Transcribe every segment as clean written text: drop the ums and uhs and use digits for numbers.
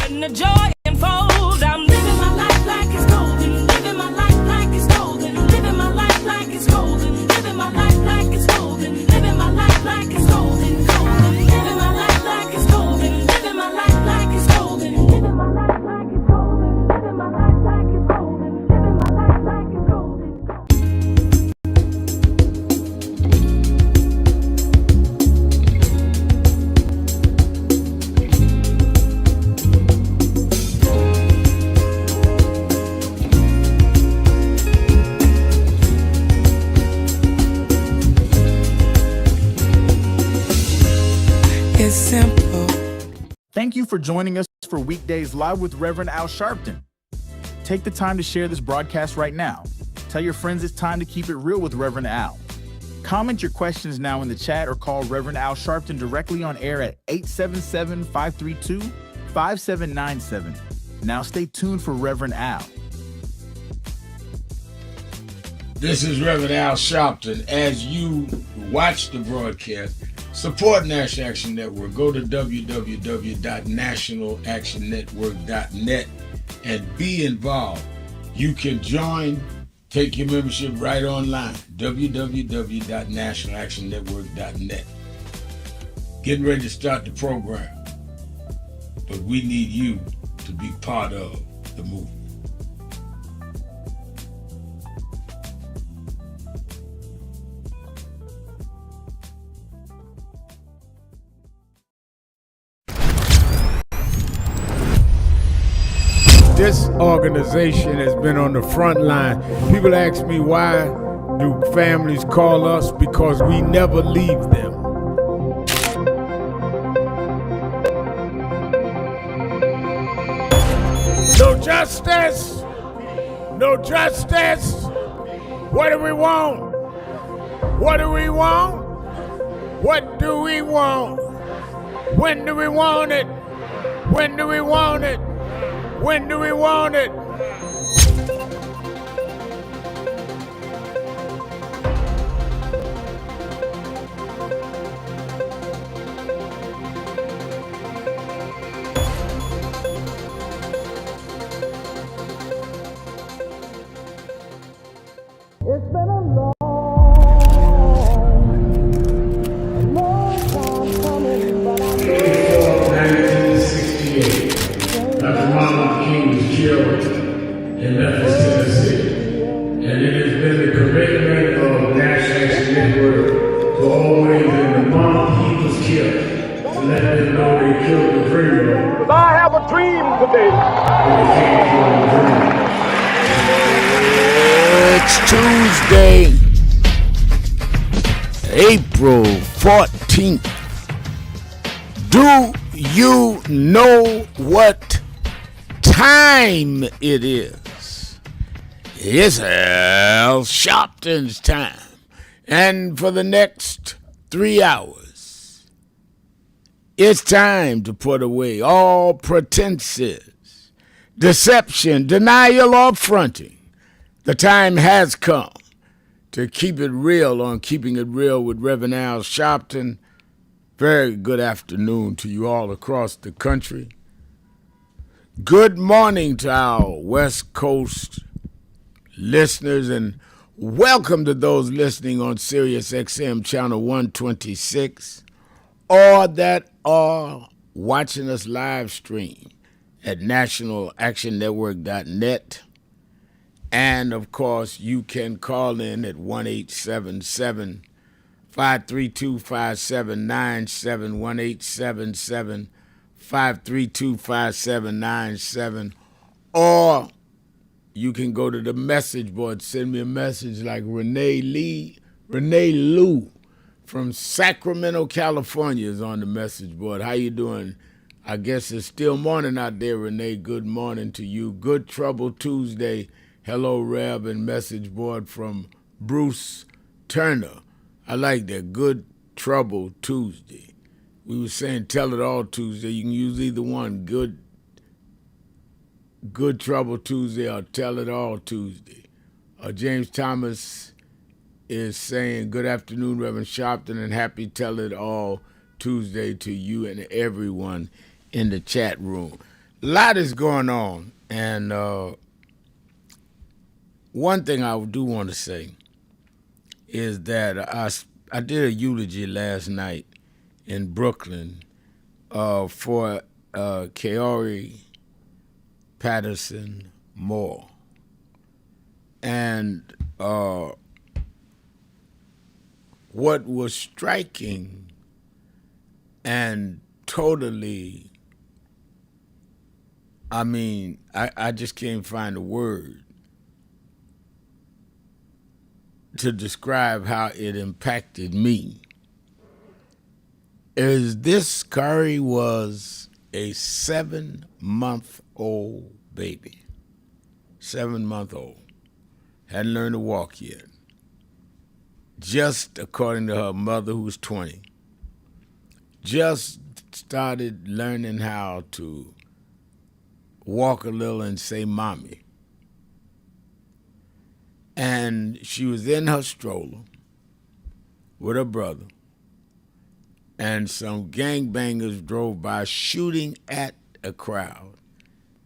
letting the joy unfold. I'm living my life like it's golden, living my life like it's golden, living my life like it's golden, living my life like it's golden, living my life like it's golden, golden, living my life like it's golden, living my life like it's golden, living my life like it's golden, living my life like it's golden, living my life like it's golden. It's simple. Thank you for joining us for Weekdays Live with Reverend Al Sharpton. Take the time to share this broadcast right now. Tell your friends it's time to keep it real with Reverend Al. Comment your questions now in the chat or call Reverend Al Sharpton directly on air at 877-532-5797. Now stay tuned for Reverend Al. This is Reverend Al Sharpton. As you watch the broadcast, support National Action Network. Go to www.nationalactionnetwork.net and be involved. You can join, take your membership right online, www.nationalactionnetwork.net. Getting ready to start the program, but we need you to be part of the movement. This organization has been on the front line. People ask me, why do families call us? Because we never leave them. No justice. No justice. What do we want? What do we want? What do we want? When do we want it? When do we want it? When do we want it? It's been a long time coming, but I'm 1968. Dr. Martin Luther King was killed in Memphis, Tennessee. And it has been the commitment of National Action Network to always, in the month he was killed, to let them know they killed the dreamer. I have a dream today. It's Tuesday, April 14th. Do you know what time it is? It's Al Sharpton's time. And for the next 3 hours, it's time to put away all pretenses, deception, denial, or fronting. The time has come to keep it real on Keeping It Real with Reverend Al Sharpton. Very good afternoon to you all across the country. Good morning to our West Coast listeners, and welcome to those listening on Sirius XM channel 126, or that are watching us live stream at nationalactionnetwork.net. And, of course, you can call in at 1-877-532-5797, 1-877-532-5797, or you can go to the message board, send me a message like Renee Lou from Sacramento, California is on the message board. How you doing? I guess it's still morning out there, Renee. Good morning to you. Good Trouble Tuesday. Hello, Reb, and message board from Bruce Turner. I like that. Good Trouble Tuesday. We were saying Tell It All Tuesday. You can use either one. Good Trouble Tuesday or Tell It All Tuesday. James Thomas is saying, good afternoon, Reverend Sharpton, and happy Tell It All Tuesday to you and everyone in the chat room. lot is going on, and one thing I do want to say is that I did a eulogy last night in Brooklyn for Kaori Patterson Moore, and what was striking and totally, I just can't find a word to describe how it impacted me, is this Curry was a 7-month-old baby. 7-month-old. Hadn't learned to walk yet. Just, according to her mother, who was 20, just started learning how to walk a little and say mommy. And she was in her stroller with her brother, and some gangbangers drove by shooting at a crowd,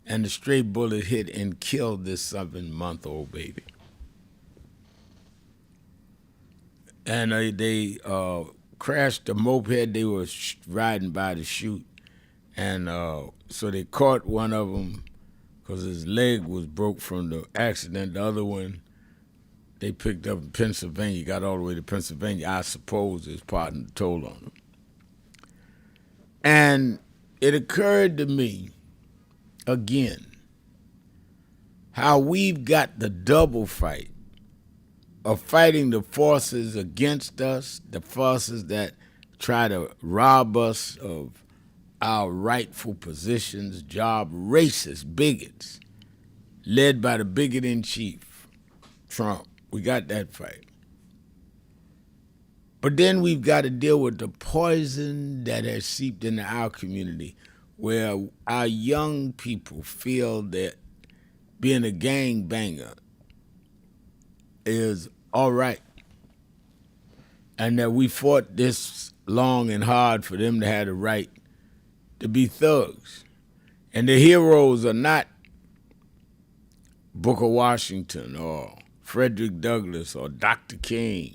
and the stray bullet hit and killed this 7-month-old baby. And they crashed a moped they were riding by to shoot, and so they caught one of them because his leg was broke from the accident. The other one they picked up in Pennsylvania, got all the way to Pennsylvania. I suppose his partner told on him. And it occurred to me, again, how we've got the double fight of fighting the forces against us, the forces that try to rob us of our rightful positions, job, racist bigots, led by the bigot-in-chief, Trump. We got that fight. But then we've got to deal with the poison that has seeped into our community, where our young people feel that being a gangbanger is all right, and that we fought this long and hard for them to have the right to be thugs. And the heroes are not Booker Washington or Frederick Douglass or Dr. King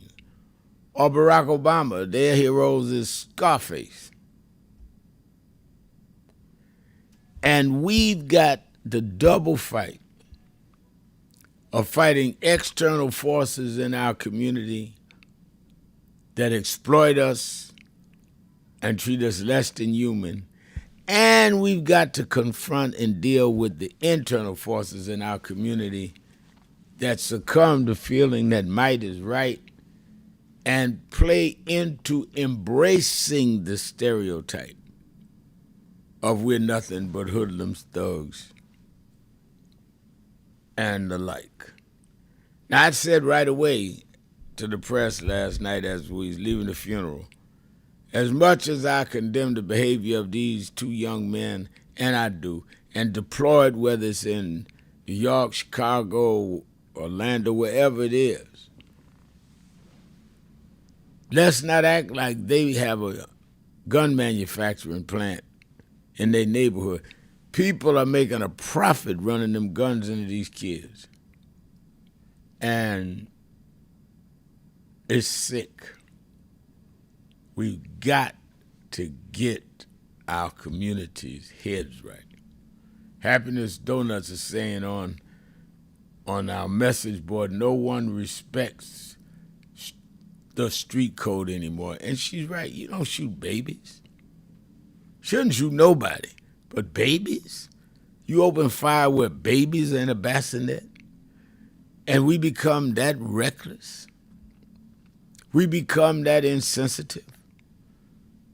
or Barack Obama. Their heroes is Scarface. And we've got the double fight of fighting external forces in our community that exploit us and treat us less than human. And we've got to confront and deal with the internal forces in our community that succumb to feeling that might is right and play into embracing the stereotype of we're nothing but hoodlums, thugs, and the like. Now, I said right away to the press last night as we was leaving the funeral, as much as I condemn the behavior of these two young men, and I do, and deployed whether it's in New York, Chicago, Orlando, wherever it is, let's not act like they have a gun manufacturing plant in their neighborhood. People are making a profit running them guns into these kids. And it's sick. We've got to get our communities' heads right. Happiness Donuts is saying on our message board, no one respects the street code anymore. And she's right. You don't shoot babies. Shouldn't shoot nobody. But babies? You open fire where babies are in a bassinet? And we become that reckless? We become that insensitive?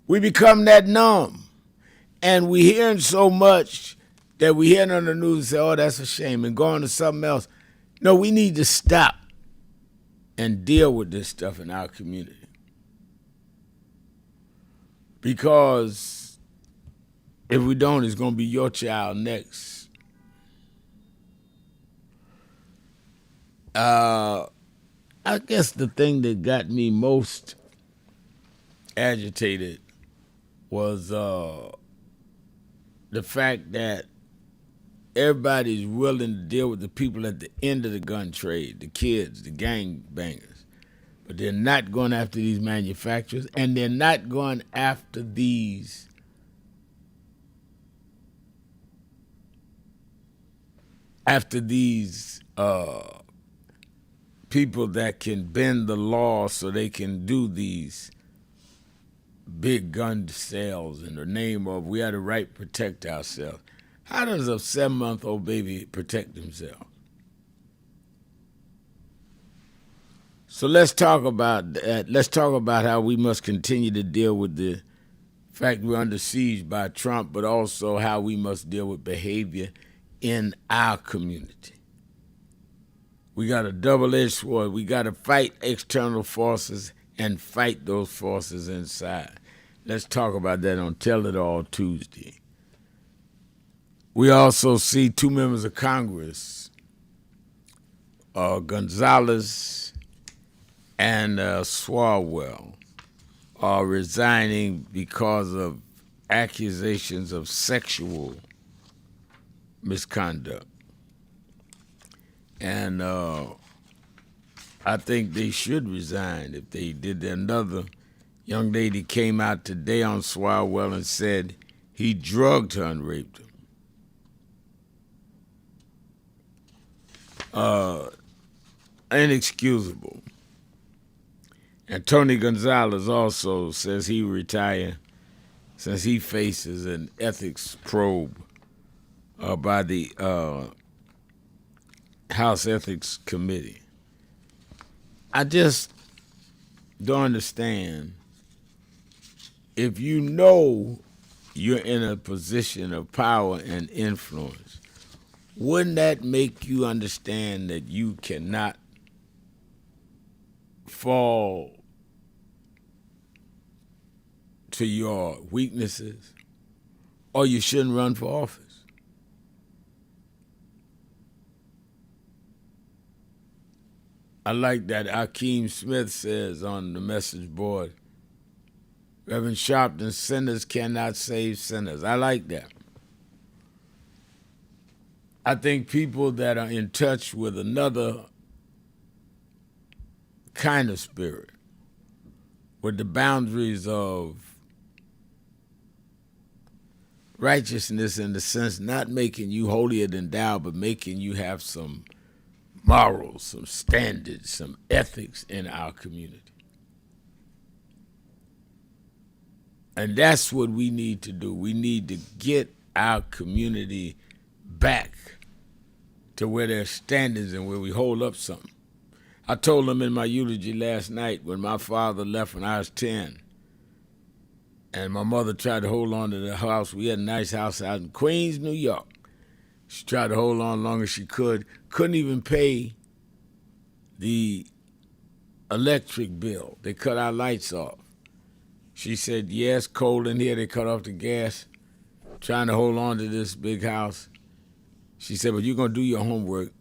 We become that numb? And we hearing so much that we hear on the news and say, oh, that's a shame, and go on to something else. No, we need to stop and deal with this stuff in our community. Because if we don't, it's going to be your child next. I guess the thing that got me most agitated was the fact that everybody's willing to deal with the people at the end of the gun trade, the kids, the gang bangers. But they're not going after these manufacturers, and they're not going after these people that can bend the law so they can do these big gun sales in the name of we have the right to protect ourselves. How does a 7-month-old baby protect himself? So let's talk about that. Let's talk about how we must continue to deal with the fact we're under siege by Trump, but also how we must deal with behavior in our community. We got a double-edged sword. We got to fight external forces and fight those forces inside. Let's talk about that on Tell It All Tuesday. We also see 2 members of Congress, Gonzalez and Swalwell, are resigning because of accusations of sexual misconduct. And I think they should resign if they did. Another young lady came out today on Swalwell and said he drugged her and raped her. Inexcusable. And Tony Gonzalez also says he retire since he faces an ethics probe by the House Ethics Committee. I just don't understand. If you know you're in a position of power and influence, wouldn't that make you understand that you cannot fall to your weaknesses, or you shouldn't run for office? I like that Akeem Smith says on the message board, Reverend Sharpton, sinners cannot save sinners. I like that. I think people that are in touch with another kind of spirit, with the boundaries of righteousness in the sense not making you holier than thou, but making you have some morals, some standards, some ethics in our community. And that's what we need to do. We need to get our community back to where there's standards and where we hold up something. I told them in my eulogy last night when my father left when I was 10 and my mother tried to hold on to the house. We had a nice house out in Queens, New York. She tried to hold on long as she could. Couldn't even pay the electric bill. They cut our lights off. She said, yes, cold in here. They cut off the gas. Trying to hold on to this big house. She said, but you're going to do your homework.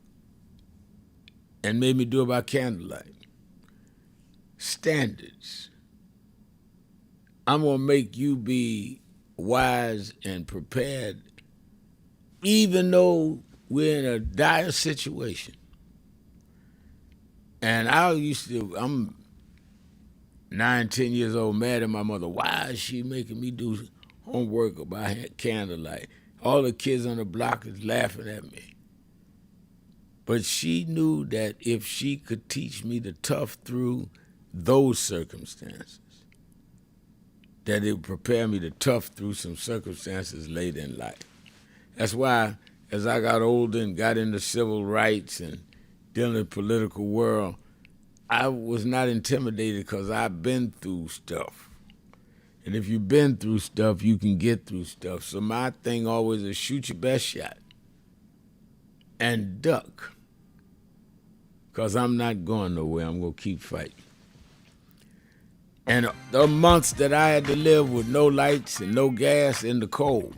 And made me do it by candlelight. Standards. I'm going to make you be wise and prepared even though we're in a dire situation. And I'm 9, 10 years old, mad at my mother. Why is she making me do homework by candlelight? All the kids on the block is laughing at me. But she knew that if she could teach me to tough through those circumstances, that it would prepare me to tough through some circumstances later in life. That's why, as I got older and got into civil rights and dealing in the political world, I was not intimidated because I've been through stuff. And if you've been through stuff, you can get through stuff. So my thing always is shoot your best shot and duck, because I'm not going nowhere. I'm going to keep fighting. And the months that I had to live with no lights and no gas in the cold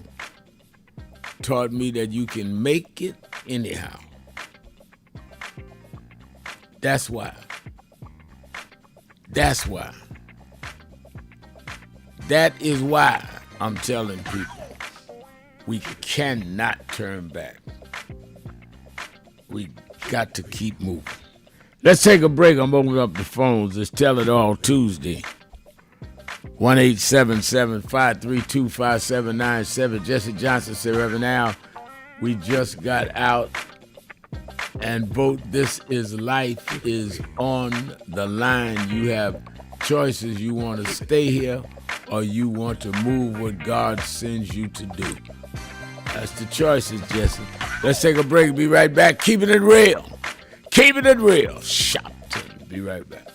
taught me that you can make it anyhow. That's why. That's why. That is why I'm telling people we cannot turn back. We got to keep moving. Let's take a break. I'm opening up the phones. It's Tell It All Tuesday. 1-877-532-5797. Jesse Johnson said, Reverend Al, we just got out and vote This Is Life is on the line. You have choices. You want to stay here or you want to move what God sends you to do. That's the choices, Jesse. Let's take a break. Be right back. Keeping it real. Keeping it real. Sharpton. Be right back.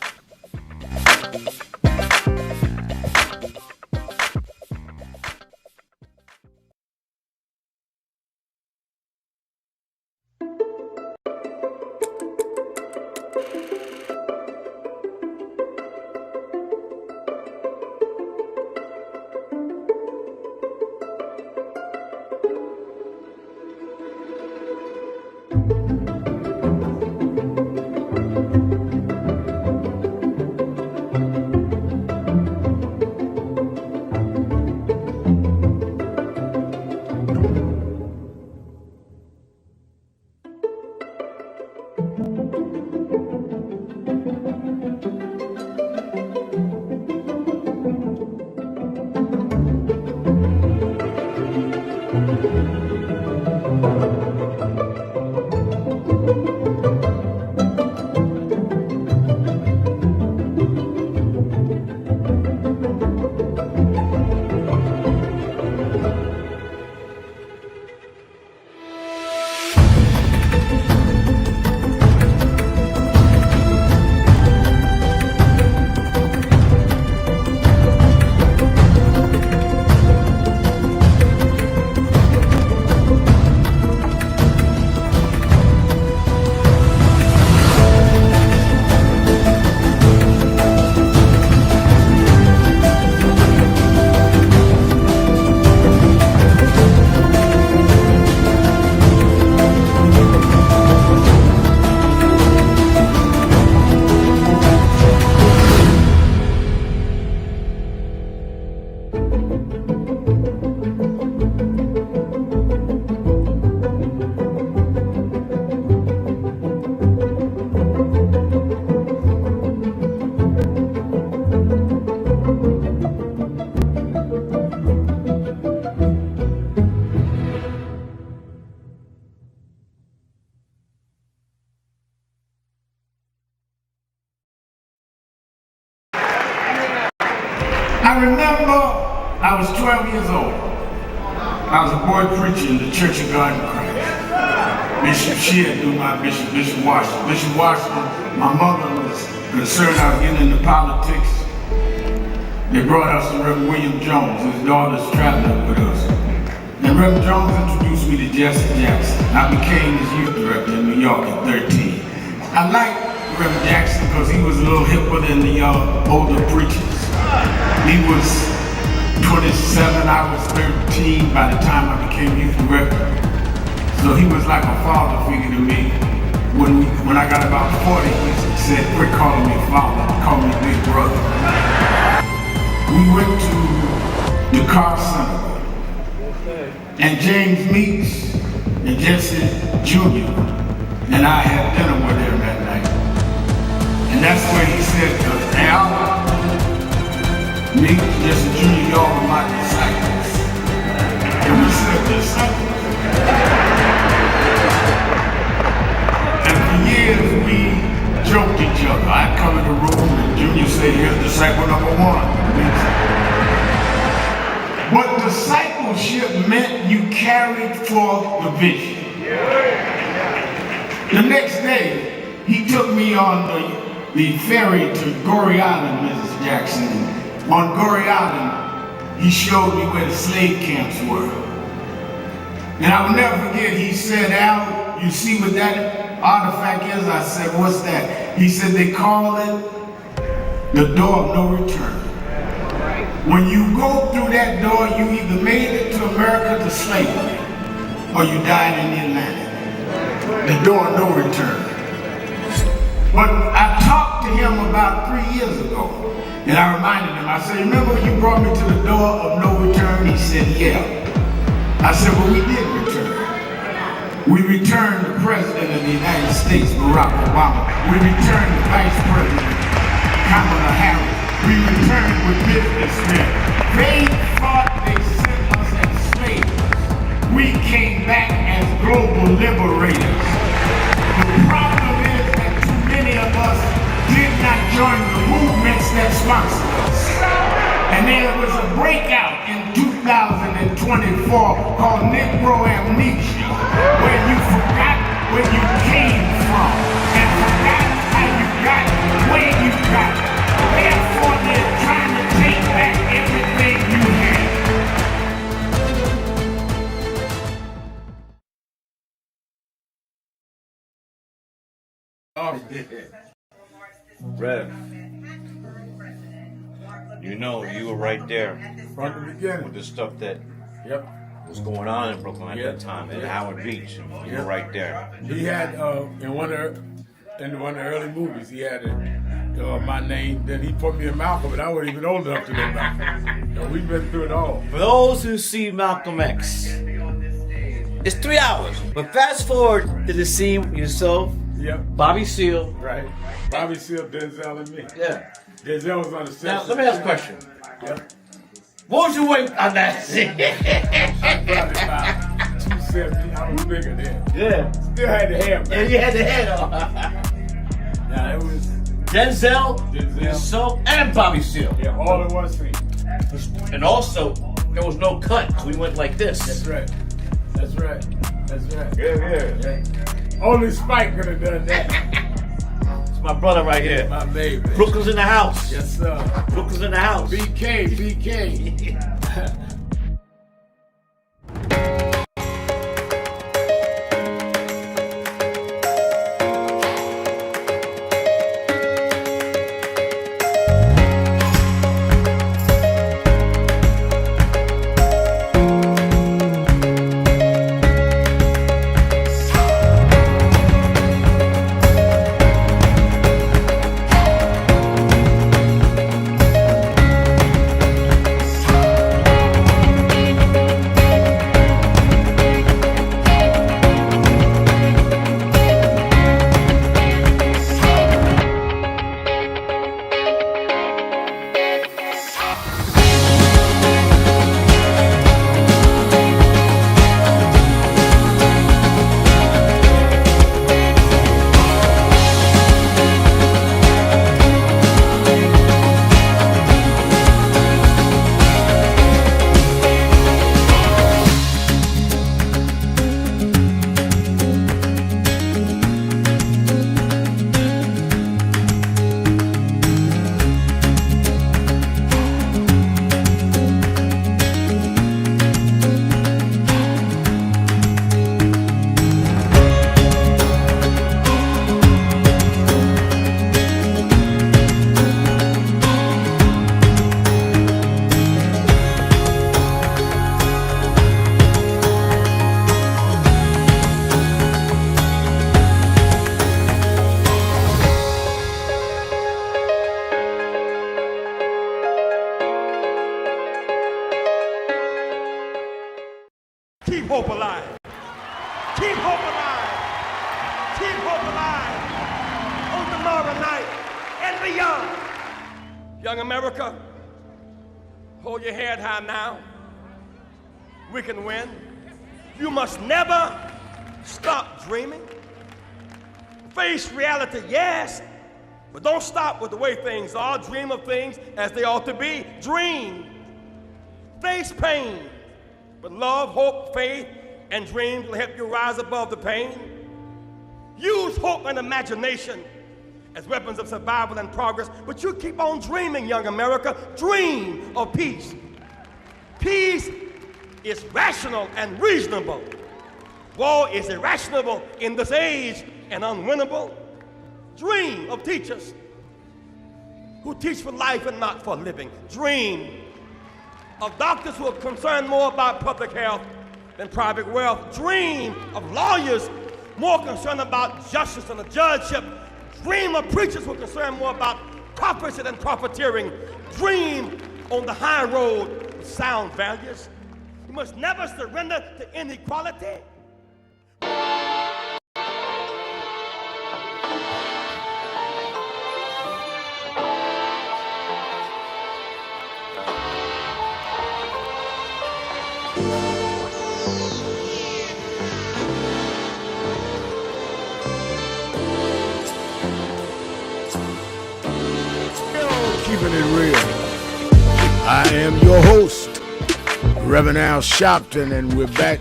I remember I was 12 years old. I was a boy preacher in the Church of God in Christ. Bishop Sheard knew my bishop, Bishop Washington. Bishop Washington, my mother was concerned I was getting into politics. They brought us to Reverend William Jones. His daughter's traveling with us. And Reverend Jones introduced me to Jesse Jackson. I became his youth director in New York at 13. I liked Reverend Jackson because he was a little hipper than the older preachers. He was 27, I was 13 by the time I became youth director. So he was like a father figure to me. When I got about 40, he said, quit calling me father, call me big brother. We went to the car center. And James Meeks and Jesse Jr. and I had dinner with him that night. And that's where he said to us, Al, Meeks, Jesse Jr., y'all are my disciples. And we said, disciples? And for years we joked each other. I'd come in the room and Junior said, here's disciple number one. But discipleship meant you carried forth the vision. The next day, he took me on the ferry to Goree Island, Mrs. Jackson. On Goree Island, he showed me where the slave camps were. And I will never forget, he said, Al, you see what that artifact is? I said, what's that? He said, they call it the door of no return. When you go through that door, you either made it to America to slavery, or you died in the Atlantic. The door of no return. But I talked to him about 3 years ago, and I reminded him, I said, remember when you brought me to the door of no return? He said, yeah. I said, well, we did return. We returned the President of the United States, Barack Obama. We returned the Vice President, Kamala Harris. We returned with businessmen. They thought they sent us as slaves. We came back as global liberators. The problem is that too many of us did not join the movements that sponsored us. And there was a breakout in 2024 called Negro Amnesia, where you forgot where you came from and forgot how you got where you got. Therefore, they're trying to take back everything you had. Rev, you know you were right there From the beginning. with the stuff that Yep. was going on in Brooklyn at Yeah. that time, at Yeah. Howard Beach. You were right there. He had in one of the early movies, he had my name. Then he put me in Malcolm, but I wasn't even old enough to know Malcolm. We've been through it all. For those who see Malcolm X, it's 3 hours. But fast forward to the scene yourself, Yep. Bobby Seale. Right. Bobby Seale, Denzel, and me. Yeah. Denzel was on the set. Now let me ask a question. Yep. What was your weight on that scene? Probably about 270. I was bigger then. Yeah. Still had the hair, And man. you had the head on. Yeah, it was. Denzel, Denzel. yourself, and Bobby Seale. Yeah, all in one scene. And also, there was no cut, so we went like this. That's right. That's right. That's right. Yeah. Only Spike could have done that. It's my brother right here. My baby. Brooklyn's in the house. Yes, sir. Brooklyn's in the house. BK. Keep hope alive. Keep hope alive. Keep hope alive on tomorrow night and beyond. Young America, hold your head high now. We can win. You must never stop dreaming. Face reality, yes, but don't stop with the way things are. Dream of things as they ought to be. Dream. Face pain, but love, hope, faith, and dreams will help you rise above the pain. Use hope and imagination as weapons of survival and progress, but you keep on dreaming, young America. Dream of peace. Peace is rational and reasonable. War is irrational in this age and unwinnable. Dream of teachers who teach for life and not for living. Dream of doctors who are concerned more about public health than private wealth. Dream of lawyers more concerned about justice and the judgeship. Dream of preachers who are concerned more about prophecy than profiteering. Dream on the high road with sound values. You must never surrender to inequality. Keeping it real. I am your host, Reverend Al Sharpton, and we're back.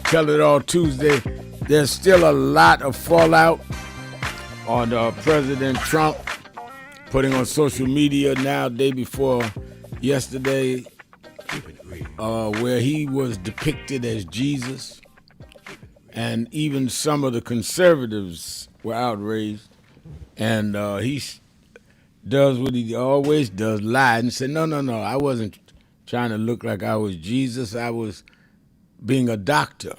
Tell It All Tuesday. There's still a lot of fallout on President Trump putting on social media now, day before yesterday, where he was depicted as Jesus, and even some of the conservatives were outraged, and he does what he always does, lie and say, no, I wasn't trying to look like I was Jesus. I was being a doctor.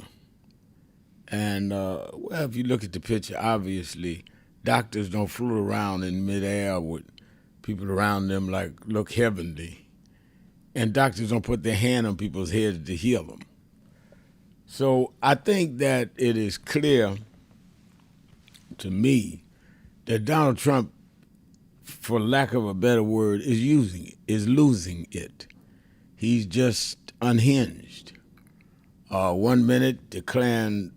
And, well, if you look at the picture, obviously, doctors don't float around in midair with people around them like look heavenly. And doctors don't put their hand on people's heads to heal them. So I think that it is clear to me that Donald Trump, for lack of a better word, is losing it. He's just unhinged. 1 minute declaring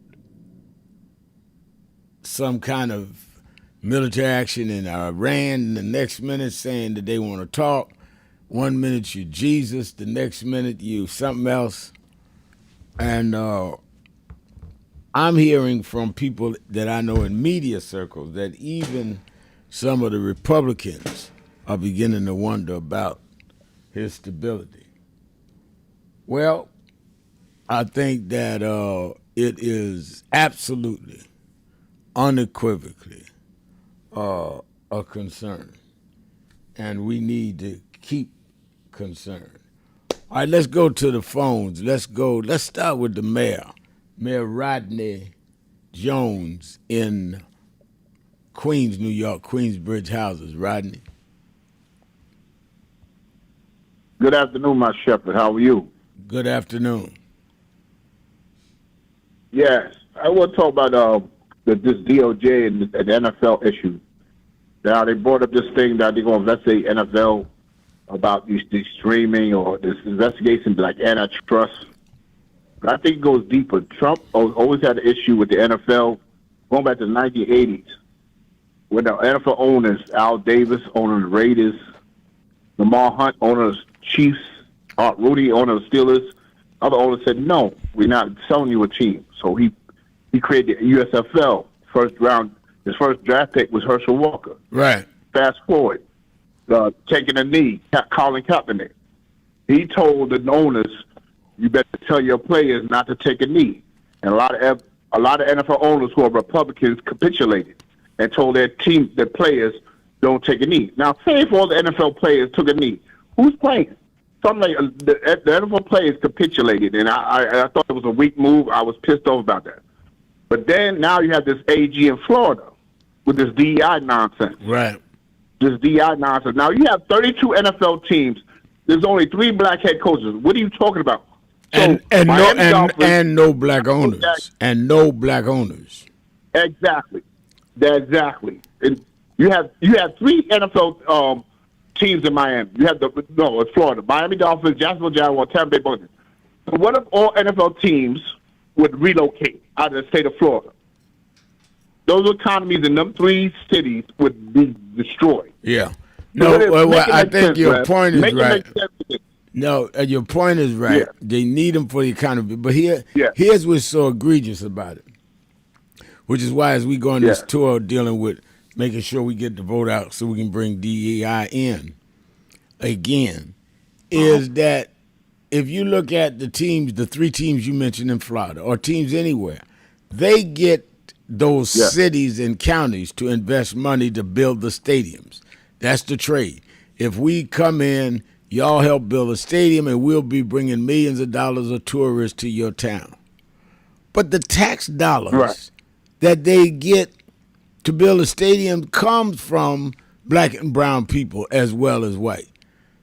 some kind of military action in Iran, and the next minute saying that they want to talk. 1 minute you Jesus, the next minute you something else. And I'm hearing from people that I know in media circles that even some of the Republicans are beginning to wonder about his stability. Well, I think that it is absolutely, unequivocally a concern, and we need to keep concerned. All right, let's go to the phones. Let's start with the mayor, Mayor Rodney Jones in Queens, New York, Queensbridge houses. Rodney. Good afternoon, my shepherd. How are you? Good afternoon. Yes, I want to talk about this DOJ and the NFL issue. Now, they brought up this thing that they're going to investigate NFL about these streaming or this investigation like antitrust. But I think it goes deeper. Trump always had an issue with the NFL going back to the 1980s. When the NFL owners, Al Davis, owner of the Raiders, Lamar Hunt, owner of the Chiefs, Art Rudy, owner of the Steelers, other owners said, no, we're not selling you a team. So he created the USFL. His first draft pick was Herschel Walker. Right. Fast forward, taking a knee, Colin Kaepernick. He told the owners, you better tell your players not to take a knee. And a lot of NFL owners who are Republicans capitulated and told their players, don't take a knee. Now, say if all the NFL players took a knee, who's playing? The NFL players capitulated, and I thought it was a weak move. I was pissed off about that. But then now you have this AG in Florida with this DEI nonsense. Right. This DEI nonsense. Now you have 32 NFL teams. There's only 3 black head coaches. What are you talking about? So no black owners. And no black owners. Exactly. And you have 3 NFL teams in Miami. It's Florida. Miami Dolphins, Jacksonville Jaguars, Tampa Bay Buccaneers. So what if all NFL teams would relocate out of the state of Florida? Those economies in them 3 cities would be destroyed. Yeah. No, I think your point is right. No, your point is right. Yeah. They need them for the economy. But here's what's so egregious about it, which is why as we go on this tour dealing with making sure we get the vote out so we can bring DEI in again, is that if you look at the teams, the 3 teams you mentioned in Florida, or teams anywhere, they get those cities and counties to invest money to build the stadiums. That's the trade. If we come in, y'all help build a stadium, and we'll be bringing millions of dollars of tourists to your town. But the tax dollars that they get to build a stadium comes from black and brown people as well as white.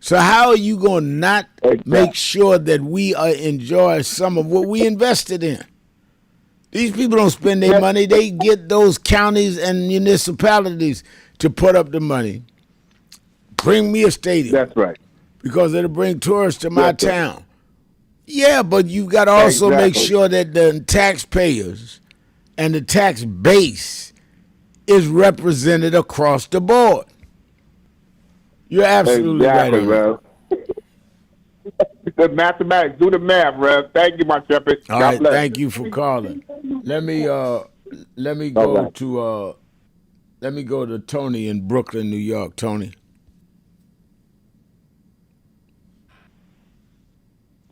So how are you going to not make sure that we enjoy some of what we invested in? These people don't spend their money. They get those counties and municipalities to put up the money. Bring me a stadium. That's right. Because it'll bring tourists to my town. Yeah, but you got to also make Exactly. sure that the taxpayers and the tax base is represented across the board. You're absolutely right Exactly, on that. Rev. The mathematics. Do the math, Rev. Thank you, my shepherd. All God right, bless. thank you for calling. Let me All go right. to Tony in Brooklyn, New York. Tony.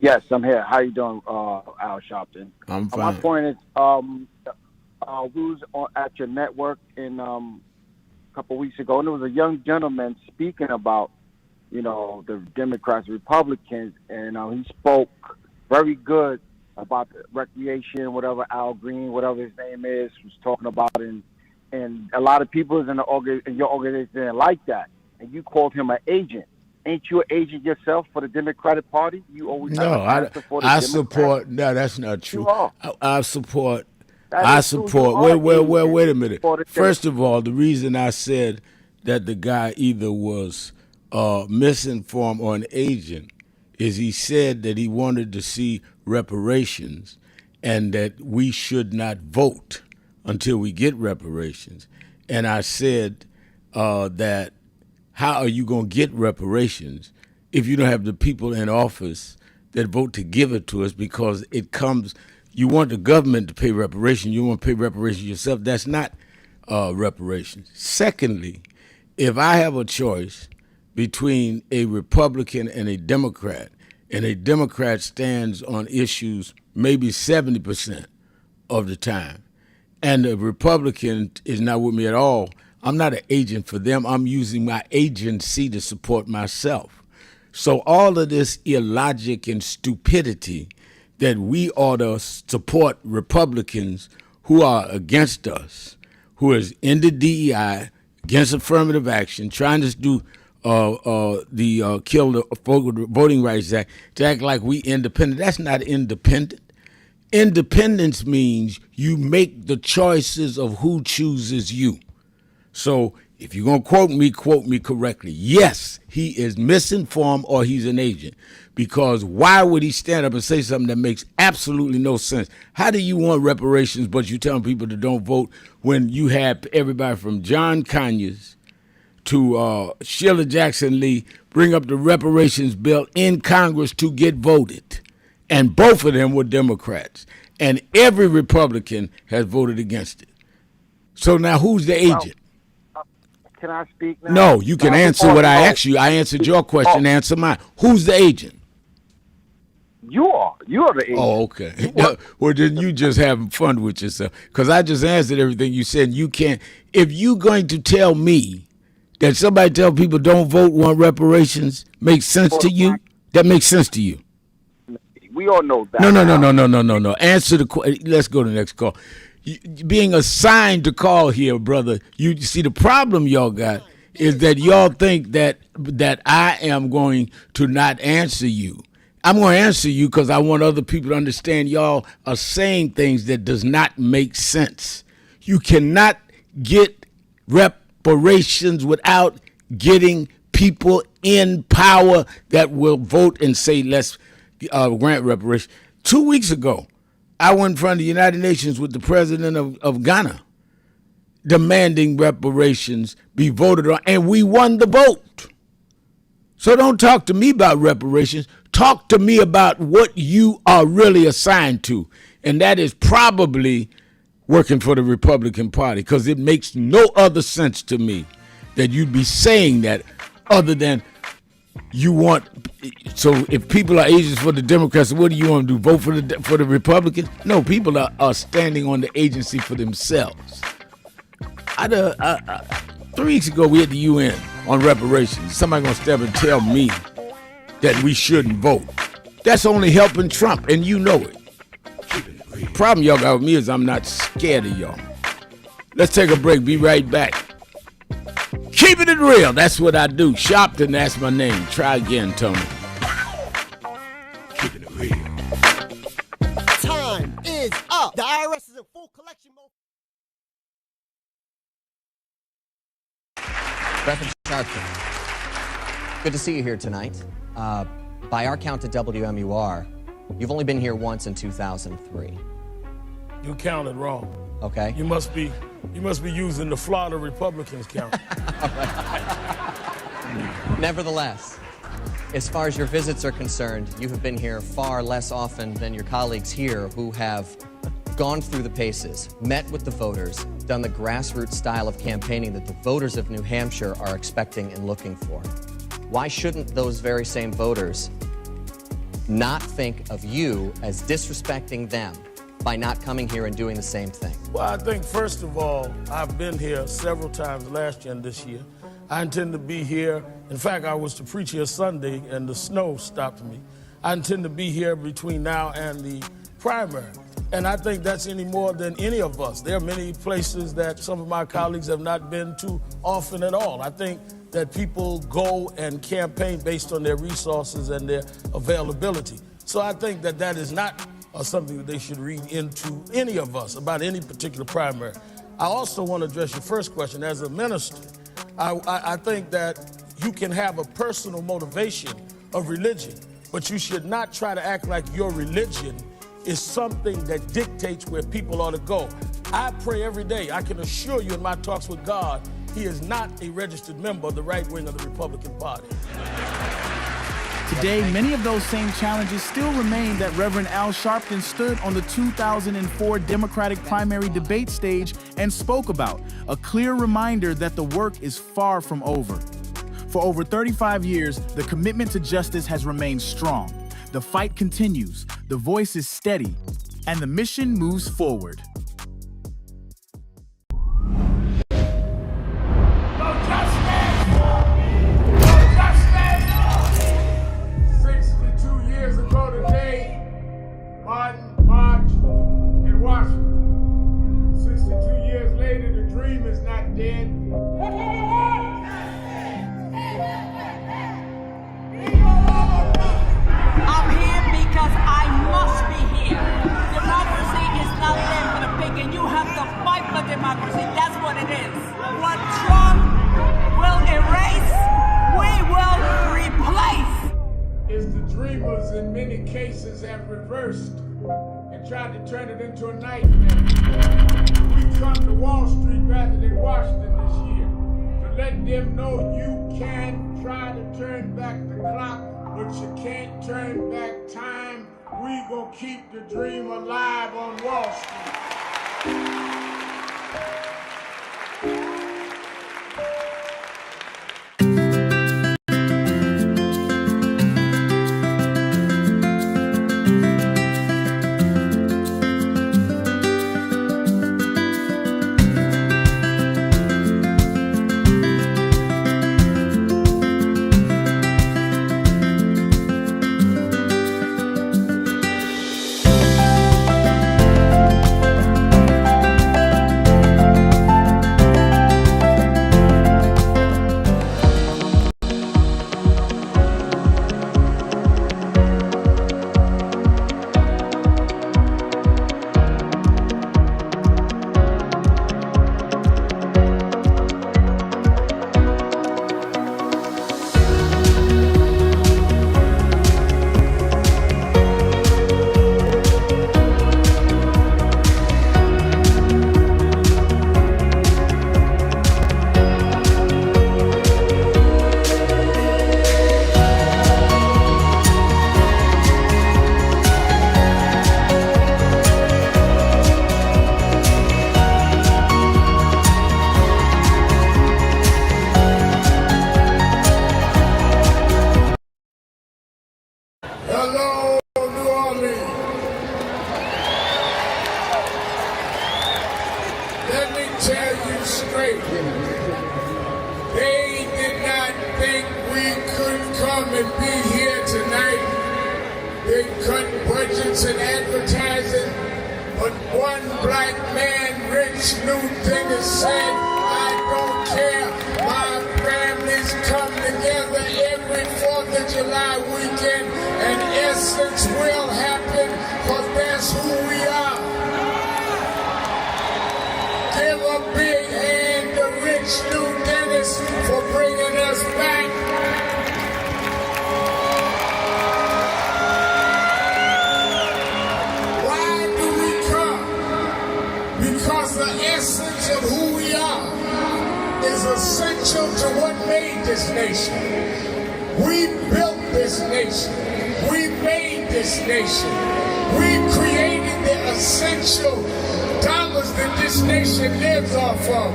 Yes, I'm here. How you doing, Al Sharpton? I'm My fine. point is, we was at your network a couple weeks ago, and there was a young gentleman speaking about, the Democrats, Republicans, and he spoke very good about the recreation, whatever Al Green, whatever his name is, was talking about, and a lot of people in your organization didn't like that, and you called him an agent. Ain't you an agent yourself for the Democratic Party? You always have No, an answer for the I Democrats. support. No, that's not true. You are. I support. That I is true. You support. are Wait a agent minute. for the First of all, the reason I said that the guy either was misinformed or an agent is he said that he wanted to see reparations and that we should not vote until we get reparations. And I said that how are you going to get reparations if you don't have the people in office that vote to give it to us? Because it comes, you want the government to pay reparations, you want to pay reparations yourself. That's not reparations. Secondly, if I have a choice between a Republican and a Democrat stands on issues maybe 70% of the time, and the Republican is not with me at all, I'm not an agent for them. I'm using my agency to support myself. So all of this illogic and stupidity that we ought to support Republicans who are against us, who is in the DEI, against affirmative action, trying to do kill the Voting Rights Act, to act like we independent. That's not independent. Independence means you make the choices of who chooses you. So if you're going to quote me correctly. Yes, he is misinformed or he's an agent. Because why would he stand up and say something that makes absolutely no sense? How do you want reparations but you telling people to don't vote when you have everybody from John Conyers to Sheila Jackson Lee bring up the reparations bill in Congress to get voted? And both of them were Democrats. And every Republican has voted against it. So now who's the agent? Can I speak now? No, you can Now, answer before what you I go, asked you. I answered your question. Answer mine. Who's the agent? You are. You are the agent. Oh, okay. Well, then you just having fun with yourself. Because I just answered everything you said. You can't. If you're going to tell me that somebody tell people don't vote, want reparations, makes sense to you, that makes sense to you. We all know that. No. Answer the question. Let's go to the next call. Being assigned to call here, brother. You see the problem y'all got is that y'all think that I am going to not answer you. I'm going to answer you because I want other people to understand y'all are saying things that does not make sense. You cannot get reparations without getting people in power that will vote and say let's grant reparations. 2 weeks ago, I went in front of the United Nations with the president of Ghana demanding reparations be voted on, and we won the vote. So don't talk to me about reparations. Talk to me about what you are really assigned to, and that is probably working for the Republican Party, because it makes no other sense to me that you'd be saying that other than you want. So if people are agents for the Democrats, what do you want to do? Vote for the Republicans? No, people are standing on the agency for themselves. 3 weeks ago, we had the UN on reparations. Somebody gonna step and tell me that we shouldn't vote? That's only helping Trump, and you know it. The problem y'all got with me is I'm not scared of y'all. Let's take a break. Be right back. Keeping it real. That's what I do. Sharpton, that's my name. Try again, Tony. Keeping it real. Time is up. The IRS is in full collection mode. Reverend Sharpton, good to see you here tonight. By our count at WMUR, You've only been here once in 2003. You counted wrong. Okay. You must be using the Florida Republicans count. Nevertheless, as far as your visits are concerned, you have been here far less often than your colleagues here who have gone through the paces, met with the voters, done the grassroots style of campaigning that the voters of New Hampshire are expecting and looking for. Why shouldn't those very same voters not think of you as disrespecting them by not coming here and doing the same thing? Well, I think, first of all, I've been here several times last year and this year. I intend to be here. In fact, I was to preach here Sunday, and the snow stopped me. I intend to be here between now and the primary. And I think that's any more than any of us. There are many places that some of my colleagues have not been to often at all. I think that people go and campaign based on their resources and their availability. So I think that that is not something that they should read into any of us about any particular primary. I also want to address your first question. As a minister, I think that you can have a personal motivation of religion, but you should not try to act like your religion is something that dictates where people ought to go. I pray every day. I can assure you in my talks with God, he is not a registered member of the right wing of the Republican Party. Today, many of those same challenges still remain that Reverend Al Sharpton stood on the 2004 Democratic primary debate stage and spoke about, a clear reminder that the work is far from over. For over 35 years, the commitment to justice has remained strong. The fight continues, the voice is steady, and the mission moves forward. March in Washington. 62 years later, the dream is not dead. I'm here because I must be here. Democracy is not there for the pig, and you have to fight for democracy. That's what it is. What Trump will erase, we will replace. Is the dreamers in many cases have reversed and tried to turn it into a nightmare. We come to Wall Street rather than Washington this year to let them know you can try to turn back the clock, but you can't turn back time. We gonna keep the dream alive on Wall Street. of who we are is essential to what made this nation. We built this nation. We made this nation. We created the essential dollars that this nation lives off of.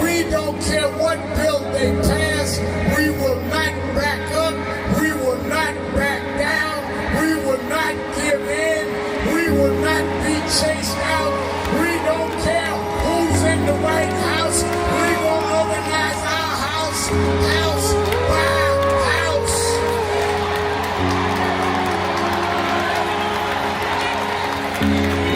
We don't care what bill they pass. We will not back up. We will not back down. We will not give in. We will not be chased out. We don't care who's in the White House. We will organize our house by house.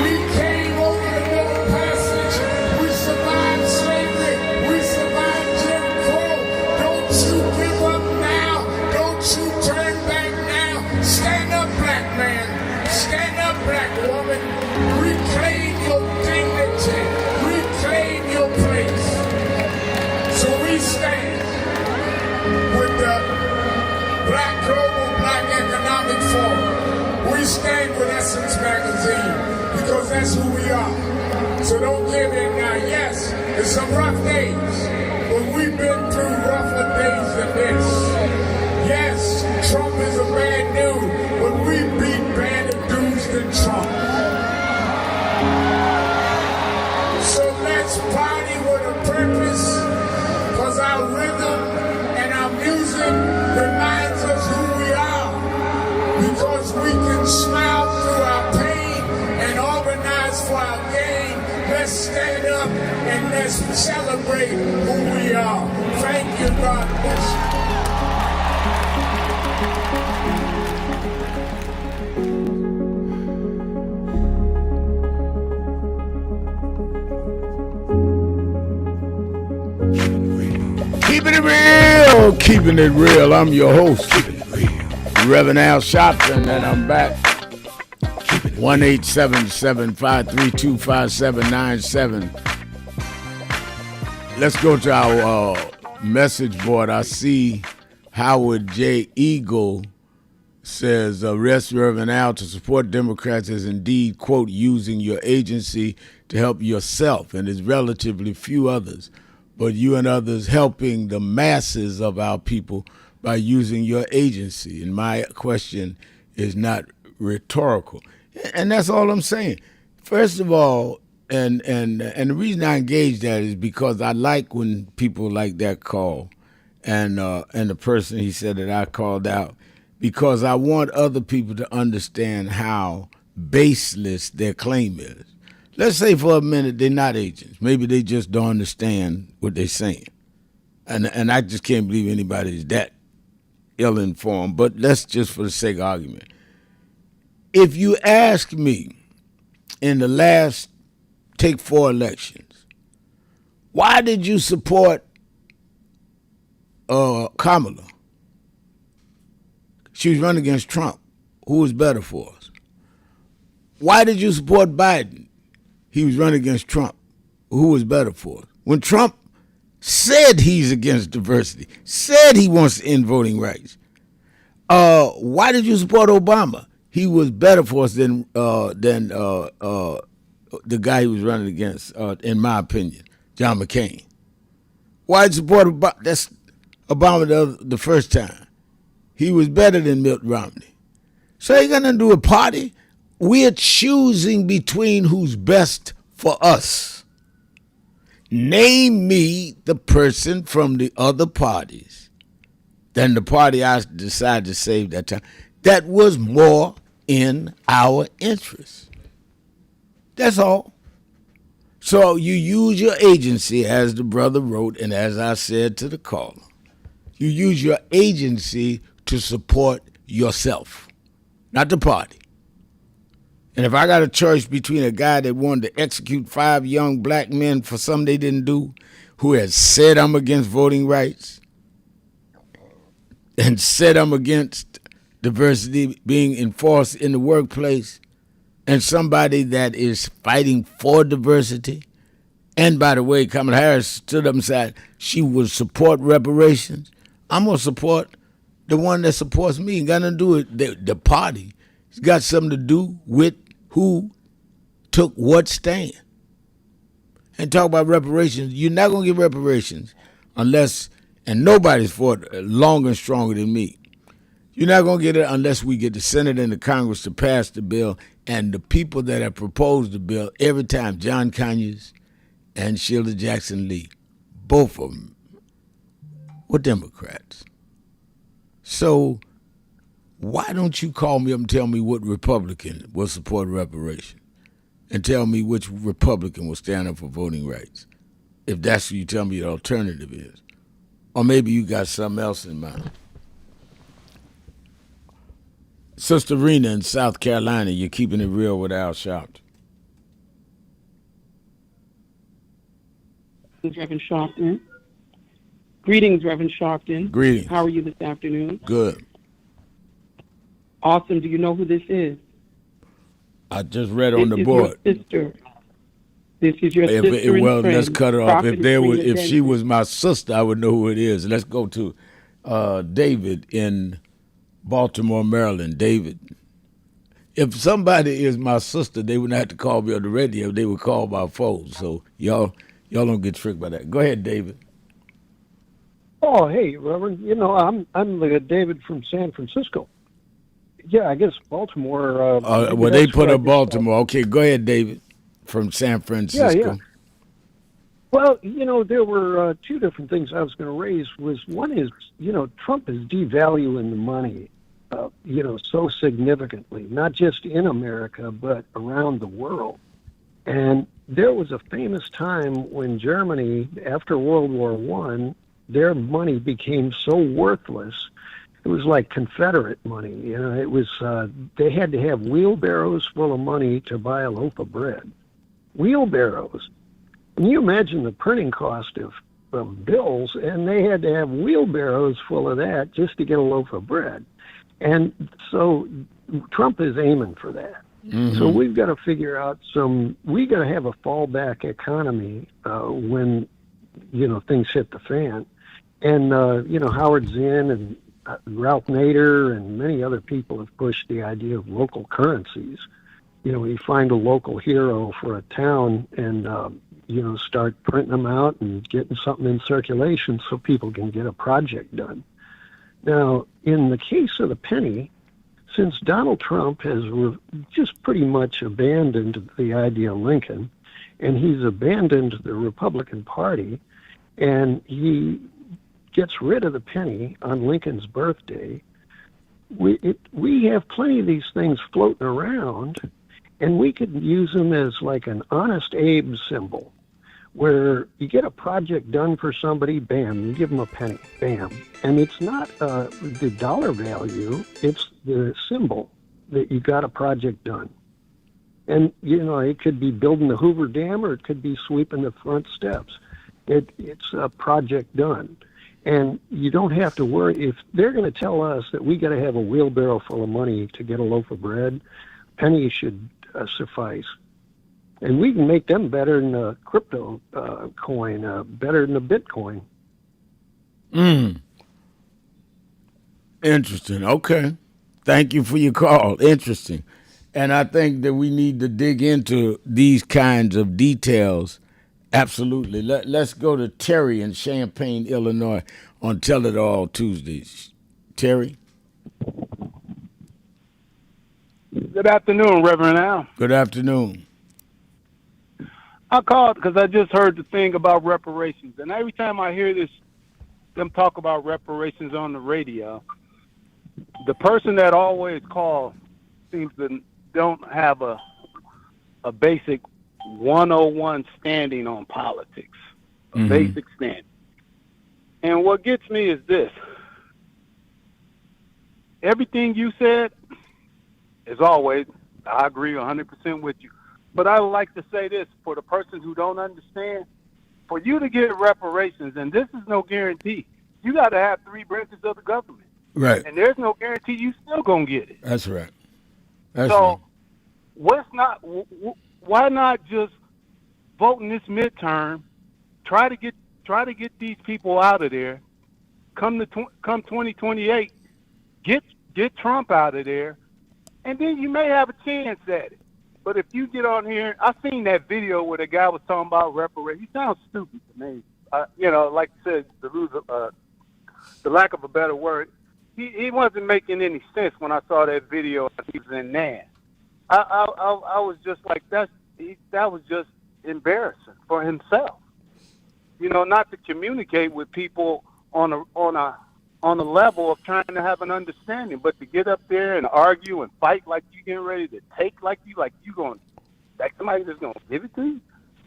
We came over the Middle Passage. We survived slavery. We survived Jim Crow. Don't you give up now. Don't you turn back now. Stand up, black man. Stand up, black woman. Reclaim your dignity. Reclaim your place. So we stand with the Black Global Black Economic Forum. We stand with Essence Magazine because that's who we are. So don't give in now. Yes, it's some rough days, but we've been through rougher days than this. Yes, Trump is a bad dude, but we beat badder dudes than Trump. So let's party with a purpose, because our rhythm and our music reminds us who we are. Because we can smile through our pain and organize for our gain. Let's stand up and let's celebrate who we are. Thank you, God bless you. Keeping it real. I'm your host, Reverend Al Sharpton, and I'm back. 1-877-532-5797. Let's go to our message board. I see Howard J. Eagle says, arrest Reverend Al to support Democrats is indeed, quote, using your agency to help yourself and is relatively few others. But you and others helping the masses of our people by using your agency. And my question is not rhetorical. And that's all I'm saying. First of all, and the reason I engage that is because I like when people like that call. And the person he said that I called out, because I want other people to understand how baseless their claim is. Let's say for a minute they're not agents. Maybe they just don't understand what they're saying. And I just can't believe anybody is that ill-informed. But let's just for the sake of argument. If you ask me in the last, take 4 elections, why did you support Kamala? She was running against Trump. Who was better for us? Why did you support Biden? He was running against Trump. Who was better for us? When Trump said he's against diversity, said he wants to end voting rights, why did you support Obama? He was better for us than the guy he was running against, in my opinion, John McCain. Why did you support Obama? That's Obama the first time. He was better than Mitt Romney. So you're going to do a party? We're choosing between who's best for us. Name me the person from the other parties than the party I decided to save that time that was more in our interest. That's all. So you use your agency, as the brother wrote, and as I said to the caller, you use your agency to support yourself, not the party. And if I got a choice between a guy that wanted to execute 5 young black men for something they didn't do, who has said I'm against voting rights and said I'm against diversity being enforced in the workplace, and somebody that is fighting for diversity, and by the way, Kamala Harris stood up and said she would support reparations, I'm going to support the one that supports me. It got nothing to do with the party. It's got something to do with who took what stand. and talk about reparations. You're not going to get reparations unless, and nobody's fought longer and stronger than me. You're not going to get it unless we get the Senate and the Congress to pass the bill, and the people that have proposed the bill every time, John Conyers and Sheila Jackson Lee, both of them were Democrats. So why don't you call me up and tell me what Republican will support reparation, and tell me which Republican will stand up for voting rights, if that's what you tell me the alternative is? Or maybe you got something else in mind. Sister Rena in South Carolina, you're keeping it real with Al Sharpton. Reverend Sharpton. Greetings, Reverend Sharpton. Greetings. How are you this afternoon? Good. Awesome. Do you know who this is? I just read on the board. This is your sister. This is your sister Well, and friend, let's cut her off. Prophetess If she Rena was my sister, I would know who it is. Let's go to David in Baltimore, Maryland. David. If somebody is my sister, they wouldn't have to call me on the radio. They would call my phone. So y'all don't get tricked by that. Go ahead, David. Oh, hey, Reverend. You know, I'm David from San Francisco. Yeah, I guess Baltimore. Well, they put up Baltimore. Okay, go ahead, David, from San Francisco. Yeah. Well, you know, there were two different things I was going to raise. One is, you know, Trump is devaluing the money, you know, so significantly, not just in America, but around the world. And there was a famous time when Germany, after World War I, their money became so worthless. It was like Confederate money. You know, it was they had to have wheelbarrows full of money to buy a loaf of bread. Wheelbarrows. Can you imagine the printing cost of bills? And they had to have wheelbarrows full of that just to get a loaf of bread. And so Trump is aiming for that. Mm-hmm. So we've got to figure out we got to have a fallback economy when, you know, things hit the fan. And, you know, Howard Zinn and Ralph Nader and many other people have pushed the idea of local currencies. You know, you find a local hero for a town and, you know, start printing them out and getting something in circulation so people can get a project done. Now, in the case of the penny, since Donald Trump has just pretty much abandoned the idea of Lincoln, and he's abandoned the Republican Party, and he gets rid of the penny on Lincoln's birthday, we have plenty of these things floating around, and we could use them as like an Honest Abe symbol, where you get a project done for somebody, bam, you give them a penny, bam. And it's not the dollar value, it's the symbol that you got a project done. And, you know, it could be building the Hoover Dam or it could be sweeping the front steps. It's a project done. And you don't have to worry. If they're going to tell us that we got to have a wheelbarrow full of money to get a loaf of bread, pennies should suffice. And we can make them better than a crypto coin, better than a Bitcoin. Interesting. Okay. Thank you for your call. Interesting. And I think that we need to dig into these kinds of details. Absolutely. Let's go to Terry in Champaign, Illinois on Tell It All Tuesdays. Terry? Good afternoon, Reverend Al. Good afternoon. I called because I just heard the thing about reparations. And every time I hear them talk about reparations on the radio, the person that always calls seems to don't have a basic 101 standing on politics, a basic standing. And what gets me is this. Everything you said, as always, I agree 100% with you. But I would like to say this, for the person who don't understand, for you to get reparations, and this is no guarantee, you got to have 3 branches of the government. Right. And there's no guarantee you still going to get it. That's right. Why not just vote in this midterm, try to get these people out of there, come 2028, get Trump out of there, and then you may have a chance at it. But if you get on here, I seen that video where the guy was talking about reparations. He sounds stupid to me. Like you said, the lack of a better word, he wasn't making any sense when I saw that video and he was in there. I was just like, that was just embarrassing for himself. Not to communicate with people on a level of trying to have an understanding, but to get up there and argue and fight like you getting ready to take like somebody just gonna give it to you.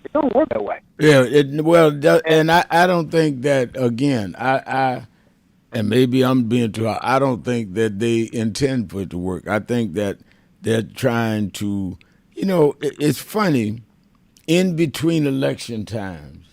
It don't work that way. Yeah, and I don't think that, again, and maybe I'm being too hard, I don't think that they intend for it to work. I think that they're trying to, it's funny, in between election times,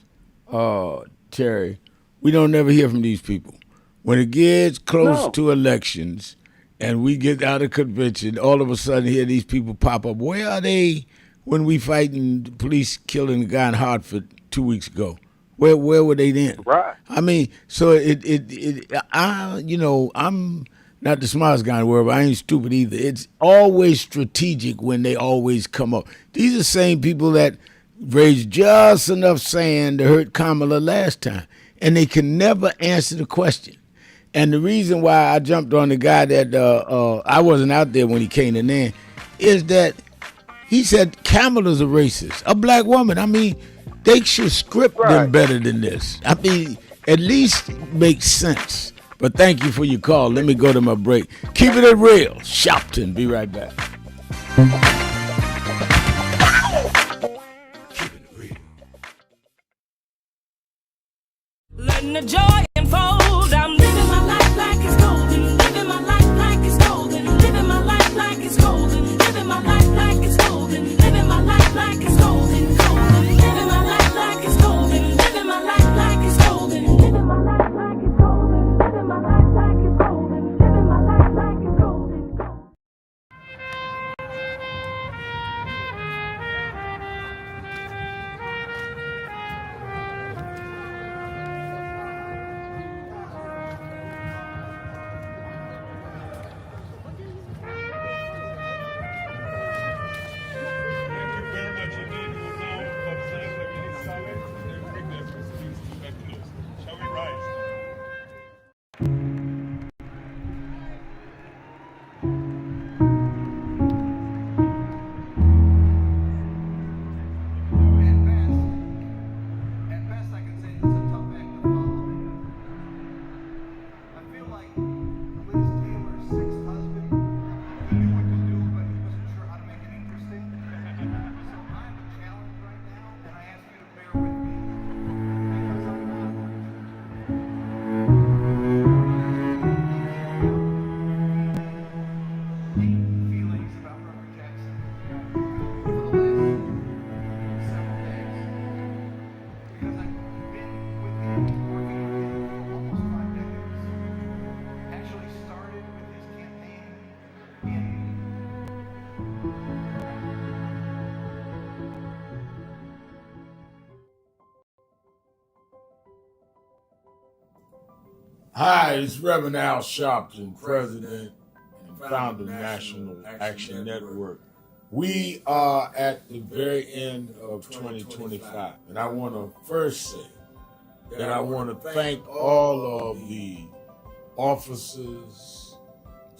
Terry, we don't never hear from these people. When it gets close to elections and we get out of convention, all of a sudden here these people pop up. Where are they when we fighting the police killing a guy in Hartford 2 weeks ago? Where were they then? Right. I mean, so I'm not the smartest guy in the world, but I ain't stupid either. It's always strategic when they always come up. These are the same people that raised just enough sand to hurt Kamala last time, and they can never answer the question. And the reason why I jumped on the guy that I wasn't out there when he came in is that he said Kamala's a racist, a black woman. I mean, they should script them better than this. I mean, at least make sense. But thank you for your call. Let me go to my break. Keeping it real. Sharpton. Be right back. Letting the joy unfold. I'm living my life like it's golden. Living my life like it's golden. Living my life like it's golden. Living my life like it's golden. Living my life like it's golden. Golden. Living my life like it's golden. Living my life like it's golden. Living my life like it's golden. Living my life like it's golden. Living my life like it's golden. Hi, it's Reverend Al Sharpton, President and founder of National Action Network. We are at the very end of 2025, and I want to first say that I want to thank all of the officers,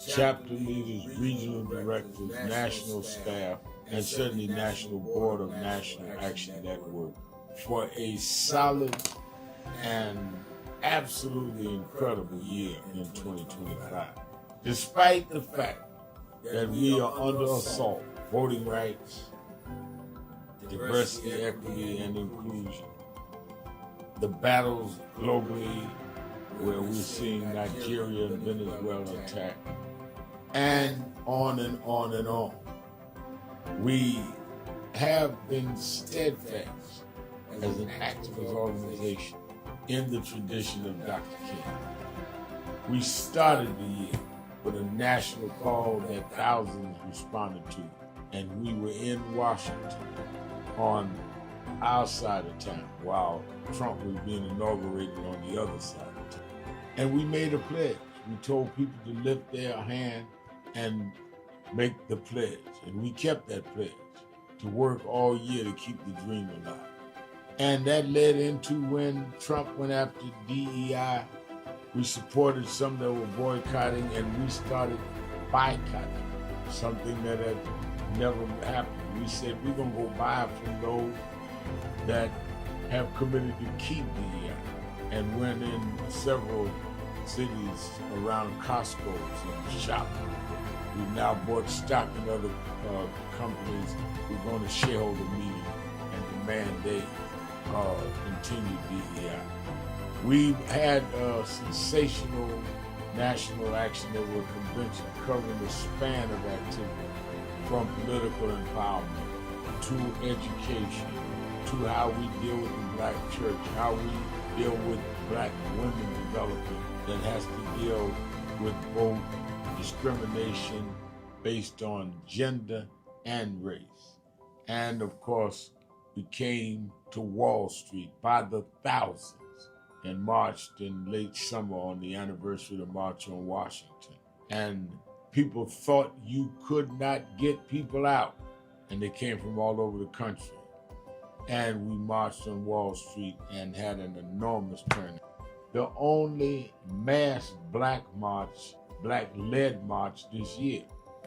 chapter leaders, regional directors, national staff, and certainly National Board of National Action Network for a solid and absolutely incredible year in 2025. Despite the fact that we are under assault, voting rights, diversity, equity, and inclusion, the battles globally where we're seeing Nigeria and Venezuela attacked, and on and on and on. We have been steadfast as an activist organization in the tradition of Dr. King. We started the year with a national call that thousands responded to, and we were in Washington on our side of town while Trump was being inaugurated on the other side of town. And we made a pledge. We told people to lift their hand and make the pledge, and we kept that pledge. to work all year to keep the dream alive. And that led into when Trump went after DEI. We supported some that were boycotting, and we started boycotting, something that had never happened. We said we're going to go buy from those that have committed to keep DEI, and went in several cities around Costco's and Sharpton. We've now bought stock in other companies. We're going to shareholder meeting and demand they continue DEI. We've had a sensational national action network convention covering the span of activity, from political empowerment to education, to how we deal with the black church, how we deal with black women development that has to deal with both discrimination based on gender and race. And of course, we came to Wall Street by the thousands and marched in late summer on the anniversary of the March on Washington. And people thought you could not get people out, and they came from all over the country. And we marched on Wall Street and had an enormous turnout. The only mass black march, black-led march this year.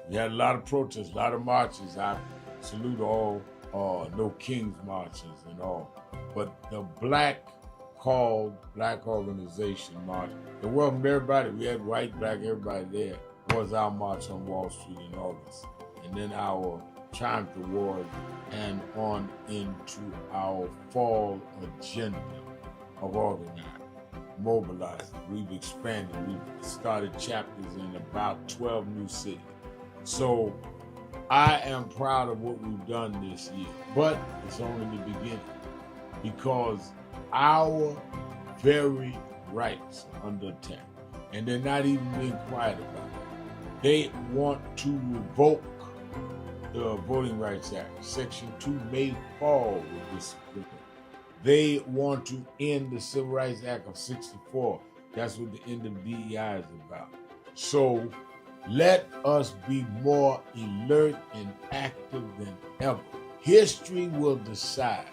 We had a lot of protests, a lot of marches. I salute all No Kings marches and all. But the black organization march, it welcomed everybody. We had white, black, everybody there. Was our march on Wall Street in August. And then our Triumph Award and on into our fall agenda of organizing, mobilizing. We've expanded. We've started chapters in about 12 new cities. So I am proud of what we've done this year, but it's only the beginning, because our very rights are under attack, and they're not even being quiet about it. They want to revoke the Voting Rights Act. Section 2 may fall with this agreement. They want to end the Civil Rights Act of 64. That's what the end of DEI is about. So let us be more alert and active than ever. History will decide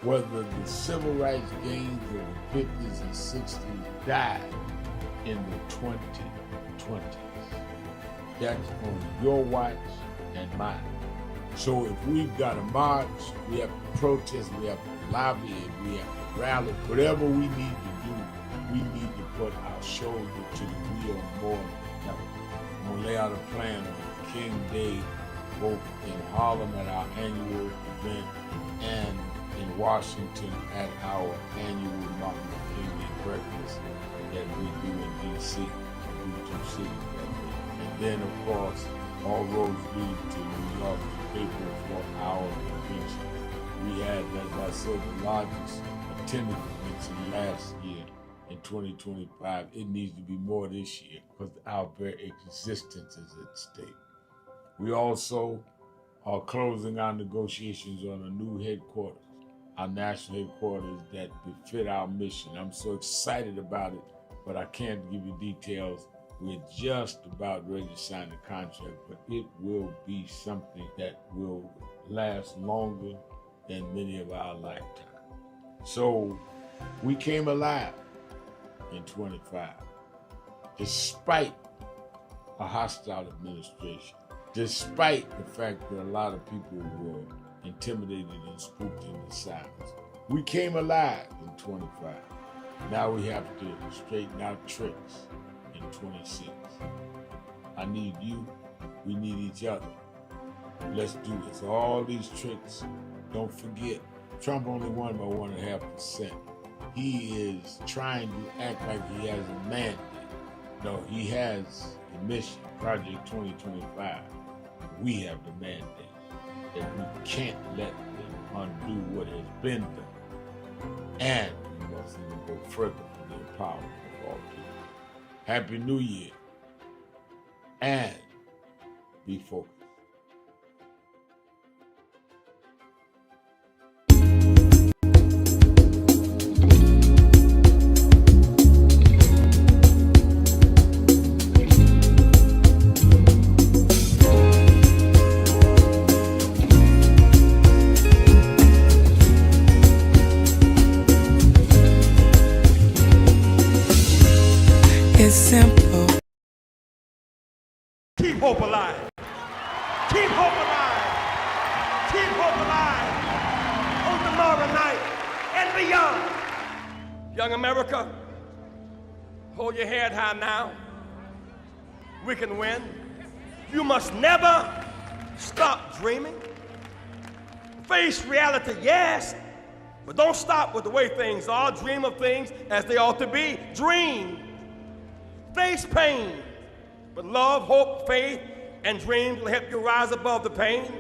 whether the civil rights gains of the 50s and 60s died in the 2020s. That's on your watch and mine. So if we've got to march, we have to protest, we have to lobby, and we have to rally, whatever we need to do, we need to put our shoulder to the wheel more than ever. I'm going to lay out a plan on King Day, both in Harlem at our annual event and in Washington at our annual Martin Luther King Day breakfast that we do in D.C. We do 2 cities that day. And then, of course, all roads lead to New York to paper for our convention. We had, as I said, the largest attended convention last year in 2025. It needs to be more this year because our very existence is at stake. We also are closing our negotiations on a new headquarters, our national headquarters that befit our mission. I'm so excited about it, but I can't give you details. We're just about ready to sign the contract, but it will be something that will last longer than many of our lifetimes. So we came alive in 25, despite a hostile administration, despite the fact that a lot of people were intimidated and spooked into silence. We came alive in 25. Now we have to straighten out tricks in 26. I need you, we need each other. Let's do this. All these tricks, don't forget, Trump only won by 1.5%. He is trying to act like he has a mandate. No, he has a mission, Project 2025. We have the mandate that we can't let them undo what has been done. And we must even go further for the empowerment of all people. Happy New Year, and be focused. Young America, hold your head high now. We can win. You must never stop dreaming. Face reality, yes, but don't stop with the way things are. Dream of things as they ought to be. Dream. Face pain, but love, hope, faith, and dreams will help you rise above the pain.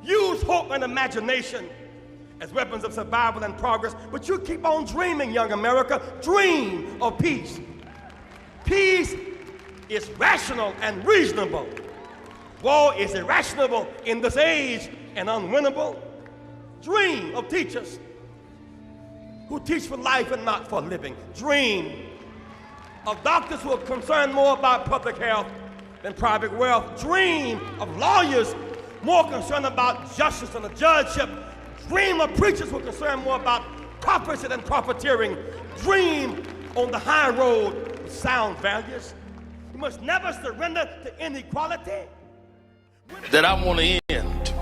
Use hope and imagination as weapons of survival and progress, but you keep on dreaming, young America. Dream of peace. Peace is rational and reasonable. War is irrational in this age and unwinnable. Dream of teachers who teach for life and not for living. Dream of doctors who are concerned more about public health than private wealth. Dream of lawyers more concerned about justice and the judgeship. Dream of preachers who are concerned more about prophecy than profiteering. Dream on the high road with sound values. You must never surrender to inequality. That I want to end.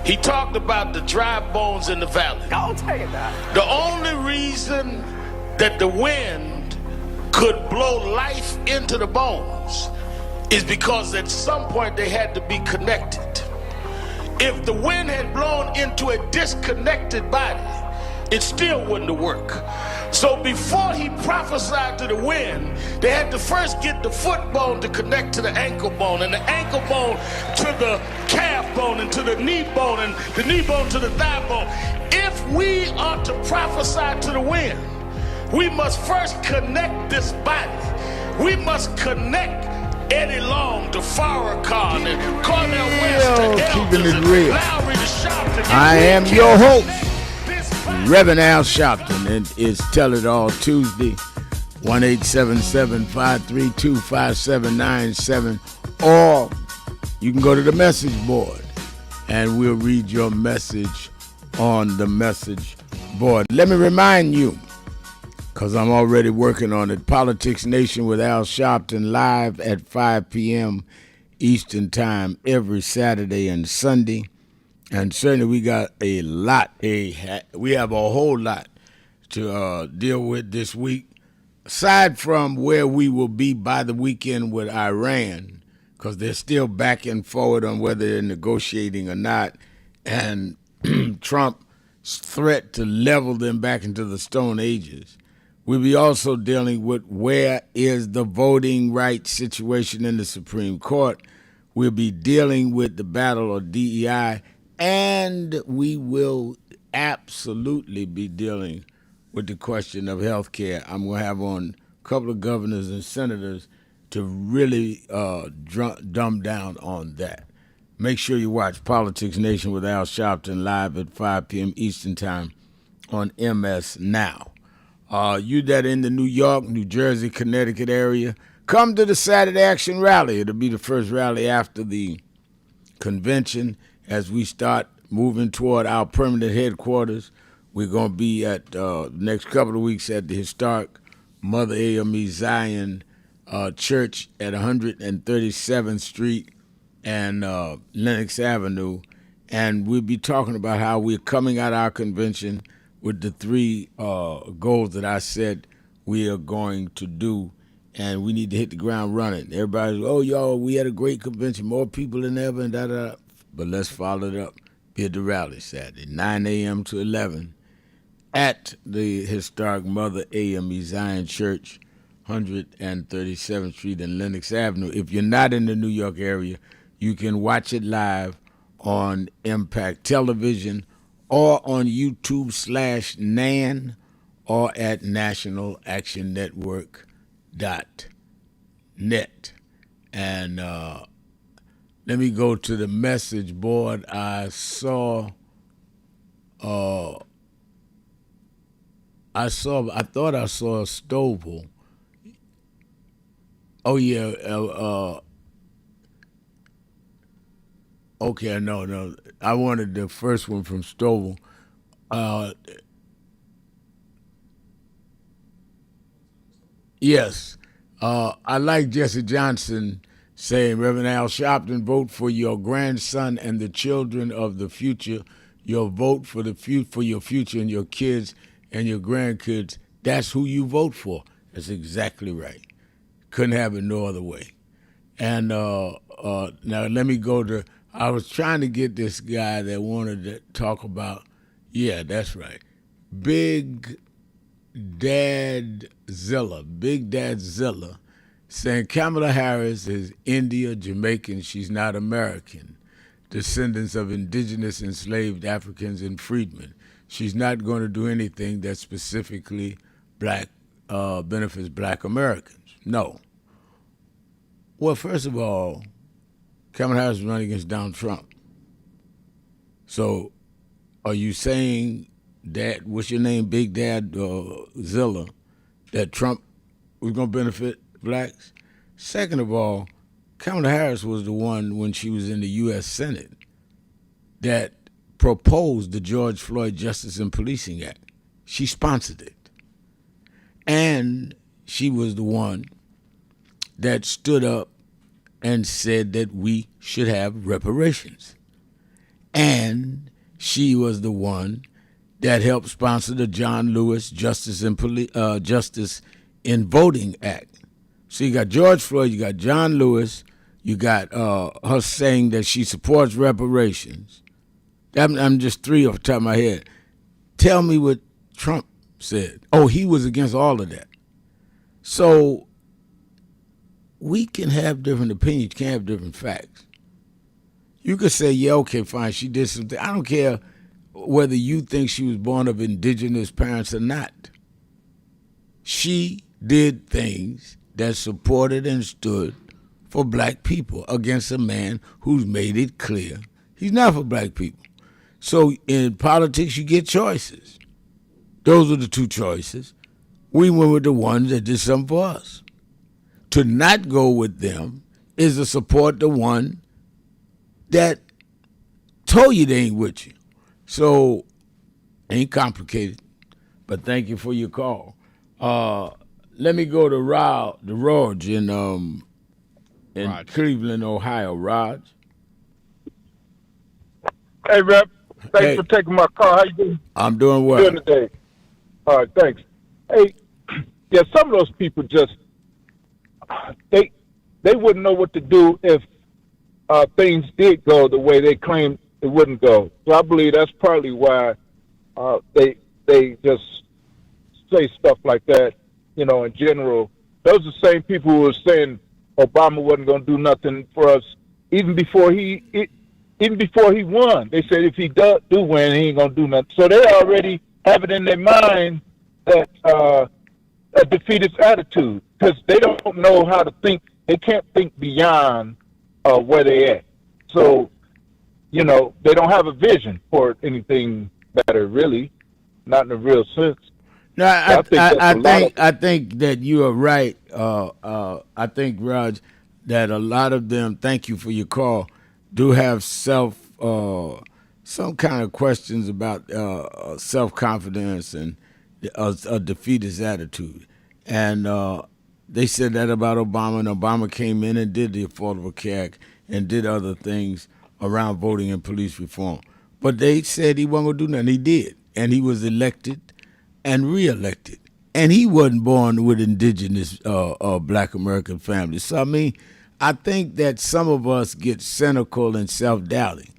He talked about the dry bones in the valley. Don't take that. The only reason that the wind could blow life into the bones is because at some point they had to be connected. If the wind had blown into a disconnected body, it still wouldn't have worked. So before he prophesied to the wind, they had to first get the foot bone to connect to the ankle bone, and the ankle bone to the calf bone, and to the knee bone, and the knee bone to the thigh bone. If we are to prophesy to the wind, we must first connect this body. We must connect Eddie Long to Farrakhan and Cornel West to keeping Elvis it and real. Lowry to Sharpton. I am your host, Reverend Al Sharpton, and it's Tell It All Tuesday, 1-877-532-5797, or you can go to the message board and we'll read your message on the message board. Let me remind you, because I'm already working on it, Politics Nation with Al Sharpton live at 5 p.m. Eastern Time every Saturday and Sunday. And certainly we got we have a whole lot to deal with this week. Aside from where we will be by the weekend with Iran, because they're still back and forward on whether they're negotiating or not, and Trump's threat to level them back into the Stone Ages. We'll be also dealing with where is the voting rights situation in the Supreme Court. We'll be dealing with the battle of DEI, and we will absolutely be dealing with the question of health care. I'm going to have on a couple of governors and senators to really dumb down on that. Make sure you watch Politics Nation with Al Sharpton live at 5 p.m. Eastern Time on MS Now. You that in the New York, New Jersey, Connecticut area, come to the Saturday Action Rally. It'll be the first rally after the convention as we start moving toward our permanent headquarters. We're going to be at next couple of weeks at the historic Mother AME Zion Church at 137th Street and Lenox Avenue. And we'll be talking about how we're coming out of our convention with the three goals that I said we are going to do, and we need to hit the ground running. Everybody's, oh, y'all, we had a great convention, more people than ever, and da-da-da. But let's follow it up. Be at the rally Saturday, 9 a.m. to 11 at the historic Mother AME Zion Church, 137th Street and Lenox Avenue. If you're not in the New York area, you can watch it live on Impact Television or on YouTube/NAN or at nationalactionnetwork.net. And let me go to the message board. I thought I saw Stovall. Oh yeah. Okay, no. I wanted the first one from Stovall. Yes. I like Jesse Johnson saying, Reverend Al Sharpton, vote for your grandson and the children of the future. Your vote for your future and your kids and your grandkids that's who you vote for. That's exactly right. Couldn't have it no other way. And now let me go to, I was trying to get this guy that wanted to talk about, yeah, that's right, Big Dad Zilla, saying Kamala Harris is India, Jamaican, she's not American, descendants of indigenous enslaved Africans and freedmen. She's not going to do anything that specifically benefits black Americans. No. Well, first of all, Kamala Harris is running against Donald Trump. So are you saying that, what's your name, Big Dad Zilla, that Trump was going to benefit blacks? Second of all, Kamala Harris was the one, when she was in the U.S. Senate, that proposed the George Floyd Justice and Policing Act. She sponsored it. And she was the one that stood up and said that we should have reparations. And she was the one that helped sponsor the John Lewis Justice in Voting Act. So you got George Floyd, you got John Lewis, you got her saying that she supports reparations. I'm just three off the top of my head. Tell me what Trump said. Oh, he was against all of that. So we can have different opinions, you can have different facts. You could say, yeah, okay, fine, she did something. I don't care whether you think she was born of indigenous parents or not. She did things that supported and stood for black people against a man who's made it clear he's not for black people. So in politics, you get choices. Those are the two choices. We went with the ones that did something for us. To not go with them is to support the one that told you they ain't with you. So, ain't complicated, but thank you for your call. Let me go to Raj in Cleveland, Ohio. Raj. Hey, Rep. Thanks for taking my call. How you doing? I'm doing well. Doing today. All right, thanks. Hey, yeah, some of those people just they wouldn't know what to do if things did go the way they claimed it wouldn't go. So I believe that's partly why they just say stuff like that. You know, in general, those are the same people who were saying Obama wasn't going to do nothing for us even before he won. They said if he do win, he ain't going to do nothing. So they already have it in their mind that a defeatist attitude, because they don't know how to think. They can't think beyond where they at. So, you know, they don't have a vision for anything better, really, not in a real sense. No, I think that you are right. I think, Raj, that a lot of them, thank you for your call, do have some kind of questions about self-confidence and a defeatist attitude. And they said that about Obama, and Obama came in and did the Affordable Care Act and did other things around voting and police reform. But they said he wasn't going to do nothing. He did. And he was elected and reelected. And he wasn't born with indigenous black American families. So, I mean, I think that some of us get cynical and self-doubting.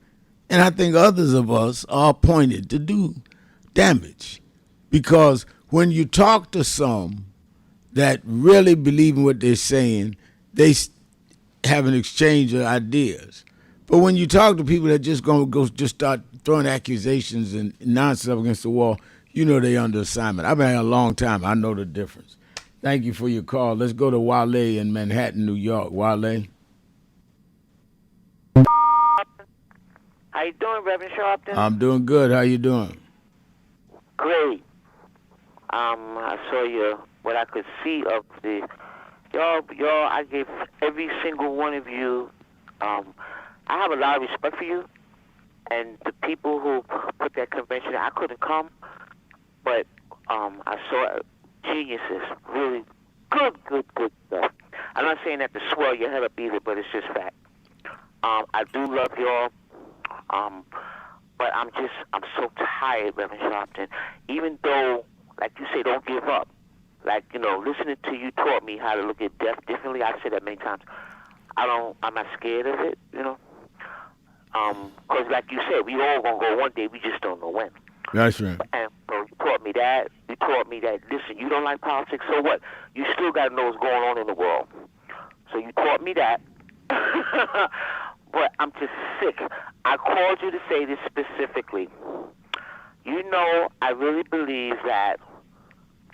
And I think others of us are appointed to do damage. Because when you talk to some that really believe in what they're saying, they have an exchange of ideas. But when you talk to people that just gonna go just start throwing accusations and nonsense up against the wall, you know they under assignment. I've been here a long time. I know the difference. Thank you for your call. Let's go to Wale in Manhattan, New York. Wale. How you doing, Reverend Sharpton? I'm doing good. How you doing? Great. I saw what I could see of y'all. I gave every single one of you. I have a lot of respect for you, and the people who put that convention. I couldn't come, but I saw geniuses, really good stuff. I'm not saying that to swell your head up either, but it's just fact. I do love y'all. But I'm so tired, Reverend Sharpton. Even though like you say, don't give up. Like, listening to you taught me how to look at death differently. I've said that many times. I'm not scared of it, because like you said, we all gonna go one day. We just don't know when. That's right. And so you taught me that. You taught me that. Listen, you don't like politics, so what? You still got to know what's going on in the world. So you taught me that. But I'm just sick. I called you to say this specifically. I really believe that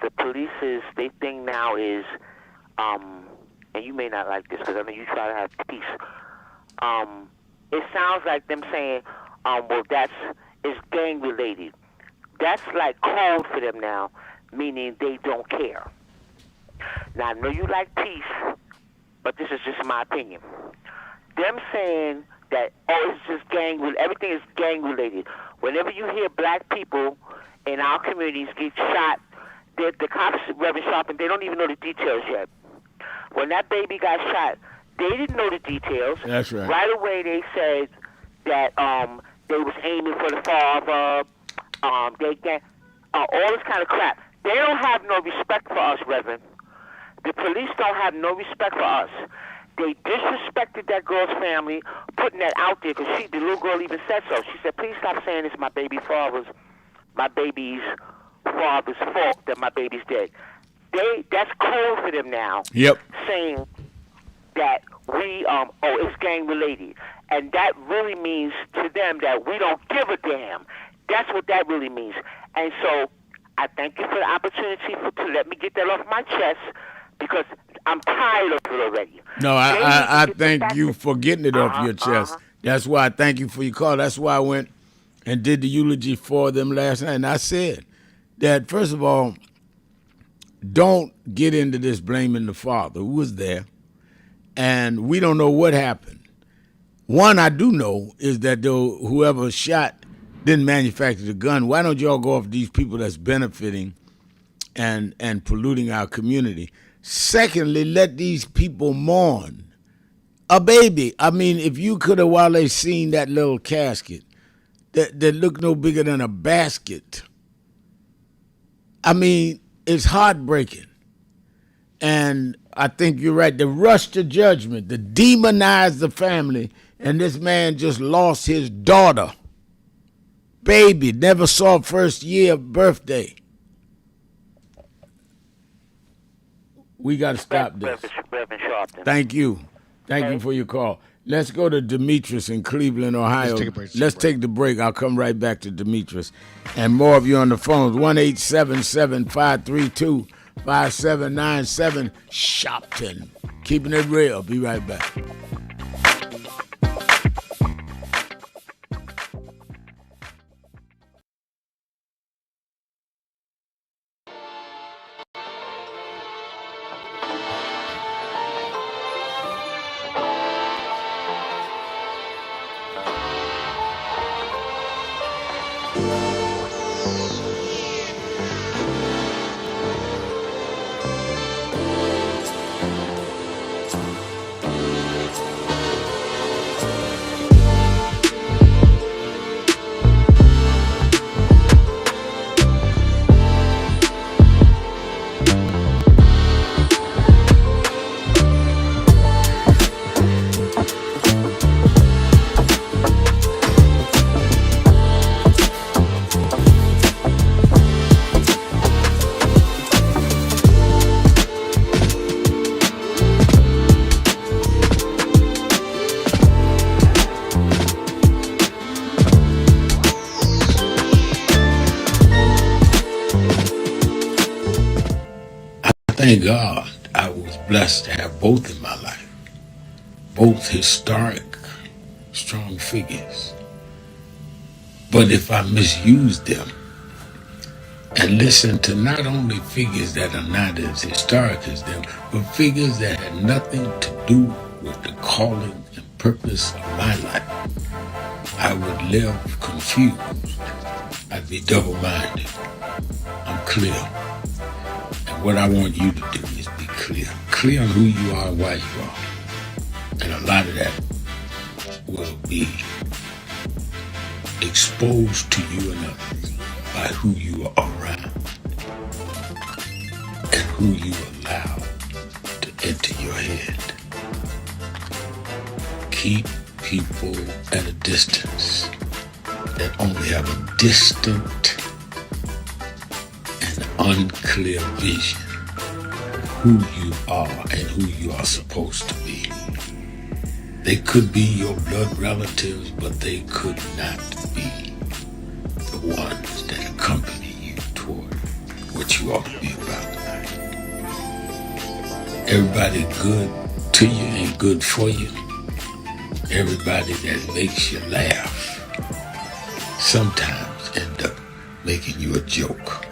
the police's they thing now is, and you may not like this because I know you try to have peace. It sounds like them saying, well, it's gang related. That's like code for them now, meaning they don't care. Now, I know you like peace, but this is just my opinion. Them saying that, it's just everything is gang related. Whenever you hear black people in our communities get shot, the cops, Reverend Sharpton, they don't even know the details yet. When that baby got shot, they didn't know the details. That's right. Right away, they said that they was aiming for the father. All this kind of crap. They don't have no respect for us, Reverend. The police don't have no respect for us. They disrespected that girl's family, putting that out there, because the little girl even said so. She said, please stop saying it's my baby's father's fault that my baby's dead. That's code for them now. Yep. Saying that it's gang related. And that really means to them that we don't give a damn. That's what that really means. And so I thank you for the opportunity to let me get that off my chest, because I'm tired of it already. No, I thank you for getting it off your chest. That's why I thank you for your call. That's why I went and did the eulogy for them last night. And I said that, first of all, don't get into this blaming the father who was there. And we don't know what happened. One I do know is that whoever shot didn't manufacture the gun. Why don't y'all go after these people that's benefiting and polluting our community? Secondly, let these people mourn a baby. I mean, if you could have, while they seen that little casket that looked no bigger than a basket, I mean, it's heartbreaking. And I think you're right. The rush to judgment, the demonize the family, and this man just lost his daughter. Baby, never saw first year of birthday. We got to stop this. Reverend Sharpton. Thank you. Thank you for your call. Let's go to Demetrius in Cleveland, Ohio. Let's take the break. I'll come right back to Demetrius. And more of you on the phones. 1-877-532-5797. Sharpton. Keeping it real. Be right back. Thank God I was blessed to have both in my life, both historic, strong figures. But if I misused them and listened to not only figures that are not as historic as them, but figures that had nothing to do with the calling and purpose of my life, I would live confused. I'd be double-minded. I'm clear. What I want you to do is be clear. Clear on who you are and why you are. And a lot of that will be exposed to you and others by who you are around. who you allow to enter your head. Keep people at a distance that only have a distant and unclear vision of who you are and who you are supposed to be. They could be your blood relatives, but they could not be the ones that accompany you toward what you ought to be about tonight. Everybody good to you and good for you. Everybody that makes you laugh sometimes end up making you a joke.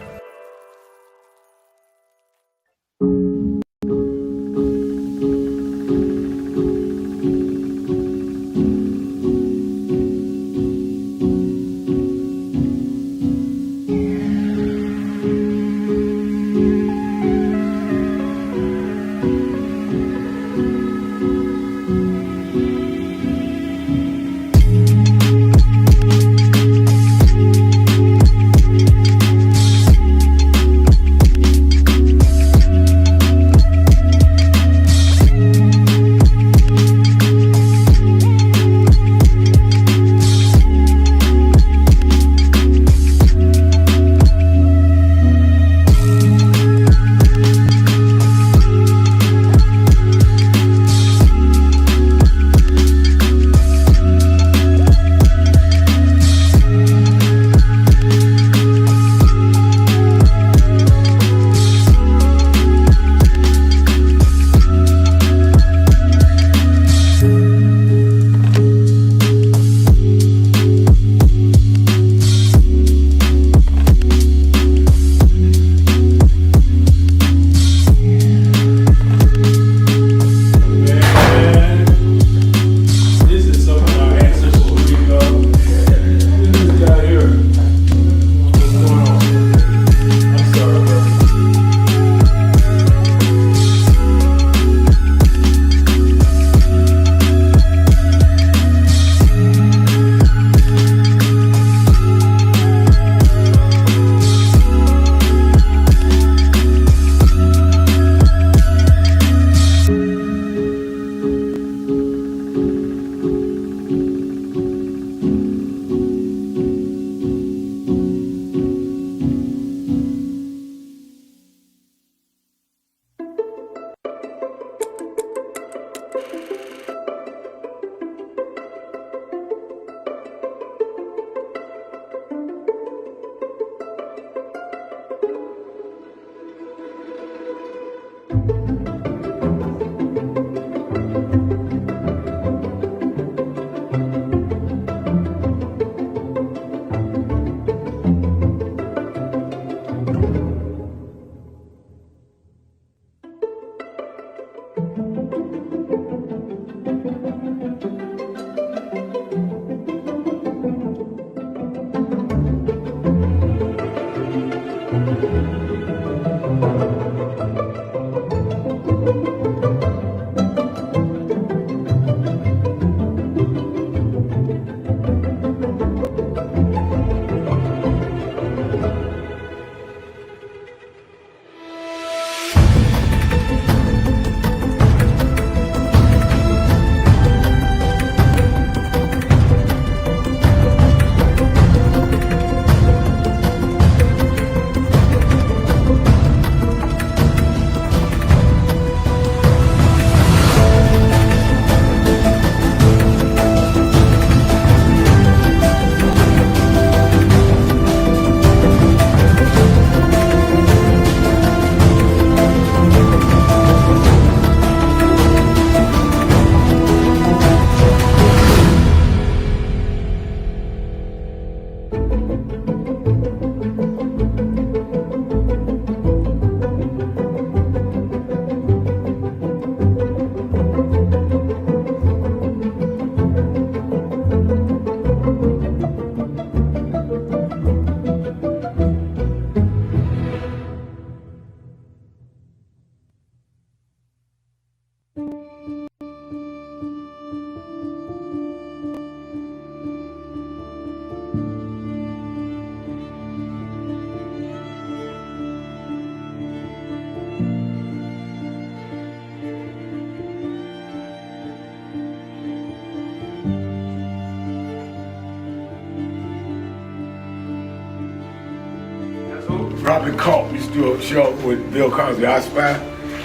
Robert Culp used to do a show with Bill Cosby, I Spy,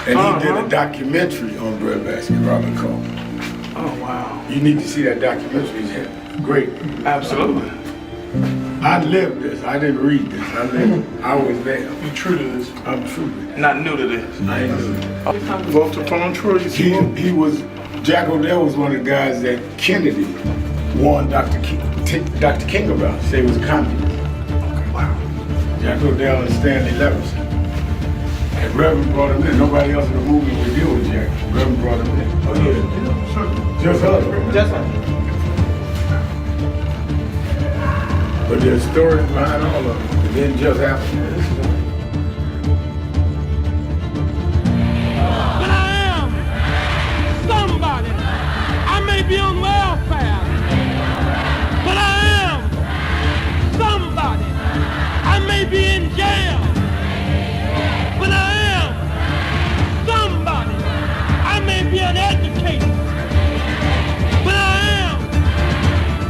and he did a documentary on breadbasket, Robert Culp. Oh, wow. You need to see that documentary. It's great. Absolutely. I lived this. I didn't read this. I lived it. I was there. You true to this? I'm true to this. Not new to this. I ain't new to this. Walter Paltrow, you see he was, Jack O'Dell was one of the guys that Kennedy warned Dr. King about. Say he was a communist. Okay, wow. Jack O'Dell and Stanley Levinson. And Reverend brought him in. Nobody else in the movement would deal with Jack. Reverend brought him in. Oh, yeah. Sure. Just us. Just us. But there's stories behind all of it. It didn't just happen. But I am somebody. I may be on welfare, but I am somebody. I may be in jail, but I am somebody. I may be uneducated, but I am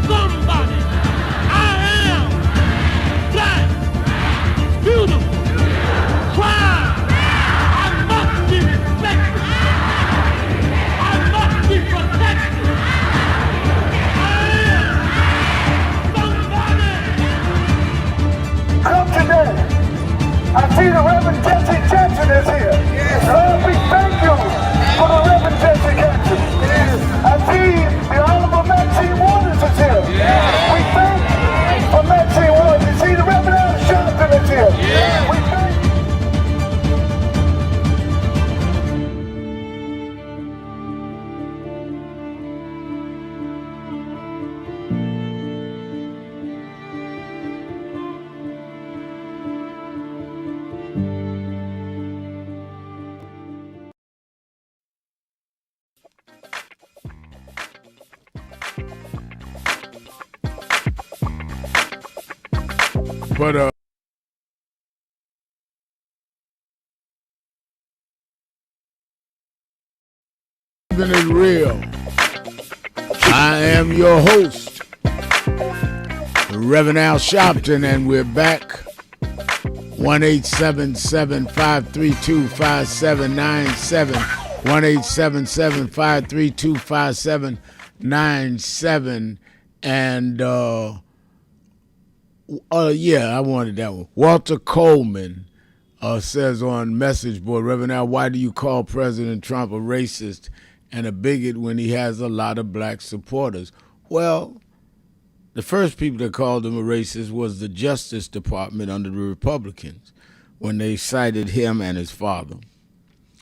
somebody. Beautiful, crime. I must be respected. I must be protected. I am somebody. Come today. I see the Reverend Jesse Jackson is here. Lord, we thank you for the Reverend Jesse Jackson. I see the Honorable Maxine Waters is here. We thank you for Maxine Waters. You see the Reverend Al Sharpton is here. We thank you. But is real. I am your host, Reverend Al Sharpton, and we're back. 1-877-532-5797. 1-877-532-5797. And yeah, I wanted that one. Walter Coleman says on message board, Reverend Al, why do you call President Trump a racist and a bigot when he has a lot of black supporters? Well, the first people that called him a racist was the Justice Department under the Republicans when they cited him and his father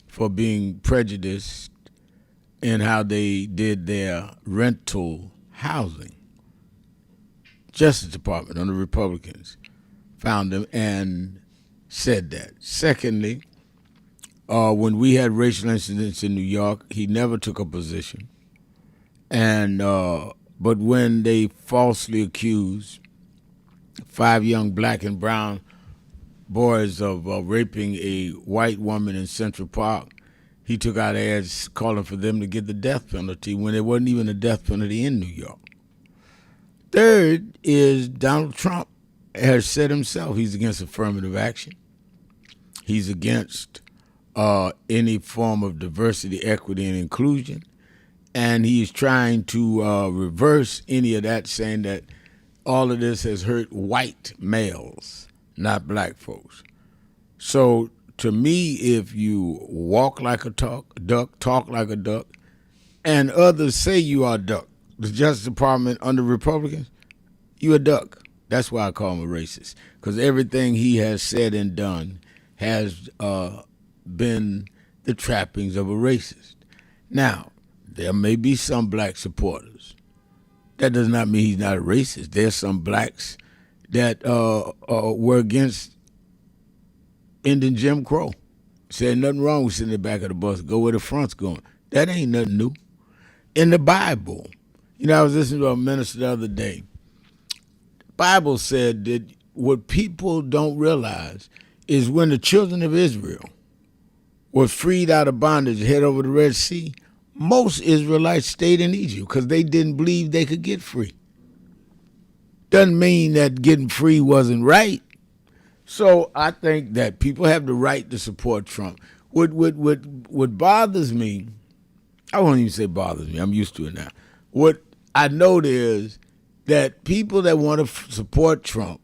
for being prejudiced in how they did their rental housing. Justice Department under Republicans found him and said that. Secondly, when we had racial incidents in New York, he never took a position. And but when they falsely accused 5 young black and brown boys of raping a white woman in Central Park, he took out ads calling for them to get the death penalty when there wasn't even a death penalty in New York. Third is Donald Trump has said himself he's against affirmative action. He's against any form of diversity, equity, and inclusion. And he's trying to reverse any of that, saying that all of this has hurt white males, not black folks. So to me, if you walk like a duck, talk like a duck, and others say you are a duck, the Justice Department under Republicans, you a duck. That's why I call him a racist, because everything he has said and done has been the trappings of a racist. Now, there may be some black supporters. That does not mean he's not a racist. There's some blacks that were against ending Jim Crow. Said nothing wrong with sitting in the back of the bus, go where the front's going. That ain't nothing new. In the Bible, I was listening to a minister the other day. The Bible said that what people don't realize is when the children of Israel were freed out of bondage, head over the Red Sea, most Israelites stayed in Egypt because they didn't believe they could get free. Doesn't mean that getting free wasn't right. So I think that people have the right to support Trump. What bothers me, I won't even say bothers me. I'm used to it now. What I note is that people that want to support Trump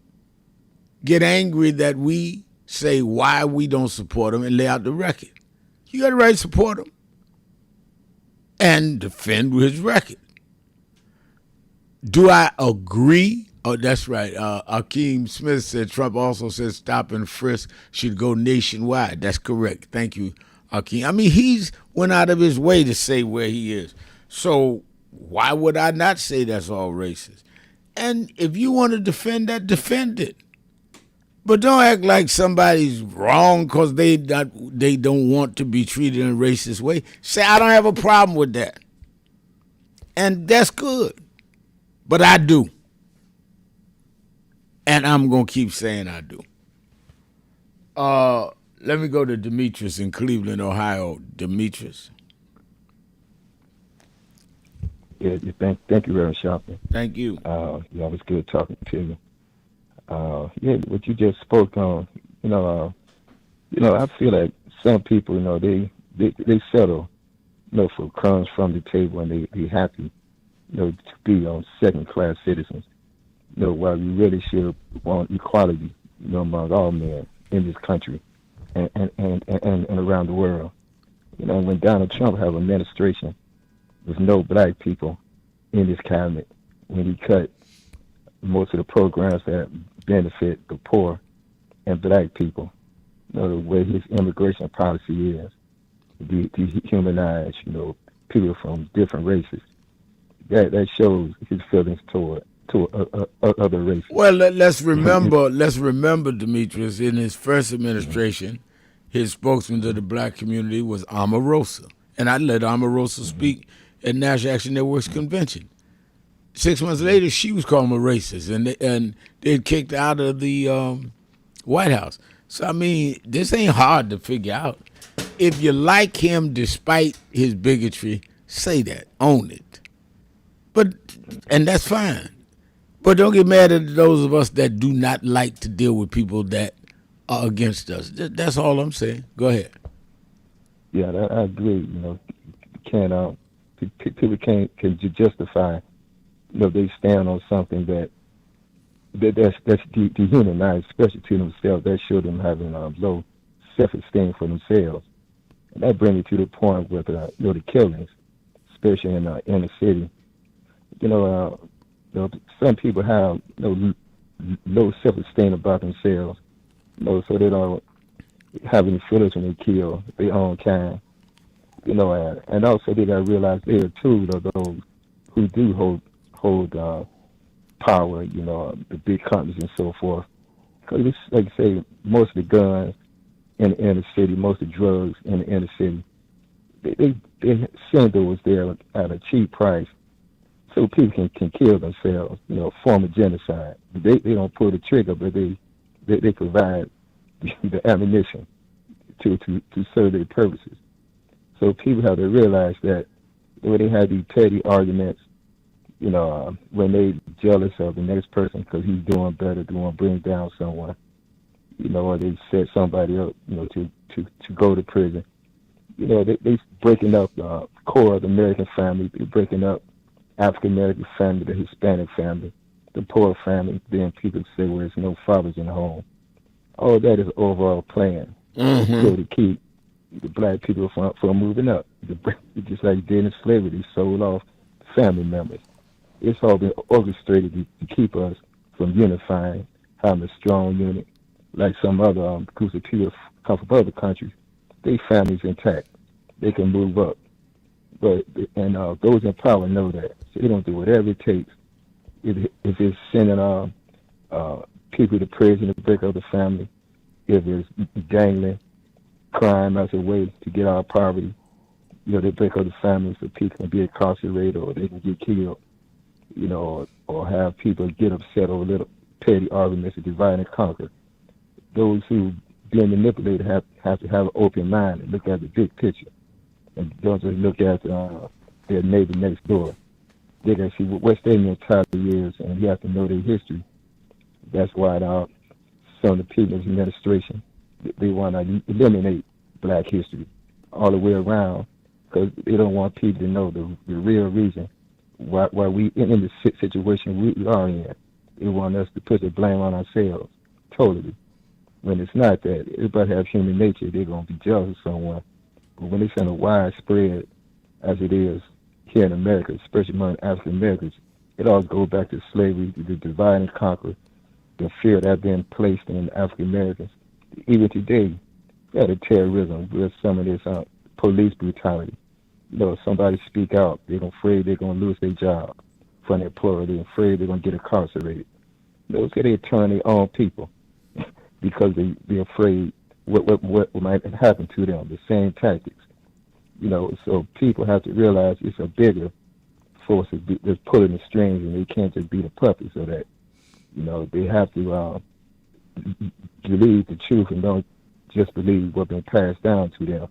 get angry that we say why we don't support him and lay out the record. You got the right to support him and defend his record. Do I agree? Oh, that's right. Akeem Smith said Trump also said stop and frisk should go nationwide. That's correct. Thank you, Akeem. I mean, he's went out of his way to say where he is. So why would I not say that's all racist? And if you want to defend that, defend it. But don't act like somebody's wrong because they don't want to be treated in a racist way. Say, I don't have a problem with that. And that's good. But I do. And I'm going to keep saying I do. Let me go to Demetrius in Cleveland, Ohio. Demetrius. Yeah, thank you, Reverend Sharpton. Thank you. Yeah, it was good talking to you. Yeah, what you just spoke on, I feel like some people, they settle, for crumbs from the table and they happy, to be on second-class citizens. While we really should want equality, among all men in this country and around the world. When Donald Trump have administration with no black people in his cabinet, when he cut most of the programs that benefit the poor and black people, the way his immigration policy is, dehumanize, people from different races. That shows his feelings toward other races. Well, let's remember, Demetrius, in his first administration, his spokesman to the black community was Omarosa. And I let Omarosa speak at National Action Network's convention. 6 months later, she was called a racist, and they kicked out of the White House. So, I mean, this ain't hard to figure out. If you like him despite his bigotry, say that. Own it. And that's fine. But don't get mad at those of us that do not like to deal with people that are against us. That's all I'm saying. Go ahead. Yeah, I agree. People can justify, they stand on something that's dehumanized, especially to themselves. That show them having low self-esteem for themselves. And that brings me to the point with the killings, especially in the inner city. Some people have low self-esteem about themselves, so they don't have any feelings when they kill their own kind. And also they got to realize there too, those who do hold power, the big companies and so forth. Because it's like I say, most of the guns in the inner city, most of the drugs in the inner city, they send those there at a cheap price, so people can kill themselves, form a genocide. They don't pull the trigger, but they provide the ammunition to serve their purposes. So people have to realize that when they have these petty arguments, when they jealous of the next person because he's doing better, they want to bring down someone, or they set somebody up, to go to prison. They breaking up the core of the American family. They're breaking up African American family, the Hispanic family, the poor family. Then people say, well, there's no fathers in the home. All that is overall plan to keep the black people from moving up. Just like did in slavery, they sold off family members. It's all been orchestrated to keep us from unifying, having a strong unit. Like some other groups of people come from other countries, their families intact. They can move up. But those in power know that. So they don't do whatever it takes. If it's sending people to prison to break up the family, if it's gangling, crime as a way to get out of poverty, they break up the families so people can be incarcerated or they can get killed, or have people get upset over little petty arguments to divide and conquer. Those who being manipulated have to have an open mind and look at the big picture, and don't just look at their neighbor next door. They can see what their mentality is, and you have to know their history. That's why some of the people in the administration, they want to eliminate Black history all the way around because they don't want people to know the real reason why we in the situation we are in. They want us to put the blame on ourselves totally. When it's not that, everybody has human nature. They're going to be jealous of someone. But when it's in a widespread, as it is here in America, especially among African Americans, it all goes back to slavery, the divide and conquer, the fear that been placed in African Americans. Even today, we have the terrorism with some of this police brutality. You know, if somebody speak out, they're afraid they're going to lose their job from their employer. They're afraid they're going to get incarcerated. Those get they turn their own people because they're afraid what might happen to them, the same tactics. You know, so people have to realize it's a bigger force that's pulling the strings, and they can't just be the puppets of that. You know, they have to believe the truth and don't just believe what's been passed down to them,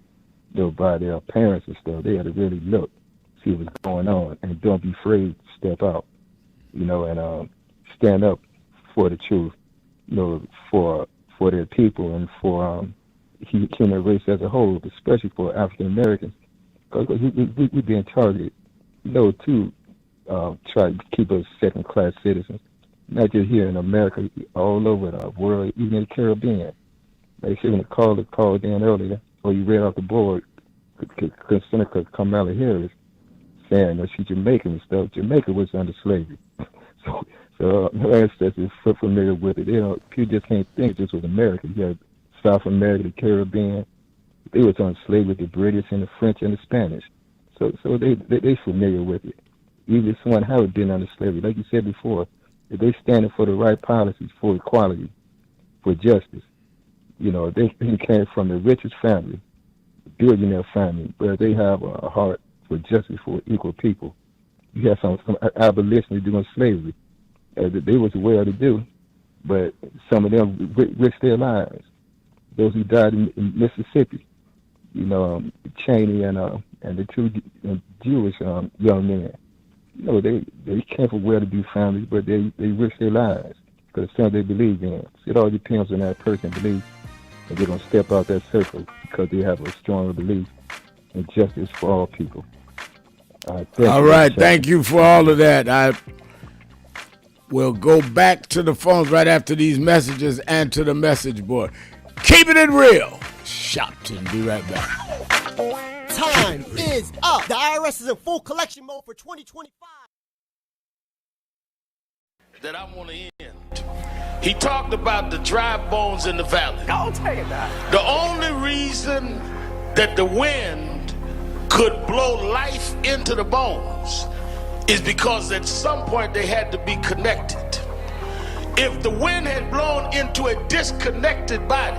you know, by their parents and stuff. They have to really look, see what's going on, and don't be afraid to step out, you know, and stand up for the truth, you know, for their people and for human race as a whole, especially for African Americans, because we've been targeted, you know, to try to keep us second-class citizens, not just here in America, all over the world, even in the Caribbean. Like I said, when the caller called in earlier, or you read off the board, Senator Kamala Harris saying that she's Jamaican and stuff. Jamaica was under slavery. So her ancestors are familiar with it. You know, people just can't think this was America. You had South America, the Caribbean. They was on slavery with the British and the French and the Spanish. So they familiar with it. Even if someone haven't been under slavery, like you said before, if they standing for the right policies, for equality, for justice, you know, they came from the richest family, billionaire family, where they have a heart for justice for equal people. You have some abolitionists doing slavery. They was well to do, but some of them risked their lives. Those who died in Mississippi, you know, Cheney and the two Jewish young men. You know, they came from well-to-do families, but they risked their lives because it's something they believe in. So it all depends on that person belief, and they're gonna step out that circle because they have a stronger belief in justice for all people. All right, thank you for all of that. I will go back to the phones right after these messages and to the message board. Keeping it real. Sharpton, be right back. Time is up. The IRS is in full collection mode for 2025. That I want to end. He talked about the dry bones in the valley. Go take it back. The only reason that the wind could blow life into the bones is because at some point they had to be connected. If the wind had blown into a disconnected body,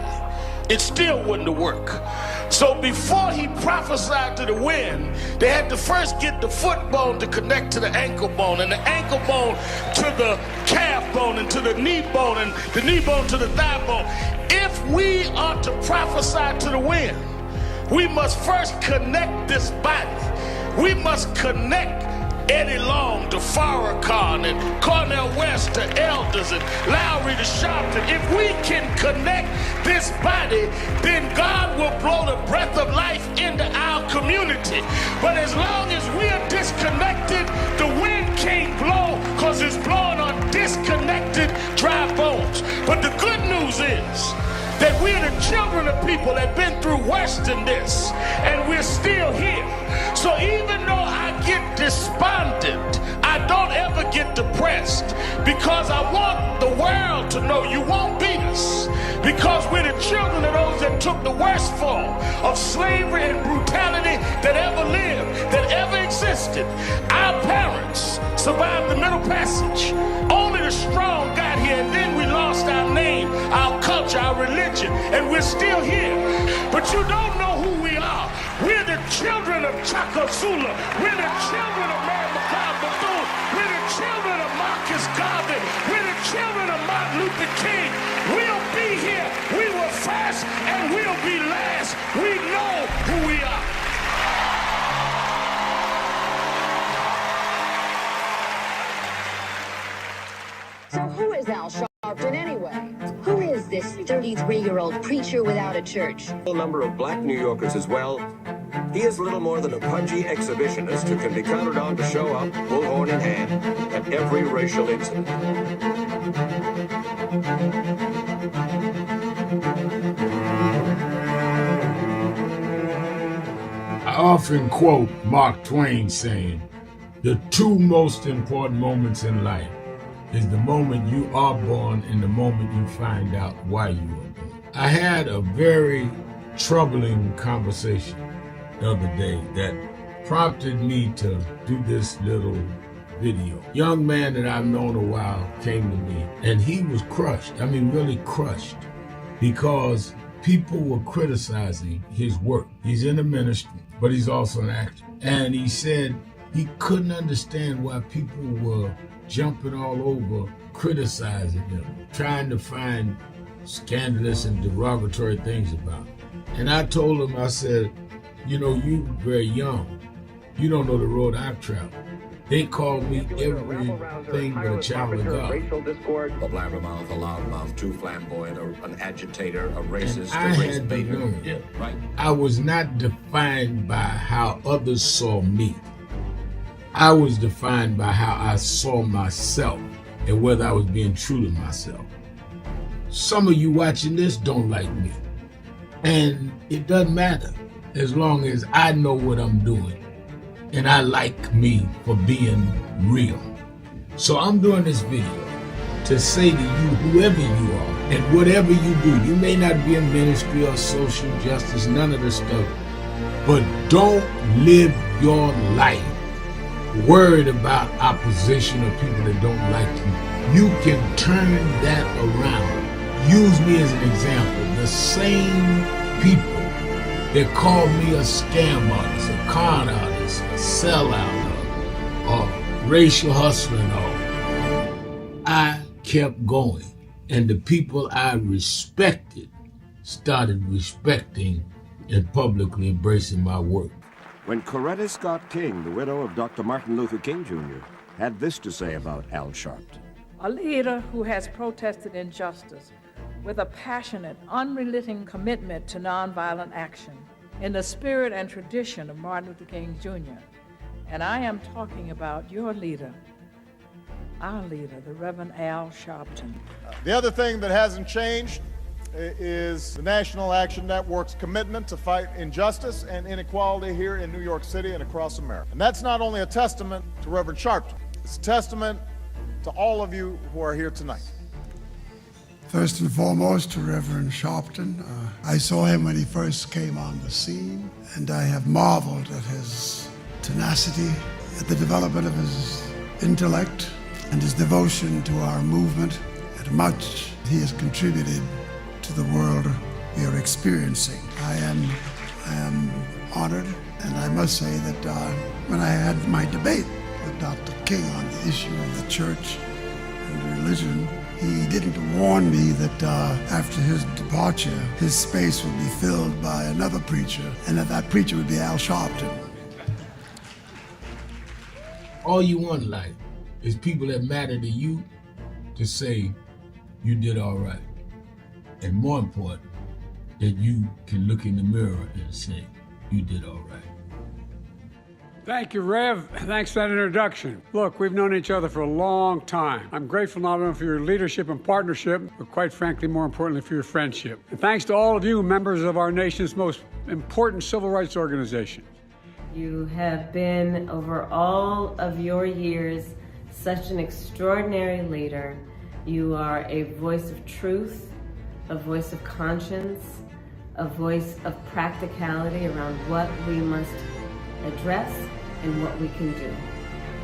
it still wouldn't have worked. So before he prophesied to the wind, they had to first get the foot bone to connect to the ankle bone, and the ankle bone to the calf bone, and to the knee bone, and the knee bone to the thigh bone. If we are to prophesy to the wind, we must first connect this body. We must connect Eddie Long to Farrakhan and Cornel West to Elders and Lowry to Sharpton. If we can connect this body, then God will blow the breath of life into our community. But as long as we are disconnected, the wind can't blow because it's blowing on disconnected dry bones. But the good news is that we're the children of people that have been through worse than this, and we're still here. So even though I get despondent, I don't ever get depressed, because I want the world to know you won't beat us, because we're the children of those that took the worst form of slavery and brutality that ever lived, that ever existed. Our parents survived the Middle Passage. Only the strong got here, and then we lost our name, our culture, our religion, and we're still here. But you don't know who we are. We're the children of Chaka Zulu. We're the children of Mary McLeod Bethune. We're the children of Marcus Garvey. We're the children of Martin Luther King. We'll be here. We were first, and we'll be last. We know who we are. So who is Al Sharpton anyway? Who is this 33-year-old preacher without a church. A number of black New Yorkers as well. He is little more than a pudgy exhibitionist who can be counted on to show up, bullhorn in hand, at every racial incident. I often quote Mark Twain saying, the two most important moments in life is the moment you are born and the moment you find out why you were born. I had a very troubling conversation the other day that prompted me to do this little video. Young man that I've known a while came to me and he was crushed. I mean, really crushed, because people were criticizing his work. He's in the ministry, but he's also an actor. And he said he couldn't understand why people were jumping all over, criticizing him, trying to find scandalous and derogatory things about him. And I told him, I said, you know, you very young. You don't know the road I've traveled. They call me everything but a child of God. A blabbermouth, a loudmouth, too flamboyant, an agitator, a racist, I had to learn. Yeah, right. I was not defined by how others saw me. I was defined by how I saw myself and whether I was being true to myself. Some of you watching this don't like me. And it doesn't matter as long as I know what I'm doing and I like me for being real. So I'm doing this video to say to you, whoever you are and whatever you do, you may not be in ministry or social justice, none of this stuff, but don't live your life worried about opposition or people that don't like you. You can turn that around. Use me as an example. The same people that call me a scam artist, a con artist, a sellout, or racial hustler and all, I kept going. And the people I respected started respecting and publicly embracing my work. When Coretta Scott King, the widow of Dr. Martin Luther King Jr., had this to say about Al Sharpton. A leader who has protested injustice with a passionate, unrelenting commitment to nonviolent action in the spirit and tradition of Martin Luther King Jr. And I am talking about your leader, our leader, the Reverend Al Sharpton. The other thing that hasn't changed is the National Action Network's commitment to fight injustice and inequality here in New York City and across America. And that's not only a testament to Reverend Sharpton, it's a testament to all of you who are here tonight. First and foremost, to Reverend Sharpton. I saw him when he first came on the scene, and I have marveled at his tenacity, at the development of his intellect, and his devotion to our movement, and much he has contributed to the world we are experiencing. I am honored, and I must say that when I had my debate with Dr. King on the issue of the church and religion, he didn't warn me that after his departure, his space would be filled by another preacher, and that preacher would be Al Sharpton. All you want in life is people that matter to you to say you did all right. And more important, that you can look in the mirror and say you did all right. Thank you, Rev. Thanks for that introduction. Look, we've known each other for a long time. I'm grateful not only for your leadership and partnership, but quite frankly, more importantly, for your friendship. And thanks to all of you, members of our nation's most important civil rights organization. You have been, over all of your years, such an extraordinary leader. You are a voice of truth, a voice of conscience, a voice of practicality around what we must address and what we can do.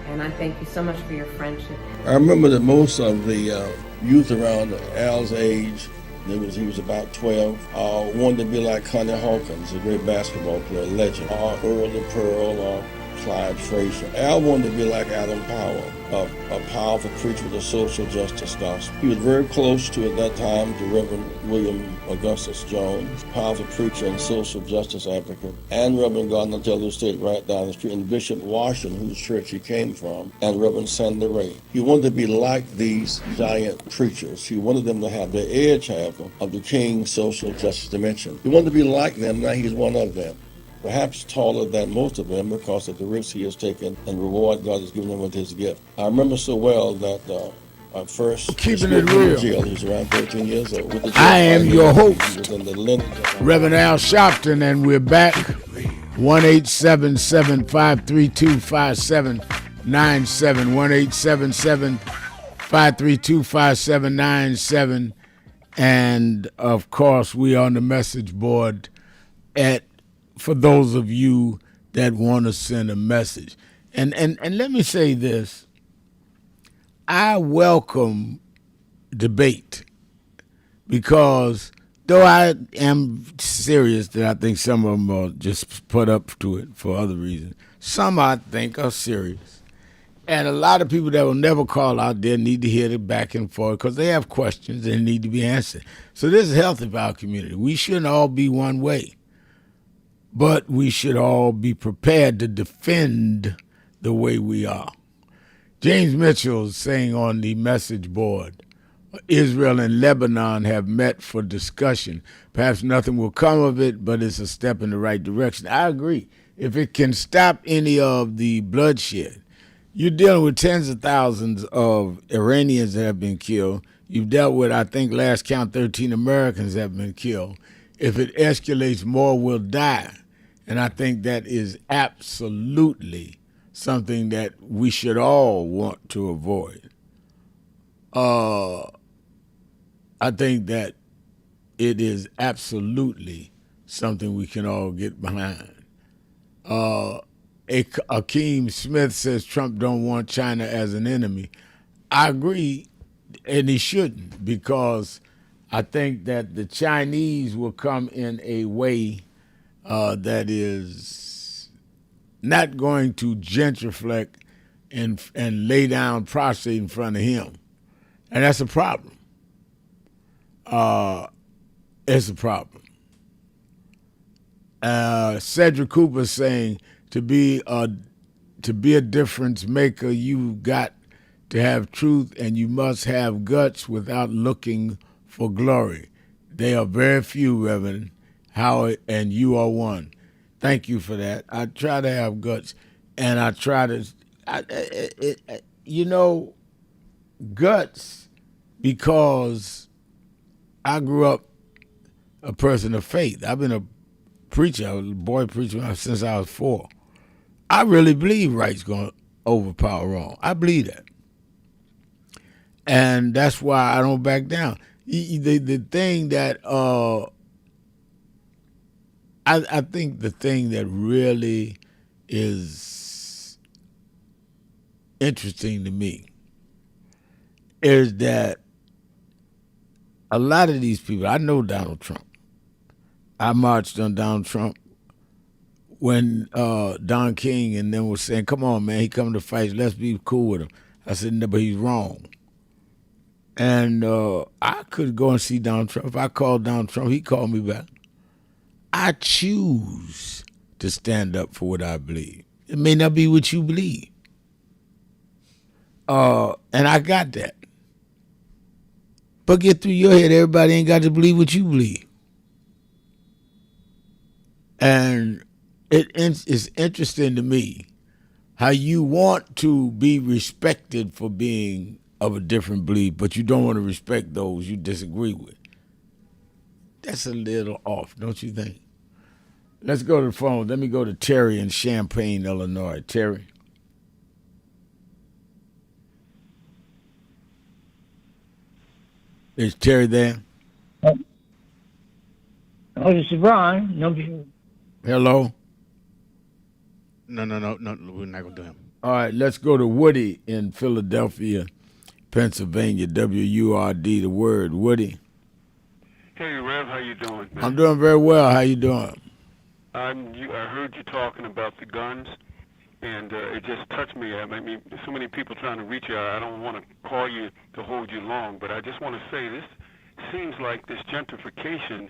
And I thank you so much for your friendship. I remember that most of the youth around Al's age, he was about 12, wanted to be like Connie Hawkins, a great basketball player, legend, or Earl the Pearl, or Clyde Frazier. Al wanted to be like Adam Powell, a powerful preacher with a social justice gospel. He was very close to, at that time, to Reverend William Augustus Jones, powerful preacher and social justice advocate, and Reverend Gardner Taylor State right down the street, and Bishop Washington, whose church he came from, and Reverend Sandy Ray. He wanted to be like these giant preachers. He wanted them to have the edge, however, of the King's social justice dimension. He wanted to be like them. Now he's one of them. Perhaps taller than most of them because of the risks he has taken and the reward God has given him with his gift. I remember so well that our first Keeping it real. jail, he was around 13 years old. With the I am your host, He was in the lineage. Reverend Al Sharpton, and we're back. 1-877-532-5797. 1-877-532-5797. And, of course, we on the message board for those of you that want to send a message. And let me say this. I welcome debate because though I am serious that I think some of them are just put up to it for other reasons, some I think are serious. And a lot of people that will never call out there need to hear the back and forth because they have questions that need to be answered. So this is healthy for our community. We shouldn't all be one way, but we should all be prepared to defend the way we are. James Mitchell is saying on the message board, Israel and Lebanon have met for discussion. Perhaps nothing will come of it, but it's a step in the right direction. I agree. If it can stop any of the bloodshed, you're dealing with tens of thousands of Iranians that have been killed. You've dealt with, I think, last count, 13 Americans have been killed. If it escalates, more will die. And I think that is absolutely something that we should all want to avoid. I think that it is absolutely something we can all get behind. Akeem Smith says Trump don't want China as an enemy. I agree, and he shouldn't, because I think that the Chinese will come in a way that is not going to genuflect and lay down prostrate in front of him. And that's a problem. It's a problem. Cedric Cooper saying to be a difference maker, you got to have truth and you must have guts without looking for glory. They are very few, Reverend Howard, and you are one. Thank you for that. I try to have guts, and I try to, guts, because I grew up a person of faith. I've been a preacher, a boy preacher since I was 4. I really believe right's going to overpower wrong. I believe that. And that's why I don't back down. The thing that, I think the thing that really is interesting to me is that a lot of these people, I know Donald Trump. I marched on Donald Trump when Don King and them was saying, come on, man, he coming to fight, let's be cool with him. I said, no, but he's wrong. And I could go and see Donald Trump. If I called Donald Trump, he called me back. I choose to stand up for what I believe. It may not be what you believe. And I got that. But get through your head, everybody ain't got to believe what you believe. And it's interesting to me how you want to be respected for being of a different belief, but you don't want to respect those you disagree with. That's a little off, don't you think? Let's go to the phone. Let me go to Terry in Champaign, Illinois. Terry. Is Terry there? Oh, this is Ron. No. Hello? No, we're not going to do him. All right, let's go to Woody in Philadelphia, Pennsylvania. WURD, the word. Woody. Hey, Rev, how you doing, man? I'm doing very well. How you doing? I heard you talking about the guns, And it just touched me. I mean, so many people trying to reach you. I don't want to call you to hold you long, but I just want to say this seems like this gentrification,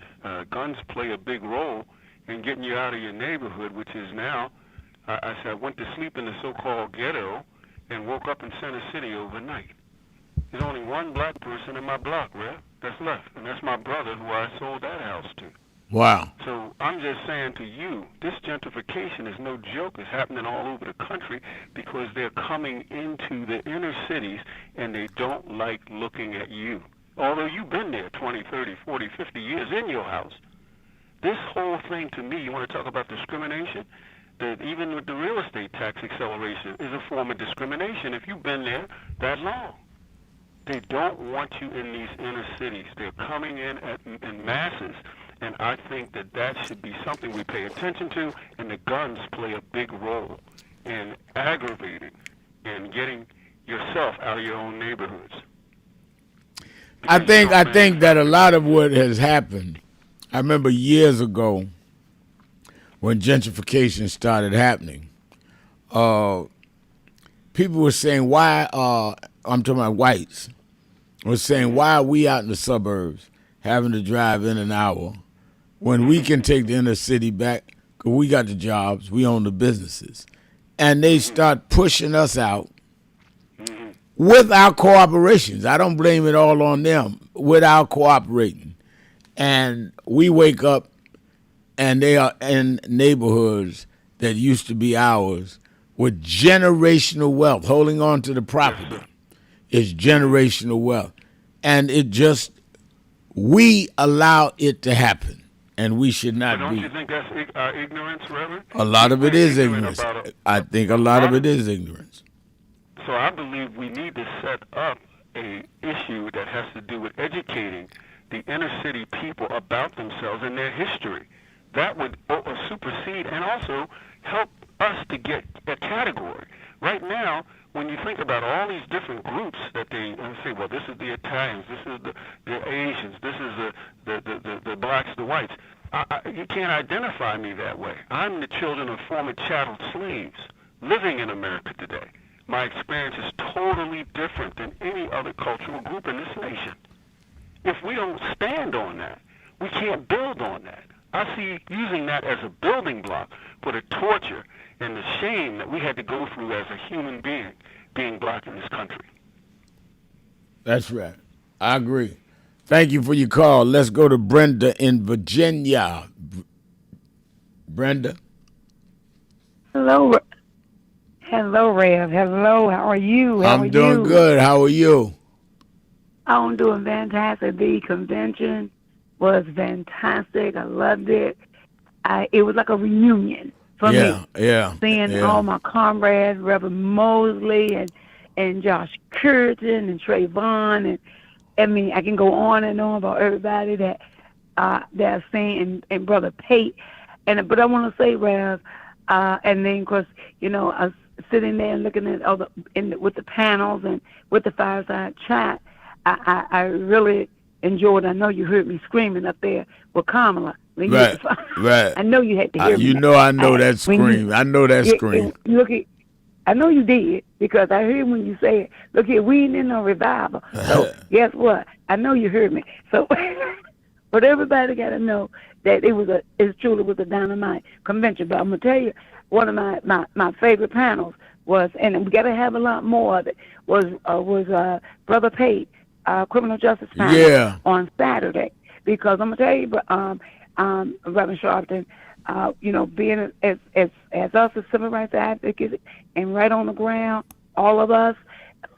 guns play a big role in getting you out of your neighborhood, which is now, I said I went to sleep in the so-called ghetto and woke up in Center City overnight. There's only one black person in my block, Rev, that's left, and that's my brother who I sold that house to. Wow. So I'm just saying to you, this gentrification is no joke. It's happening all over the country because they're coming into the inner cities and they don't like looking at you. Although you've been there 20, 30, 40, 50 years in your house. This whole thing to me, you want to talk about discrimination? That even with the real estate tax acceleration is a form of discrimination if you've been there that long. They don't want you in these inner cities. They're coming in masses. And I think that should be something we pay attention to, and the guns play a big role in aggravating and getting yourself out of your own neighborhoods. I think that a lot of what has happened, I remember years ago when gentrification started happening, people were saying, why, I'm talking about whites, were saying, why are we out in the suburbs having to drive in an hour when we can take the inner city back, because we got the jobs, we own the businesses. And they start pushing us out with our cooperations. I don't blame it all on them, without cooperating. And we wake up and they are in neighborhoods that used to be ours with generational wealth. Holding on to the property is generational wealth. And it just, we allow it to happen. And we should not Don't be. you think that's ignorance, Reverend? A lot of it is ignorance. I think a lot of it is ignorance. So I believe we need to set up a issue that has to do with educating the inner city people about themselves and their history. That would supersede and also help us to get a category. Right now, when you think about all these different groups that they say, well, this is the Italians, this is the Asians, this is the blacks, the whites. You can't identify me that way. I'm the children of former chattel slaves living in America today. My experience is totally different than any other cultural group in this nation. If we don't stand on that, we can't build on that. I see using that as a building block for the torture and the shame that we had to go through as a human being black in this country. That's right. I agree. Thank you for your call. Let's go to Brenda in Virginia. Brenda? Hello. Hello, Rev. Hello. How are you? I'm doing good. How are you? I'm doing fantastic. The convention was fantastic. I loved it. It was like a reunion for me. Seeing all my comrades, Reverend Mosley and Josh Curtin and Trayvon, and I mean, I can go on and on about everybody that I've seen, and Brother Pate. But I want to say, Rev, and then, of course, you know, I was sitting there and looking at all with the panels and with the fireside chat. I really enjoyed. I know you heard me screaming up there with Kamala. Right. I know you had to hear me. You know, I know that scream. I know that scream. Look, I know you did, because I heard when you said, "Look here, we ain't in no revival." So guess what? I know you heard me. So, but everybody got to know that it truly was a dynamite convention. But I'm gonna tell you, one of my favorite panels was, and we got to have a lot more of it, was Brother Pate, criminal justice panel on Saturday, because I'm gonna tell you, Reverend Sharpton, you know, being as us as civil rights advocates and right on the ground, all of us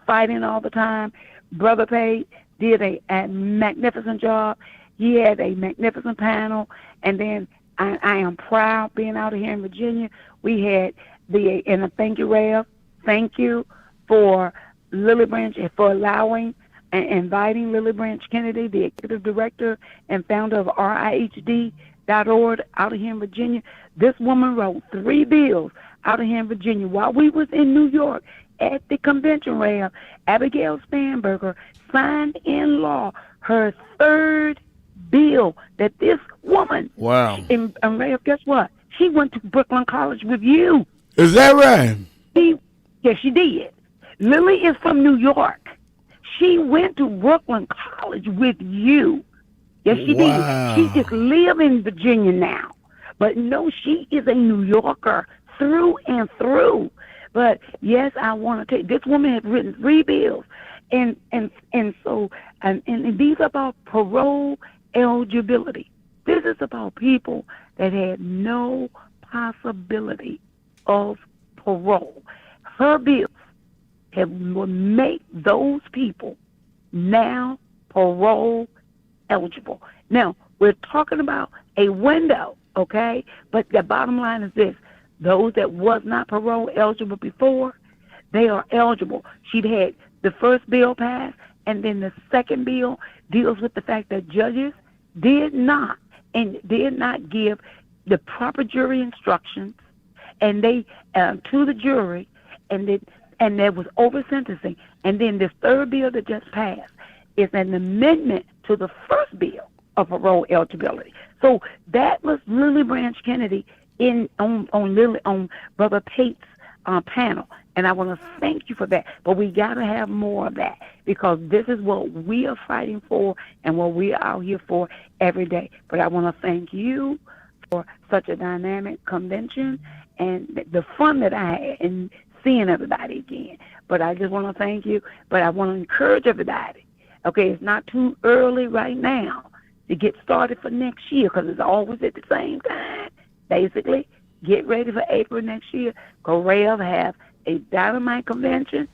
fighting all the time, Brother Pate did a magnificent job. He had a magnificent panel, and then I am proud being out here in Virginia. We had and thank you, Rev. Thank you for Lily Branch, for allowing and inviting Lily Branch Kennedy, the executive director and founder of RIHD.org out of here in Virginia. This woman wrote 3 bills out of here in Virginia while we was in New York at the convention. Rev, Abigail Spanberger signed in law her 3rd bill that this woman. Wow. And Rev, guess what? She went to Brooklyn College with you. Is that right? Yes, she did. Lily is from New York. She went to Brooklyn College with you. Yes, she Wow. did. She just lives in Virginia now. But no, she is a New Yorker through and through. But yes, I want to take, this woman has written 3 bills. And these are about parole eligibility. This is about people that had no possibility of parole. Her bills will make those people now parole eligible. Now, we're talking about a window, okay? But the bottom line is this. Those that was not parole eligible before, they are eligible. She'd had the first bill passed, and then the second bill deals with the fact that judges did not give the proper jury instructions, and they to the jury, and there was over sentencing. And then this third bill that just passed is an amendment to the first bill of parole eligibility. So that was Lily Branch Kennedy on Brother Pate's panel, and I want to thank you for that. But we got to have more of that, because this is what we are fighting for and what we are out here for every day. But I want to thank you for such a dynamic convention and the fun that I had in seeing everybody again. But I just want to thank you. But I want to encourage everybody. Okay, it's not too early right now to get started for next year, because it's always at the same time. Basically, get ready for April next year. Rev have a dynamite convention.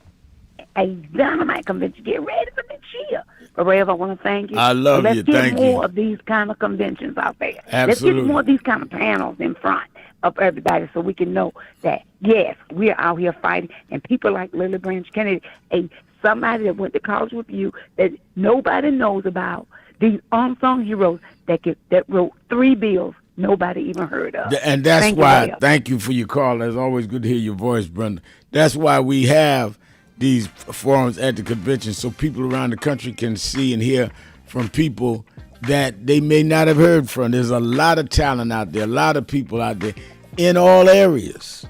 Get ready for next year. Rev, I want to thank you. I love you. Let's get Thank more you. of these kind of conventions out there. Absolutely. Let's get more of these kind of panels in front of everybody, so we can know that, yes, we're out here fighting. And people like Lily Branch Kennedy, somebody that went to college with you that nobody knows about, these unsung heroes that wrote 3 bills nobody even heard of. And that's why, thank you for your call. It's always good to hear your voice, Brenda. That's why we have these forums at the convention, so people around the country can see and hear from people that they may not have heard from. There's a lot of talent out there, a lot of people out there in all areas.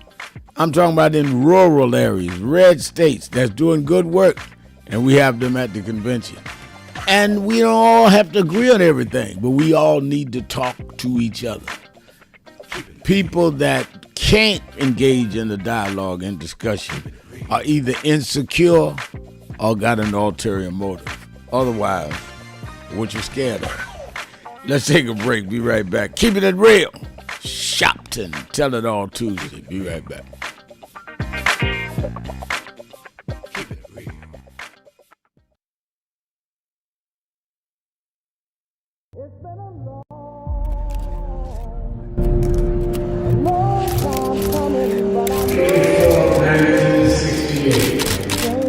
I'm talking about in rural areas, red states that's doing good work, and we have them at the convention. And we don't all have to agree on everything, but we all need to talk to each other. People that can't engage in the dialogue and discussion are either insecure or got an ulterior motive. Otherwise, what you're scared of. Let's take a break. Be right back. Keeping it real. Sharpton. Tell it all Tuesday. Be right back.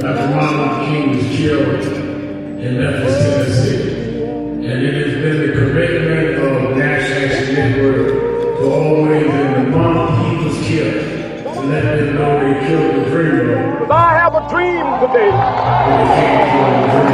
Dr. Martin Luther King was killed in Memphis, Tennessee. And it has been the commitment of National Action Network to always, in the month he was killed, to let them know they killed the dreamer. I have a dream today. But they can't kill the dreamer.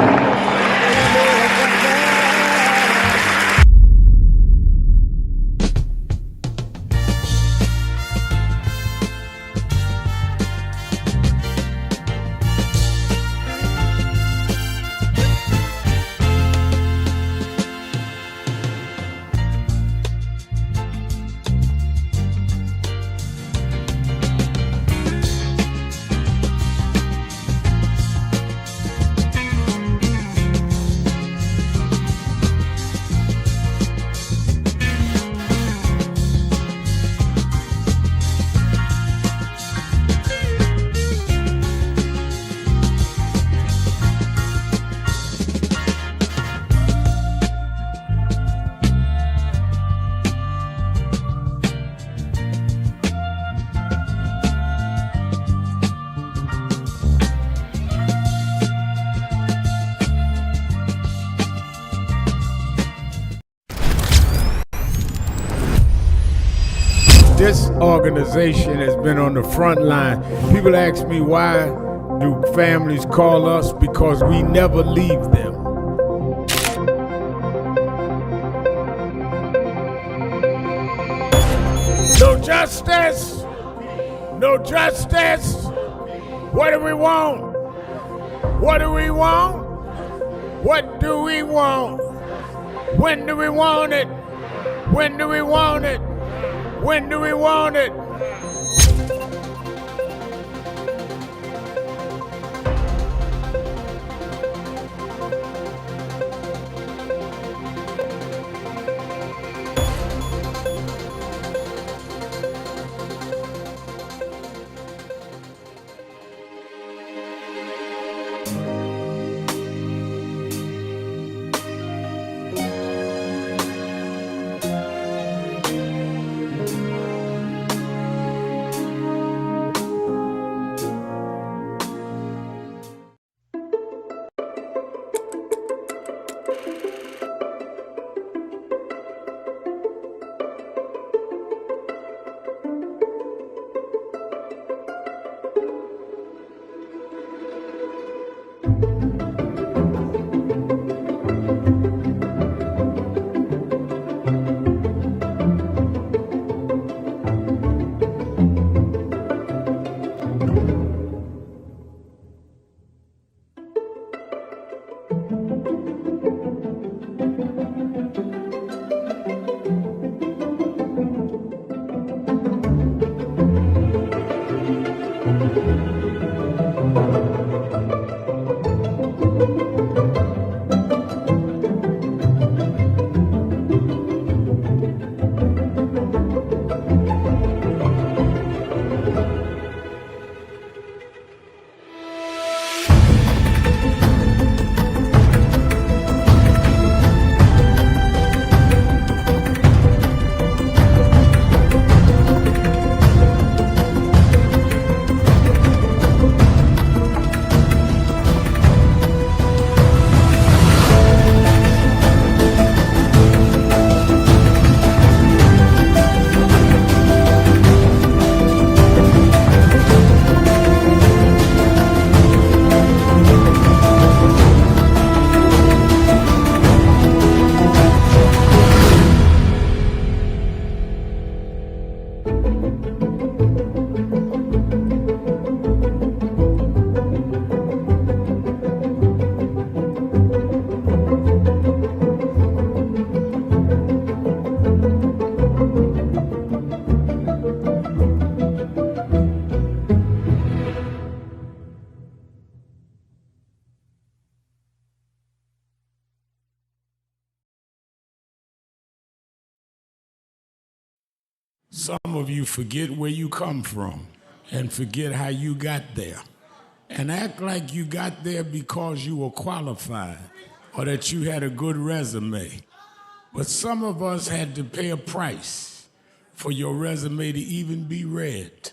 This organization has been on the front line. People ask me, why do families call us? Because we never leave them. No justice, No justice. What do we want? What do we want? What do we want? When do we want it? When do we want it? When do we want it? Some of you forget where you come from and forget how you got there and act like you got there because you were qualified or that you had a good resume. But some of us had to pay a price for your resume to even be read.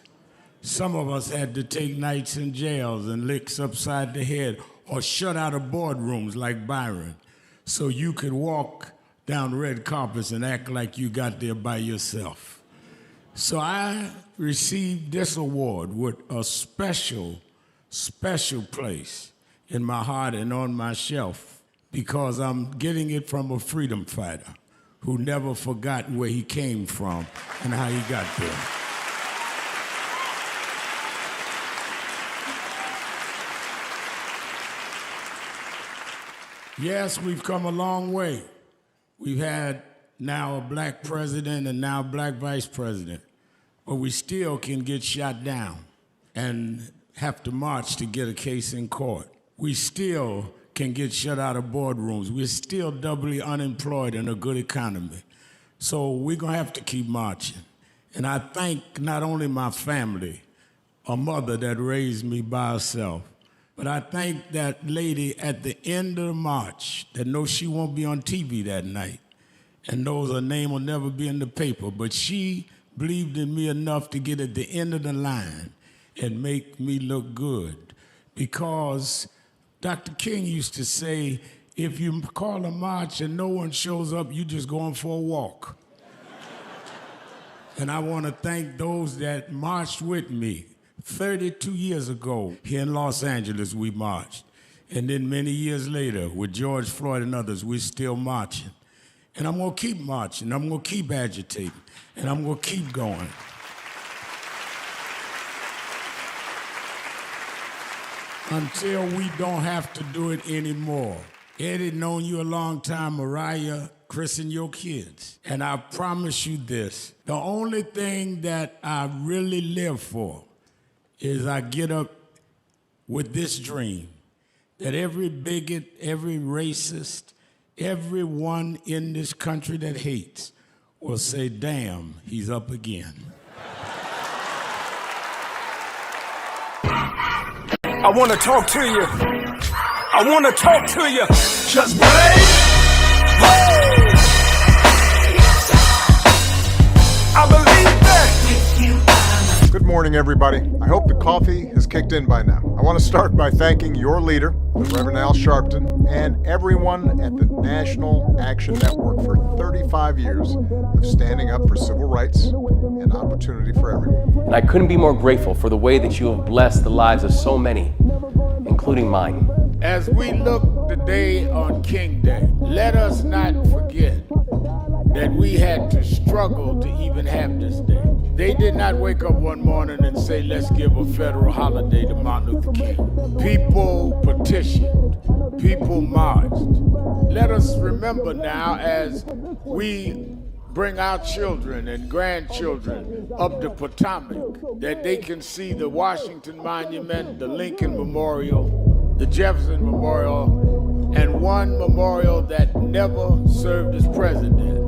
Some of us had to take nights in jails and licks upside the head or shut out of boardrooms like Byron so you could walk down red carpets and act like you got there by yourself. So I received this award with a special place in my heart and on my shelf because I'm getting it from a freedom fighter who never forgot where he came from and how he got there. Yes, we've come a long way. We've had now a black president and now a black vice president, but we still can get shot down and have to march to get a case in court. We still can get shut out of boardrooms. We're still doubly unemployed in a good economy. So we're gonna have to keep marching. And I thank not only my family, a mother that raised me by herself, but I thank that lady at the end of the march that knows she won't be on TV that night and knows her name will never be in the paper, but she believed in me enough to get at the end of the line and make me look good. Because Dr. King used to say, if you call a march and no one shows up, you just going for a walk. And I want to thank those that marched with me. 32 years ago, here in Los Angeles, we marched. And then many years later, with George Floyd and others, we're still marching. And I'm going to keep marching. I'm going to keep agitating. And I'm going to keep going. until we don't have to do it anymore. Eddie, known you a long time. Mariah, christen your kids. And I promise you this, the only thing that I really live for is I get up with this dream that every bigot, every racist, everyone in this country that hates will say, damn, he's up again. I want to talk to you. I want to talk to you. Just break. I believe that. Good morning, everybody. I hope the coffee has kicked in by now. I want to start by thanking your leader, the Reverend Al Sharpton, and everyone at the National Action Network for 35 years of standing up for civil rights and opportunity for everyone. And I couldn't be more grateful for the way that you have blessed the lives of so many, including mine. As we look today on King Day, let us not forget that we had to struggle to even have this day. They did not wake up one morning and say, let's give a federal holiday to Martin Luther King. People petitioned, people marched. Let us remember now as we bring our children and grandchildren up the Potomac, that they can see the Washington Monument, the Lincoln Memorial, the Jefferson Memorial, and one memorial that never served as president,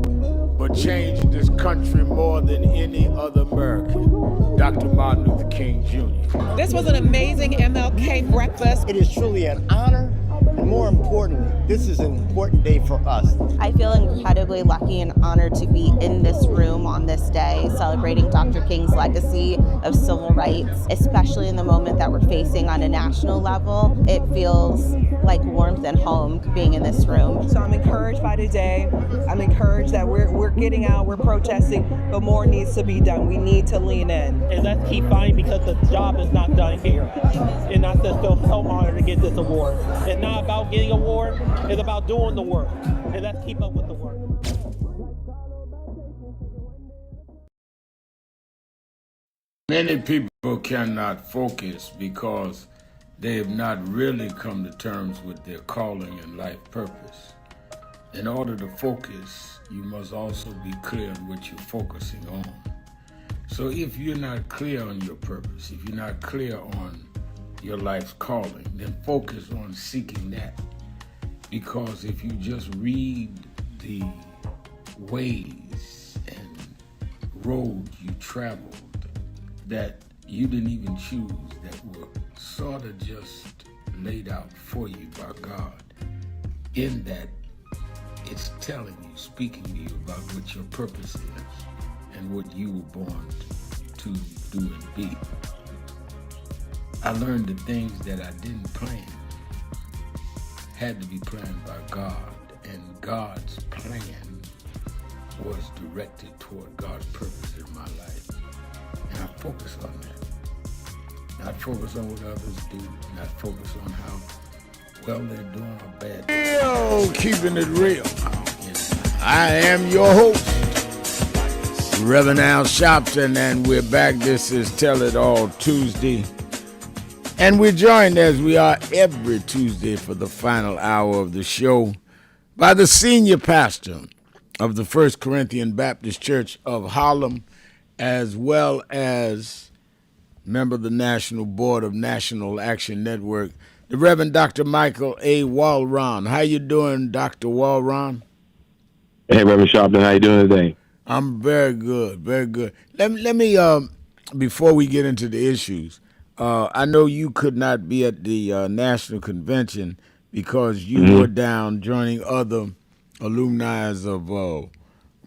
but changed this country more than any other American, Dr. Martin Luther King Jr. This was an amazing MLK breakfast. It is truly an honor, and more importantly, this is an important day for us. I feel incredibly lucky and honored to be in this room on this day, celebrating Dr. King's legacy of civil rights, especially in the moment that we're facing on a national level. It feels like warmth and home being in this room. So I'm encouraged by today. I'm encouraged that we're getting out, we're protesting, but more needs to be done. We need to lean in. And let's keep fighting because the job is not done here. And I just feel so honored to get this award. It's not about getting an award, it's about doing the work. And let's keep up with the work. Many people cannot focus because they have not really come to terms with their calling and life purpose. In order to focus, you must also be clear on what you're focusing on. So if you're not clear on your purpose, if you're not clear on your life's calling, then focus on seeking that. Because if you just read the ways and roads you traveled that you didn't even choose, that were sort of just laid out for you by God, in that it's telling you, speaking to you about what your purpose is and what you were born to do and be. I learned the things that I didn't plan had to be planned by God, and God's plan was directed toward God's purpose in my life. And I focus on that. Not focus on what others do, not focus on how well they're doing or bad. Yo, keeping it real. I am your host, Reverend Al Sharpton, and we're back. This is Tell It All Tuesday. And we're joined, as we are every Tuesday for the final hour of the show, by the senior pastor of the First Corinthian Baptist Church of Harlem, as well as member of the National Board of National Action Network, the Reverend Dr. Michael A. Walron. How you doing, Dr. Walron? Hey, Reverend Sharpton, how you doing today? I'm very good, very good. Let me before we get into the issues, I know you could not be at the National Convention because you were down joining other alumni of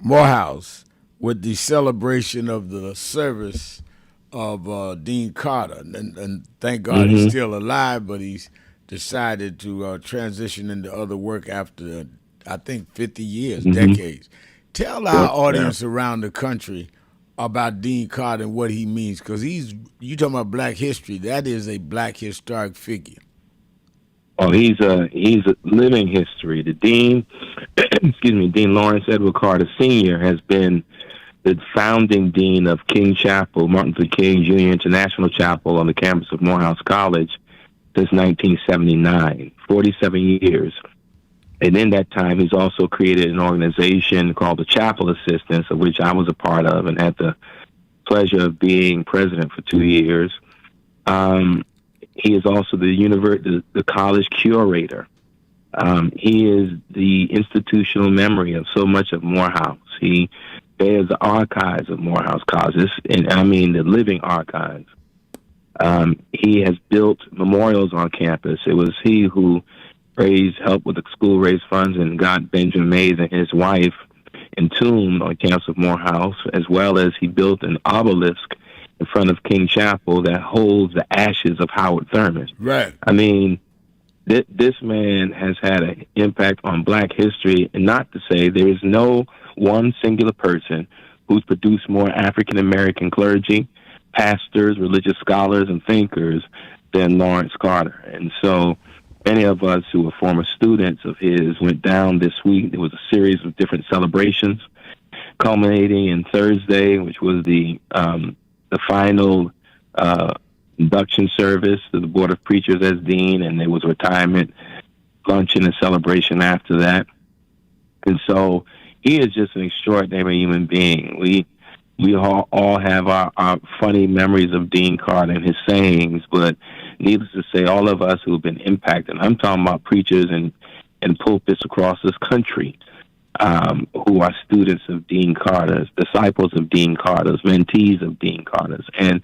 Morehouse with the celebration of the service of Dean Carter. And thank God he's still alive, but he's decided to transition into other work after, I think, 50 years, decades. Tell our audience around the country about Dean Carter and what he means, because you talking about Black history. That is a Black historic figure. Oh, he's a living history. The Dean, Dean Lawrence Edward Carter Sr. has been the founding dean of King Chapel, Martin Luther King Jr. International Chapel on the campus of Morehouse College since 1979, 47 years. And in that time, he's also created an organization called the Chapel Assistance, of which I was a part of and had the pleasure of being president for 2 years. He is also the college curator. He is the institutional memory of so much of Morehouse. He bears the archives of Morehouse College, and I mean the living archives. He has built memorials on campus. It was he who helped with the school raise funds and got Benjamin Mays and his wife entombed on campus of Morehouse, as well as he built an obelisk in front of King Chapel that holds the ashes of Howard Thurman. Right. I mean, this man has had an impact on black history, and not to say there is no one singular person who's produced more African-American clergy, pastors, religious scholars, and thinkers than Lawrence Carter. And so many of us who were former students of his went down this week. There was a series of different celebrations, culminating in Thursday, which was the final induction service to the Board of Preachers as dean, and there was a retirement luncheon and celebration after that. And so he is just an extraordinary human being. We all have our funny memories of Dean Carter and his sayings, but needless to say, all of us who have been impacted, I'm talking about preachers and pulpits across this country, who are students of Dean Carter's, disciples of Dean Carter's, mentees of Dean Carter's, and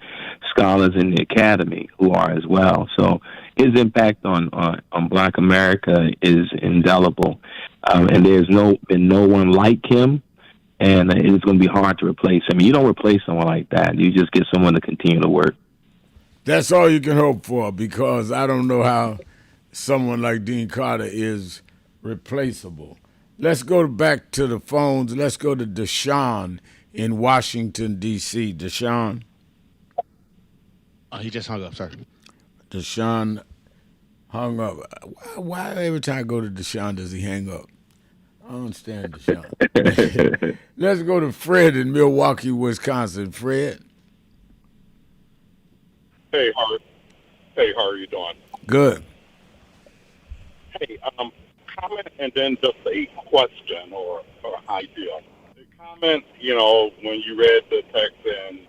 scholars in the academy who are as well. So his impact on Black America is indelible, and there's been no one like him, and it's going to be hard to replace him. You don't replace someone like that. You just get someone to continue to work. That's all you can hope for, because I don't know how someone like Dean Carter is replaceable. Let's go back to the phones. Let's go to Deshaun in Washington, D.C. Deshaun? He just hung up, sir. Deshaun hung up. Why every time I go to Deshaun does he hang up? I don't understand Deshaun. Let's go to Fred in Milwaukee, Wisconsin. Fred? Hey, how are you doing? Good. Hey, comment and then just a question or idea. The comment, when you read the text, and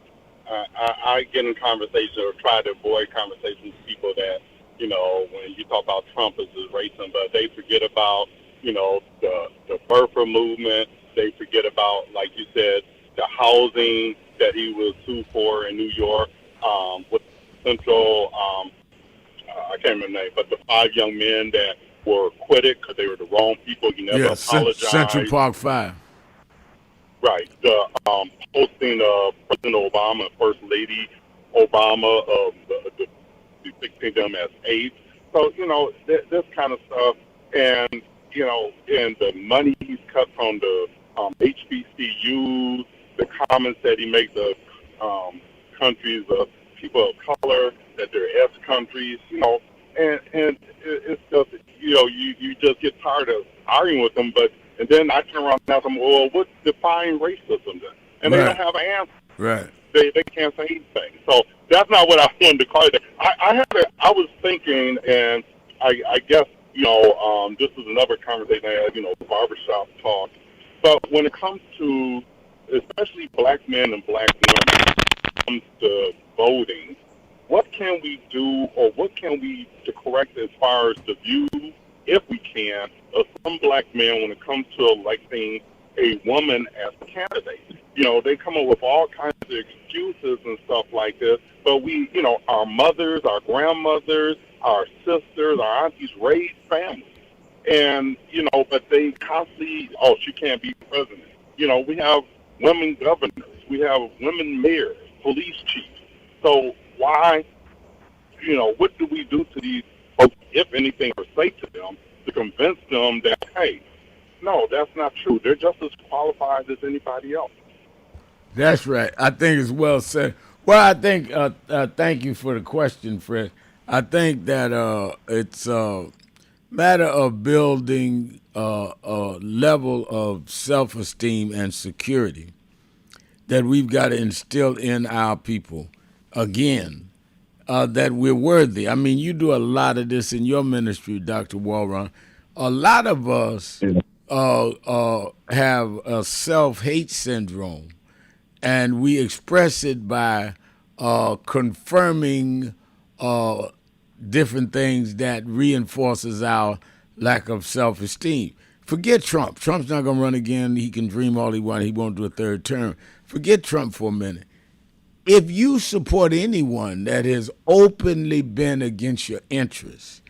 I get in conversation or try to avoid conversations with people that, when you talk about Trump as racist, but they forget about, the birther movement. They forget about, like you said, the housing that he was sued for in New York with Central, I can't remember the name, but the 5 young men that were acquitted because they were the wrong people. He never apologized. Central Park 5. Right. The posting of President Obama and First Lady Obama of depicting them as apes. So, this kind of stuff. And, and the money he's cut from the HBCUs, the comments that he makes of countries of people of color, that they're S countries, and it's just, you just get tired of arguing with them, and then I turn around and ask them, well, what's defying racism then? And they don't have an answer. Right. They can't say anything. So that's not what I wanted to call it. I was thinking, and I guess, this is another conversation I had, barbershop talk. But when it comes to, especially black men and black women, when it comes to voting, what can we do, or what can we to correct as far as the views, if we can, of some black men when it comes to electing a woman as a candidate? They come up with all kinds of excuses and stuff like this, but we, our mothers, our grandmothers, our sisters, our aunties raised families. And, but they constantly, she can't be president. We have women governors, we have women mayors, police chiefs. So why, what do we do to these folks, if anything, or say to them to convince them that, hey, no, that's not true. They're just as qualified as anybody else. That's right. I think it's well said. Well, I think, thank you for the question, Fred. I think that it's a matter of building a level of self-esteem and security that we've got to instill in our people again. that we're worthy. I mean, you do a lot of this in your ministry, Dr. Walron. A lot of us have a self-hate syndrome, and we express it by confirming different things that reinforces our lack of self-esteem. Forget Trump. Trump's not going to run again. He can dream all he wants. He won't do a third term. Forget Trump for a minute. If you support anyone that has openly been against your interests,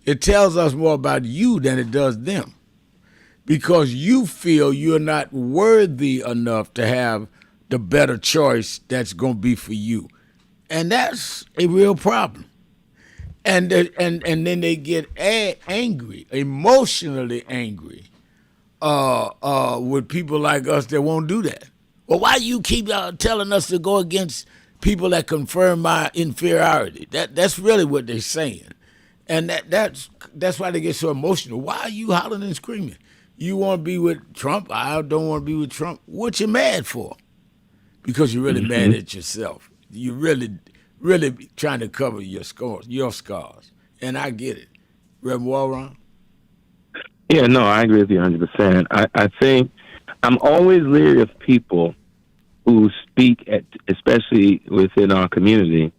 it tells us more about you than it does them, because you feel you're not worthy enough to have the better choice that's going to be for you. And that's a real problem. And then they get angry, emotionally angry with people like us that won't do that. Well, why do you keep telling us to go against people that confirm my inferiority? That's really what they're saying. And that's why they get so emotional. Why are you hollering and screaming? You want to be with Trump? I don't want to be with Trump. What you mad for? Because you're really mad at yourself. You're really trying to cover your scars. And I get it. Reverend Walron? Yeah, no, I agree with you 100%. I think I'm always leery of people who speak, especially within our community,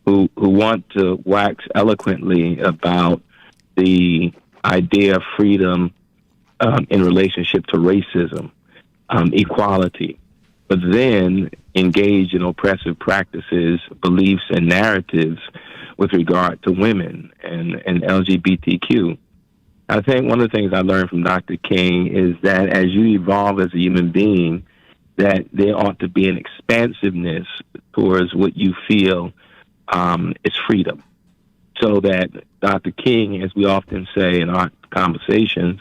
who want to wax eloquently about the idea of freedom in relationship to racism, equality, but then engage in oppressive practices, beliefs, and narratives with regard to women and LGBTQ. I think one of the things I learned from Dr. King is that as you evolve as a human being, that there ought to be an expansiveness towards what you feel is freedom. So that Dr. King, as we often say in our conversations,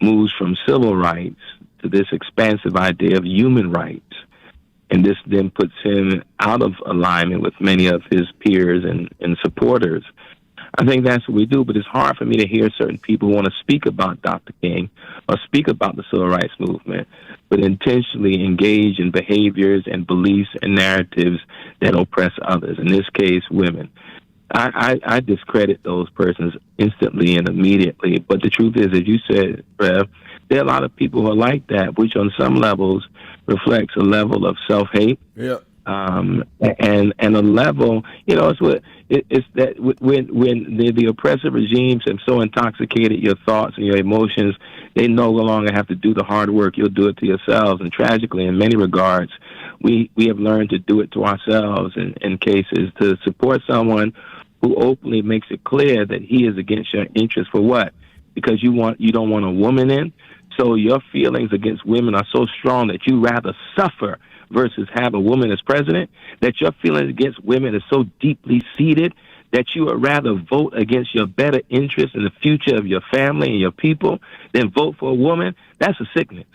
moves from civil rights to this expansive idea of human rights. And this then puts him out of alignment with many of his peers and supporters. I think that's what we do, but it's hard for me to hear certain people who want to speak about Dr. King or speak about the civil rights movement, but intentionally engage in behaviors and beliefs and narratives that oppress others, in this case, women. I discredit those persons instantly and immediately, but the truth is, as you said, Rev, there are a lot of people who are like that, which on some levels reflects a level of self-hate. Yeah. And a level, it's that when the oppressive regimes have so intoxicated your thoughts and your emotions, they no longer have to do the hard work. You'll do it to yourselves. And tragically, in many regards, we have learned to do it to ourselves in cases, to support someone who openly makes it clear that he is against your interests. For what? Because you don't want a woman in. So your feelings against women are so strong that you rather suffer versus have a woman as president, that your feelings against women is so deeply seated that you would rather vote against your better interests in the future of your family and your people than vote for a woman. That's a sickness.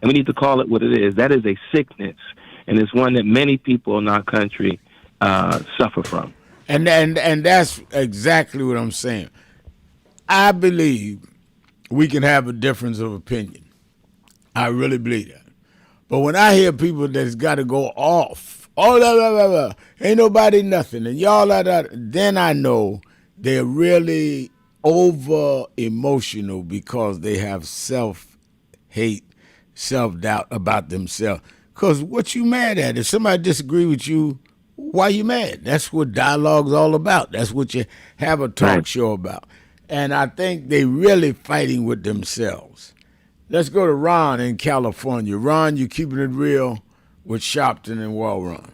And we need to call it what it is. That is a sickness. And it's one that many people in our country suffer from. And that's exactly what I'm saying. I believe we can have a difference of opinion. I really believe that. But when I hear people that's got to go off, ain't nobody nothing, and y'all that, then I know they're really over emotional because they have self-hate, self-doubt about themselves. Because what you mad at? If somebody disagree with you, why you mad? That's what dialogue's all about. That's what you have a talk show about. And I think they really fighting with themselves. Let's go to Ron in California. Ron, you keeping it real with Sharpton and Walron.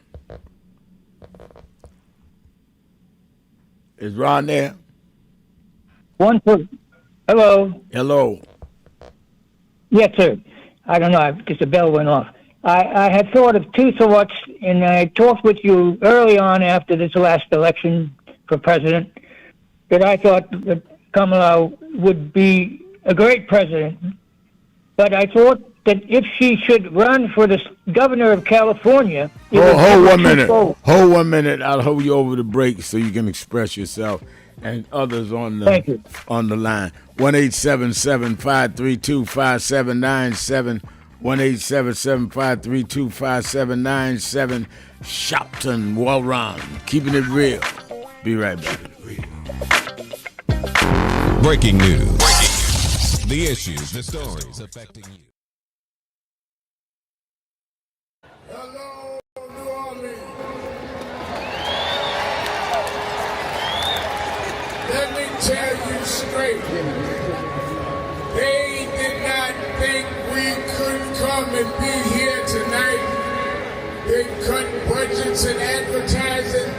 Is Ron there? Hello. Hello. Yes, sir. I don't know, because the bell went off. I had thought of two thoughts, and I talked with you early on after this last election for president, that I thought that Kamala would be a great president. But I thought that if she should run for the governor of California... Hold 1 minute. Hold 1 minute. I'll hold you over the break so you can express yourself and others on the line. 1-877-532-5797. 1-877-532-5797. Sharpton, Walron, keeping it real. Be right back. Breaking news. The issues, the stories affecting you. Hello, New Orleans. Let me tell you straight. They did not think we could come and be here tonight. They cut budgets and advertising,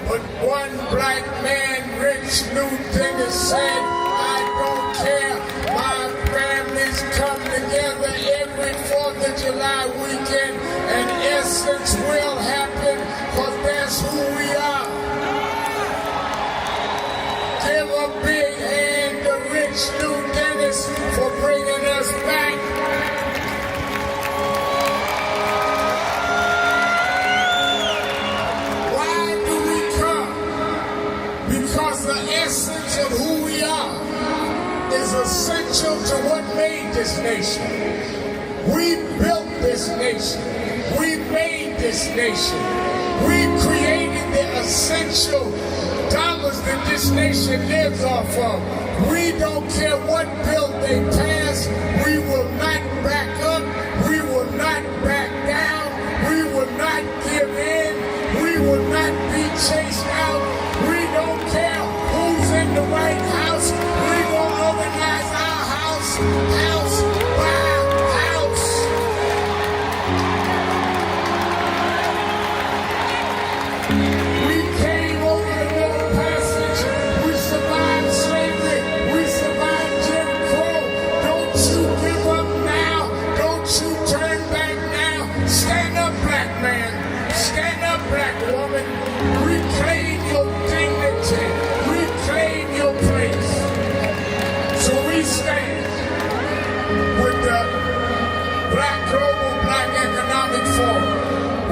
but one black man, Rich Newton, said, I don't care. My families come together every 4th of July weekend, and Essence will happen, because that's who we are. Give a big hand to Rich New Dennis for bringing us back. Why do we come? Because the essence of who we are is essential to what made this nation. We built this nation. We made this nation. We created the essential dollars that this nation lives off of. We don't care what bill they pass. We will not back up. We will not back down. We will not give in. We will not be chased out. We don't care who's in the White House. We will organize our house by house. We came over the Middle Passage. We survived slavery. We survived Jim Crow. Don't you give up now. Don't you turn back now. Stand up, black man. Stand up, black woman. Reclaim your dignity. Reclaim your place. So we stand with the Black Global Black Economic Forum.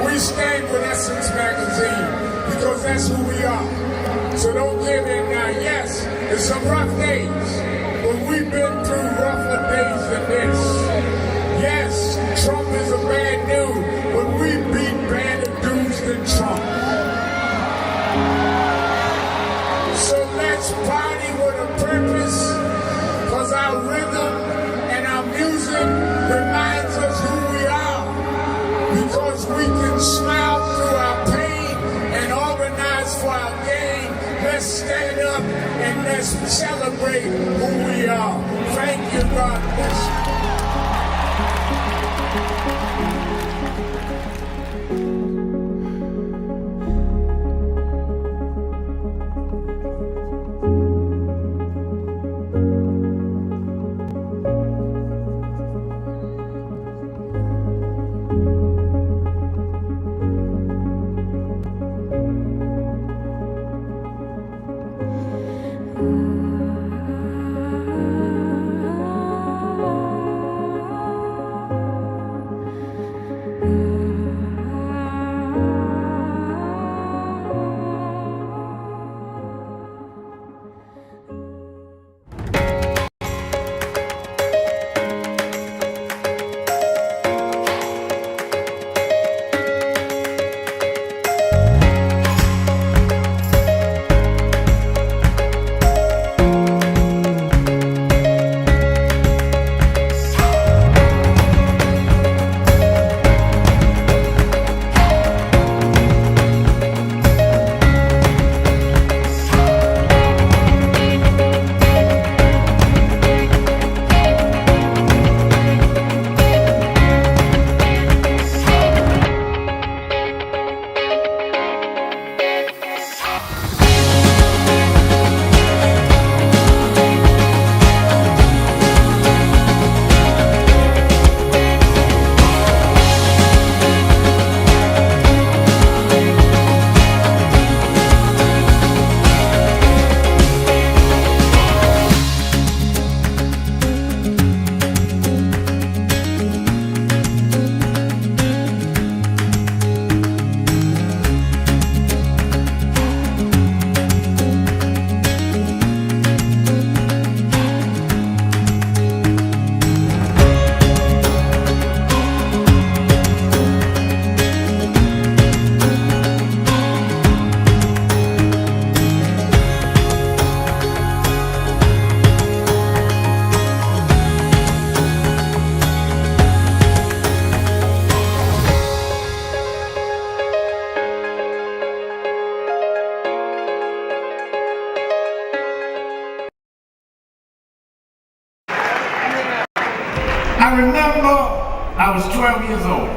We stand with Essence Magazine because that's who we are. So don't give in now. Yes, it's some rough days, but we've been through rougher days than this. Yes, Trump is a bad dude, but we beat badder dudes than Trump. So let's party with a purpose, because our rhythm and our music reminds us who we are, because we can smile through our pain and organize for our gain. Let's stand up and let's celebrate who we are. Thank you, God bless you. 12 years old.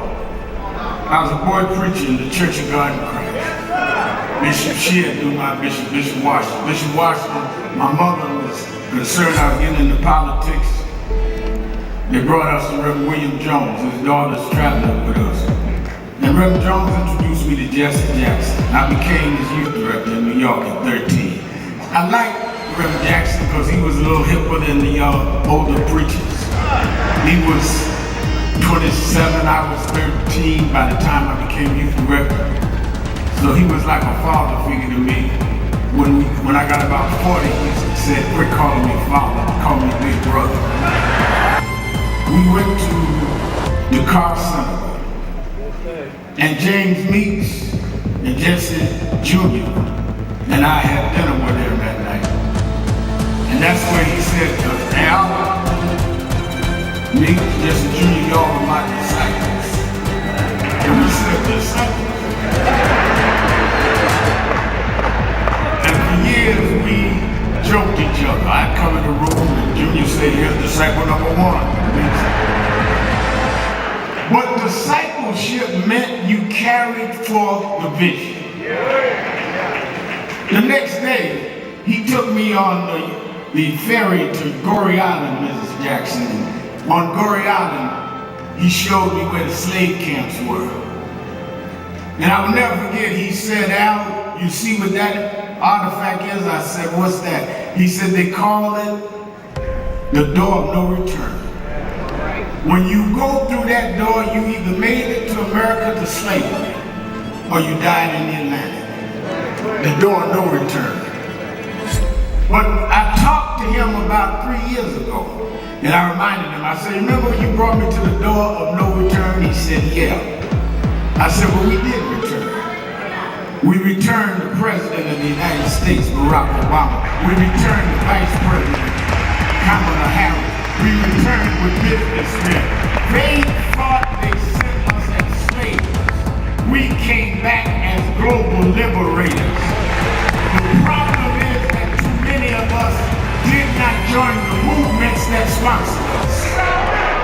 I was a boy preacher in the Church of God in Christ. Bishop Shea knew my bishop, Bishop Washington. Bishop Washington, my mother was concerned I was getting into politics. They brought us to Reverend William Jones. His daughter's traveling with us. And Reverend Jones introduced me to Jesse Jackson. I became his youth director in New York at 13. I liked Reverend Jackson because he was a little hipper than the older preachers. He was 27, I was 13 by the time I became youth director. So he was like a father figure to me. When I got about 40, he said, quit calling me father, call me big brother. We went to the car center. And James Meeks and Jesse Jr. and I had dinner with him that night. And that's where he said to us, Al, Meeks, Jesse Jr., y'all are my disciples. And we said disciples. And for years we joked each other. I'd come in the room and Junior said, here's disciple number 1. But discipleship meant you carried forth the vision. The next day, he took me on the ferry to Goree Island, Mrs. Jackson. On Goree Island, he showed me where the slave camps were. And I will never forget, he said, Al, you see what that artifact is? I said, what's that? He said, they call it the door of no return. When you go through that door, you either made it to America to slavery, or you died in the Atlantic. The door of no return. But I talked to him about 3 years ago, and I reminded him, I said, remember you brought me to the door of no return? He said, yeah. I said, well, we did return. We returned the President of the United States, Barack Obama. We returned the Vice President, Kamala Harris. We returned with businessmen. They thought they sent us as slaves. We came back as global liberators. The problem is that too many of us did not join the movements that sponsored us.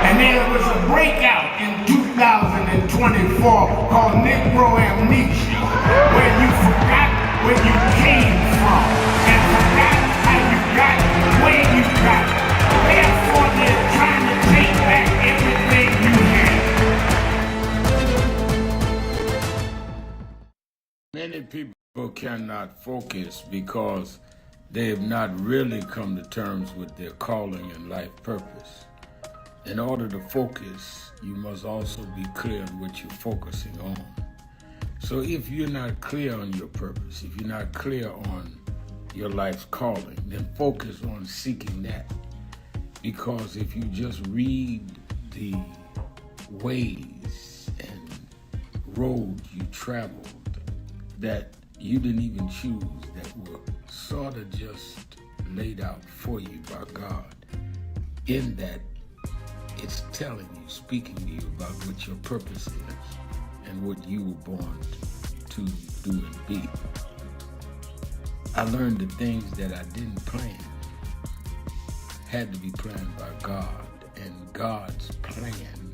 And there was a breakout in 2024 called Negro Amnesia, where you forgot where you came from and forgot how you got where you got. Therefore, they're trying to take back everything you had. Many people cannot focus because they have not really come to terms with their calling and life purpose. In order to focus, you must also be clear on what you're focusing on. So if you're not clear on your purpose, if you're not clear on your life's calling, then focus on seeking that. Because if you just read the ways and roads you traveled that you didn't even choose, that were sort of just laid out for you by God, in that it's telling you, speaking to you about what your purpose is and what you were born to do and be. I learned the things that I didn't plan had to be planned by God, and God's plan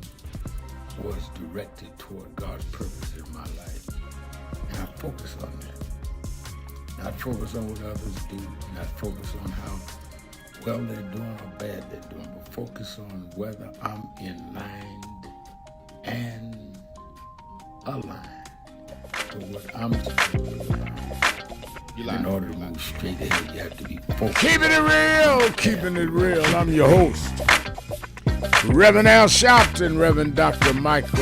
was directed toward God's purpose in my life. And I focus on that. Not focus on what others do, not focus on how well they're doing or bad they're doing, but focus on whether I'm in line and aligned to what I'm supposed to be about. In order to move straight ahead, you have to be focused. Keeping it real, keeping it real. I'm your host, Reverend Al Sharpton. Reverend Dr. Michael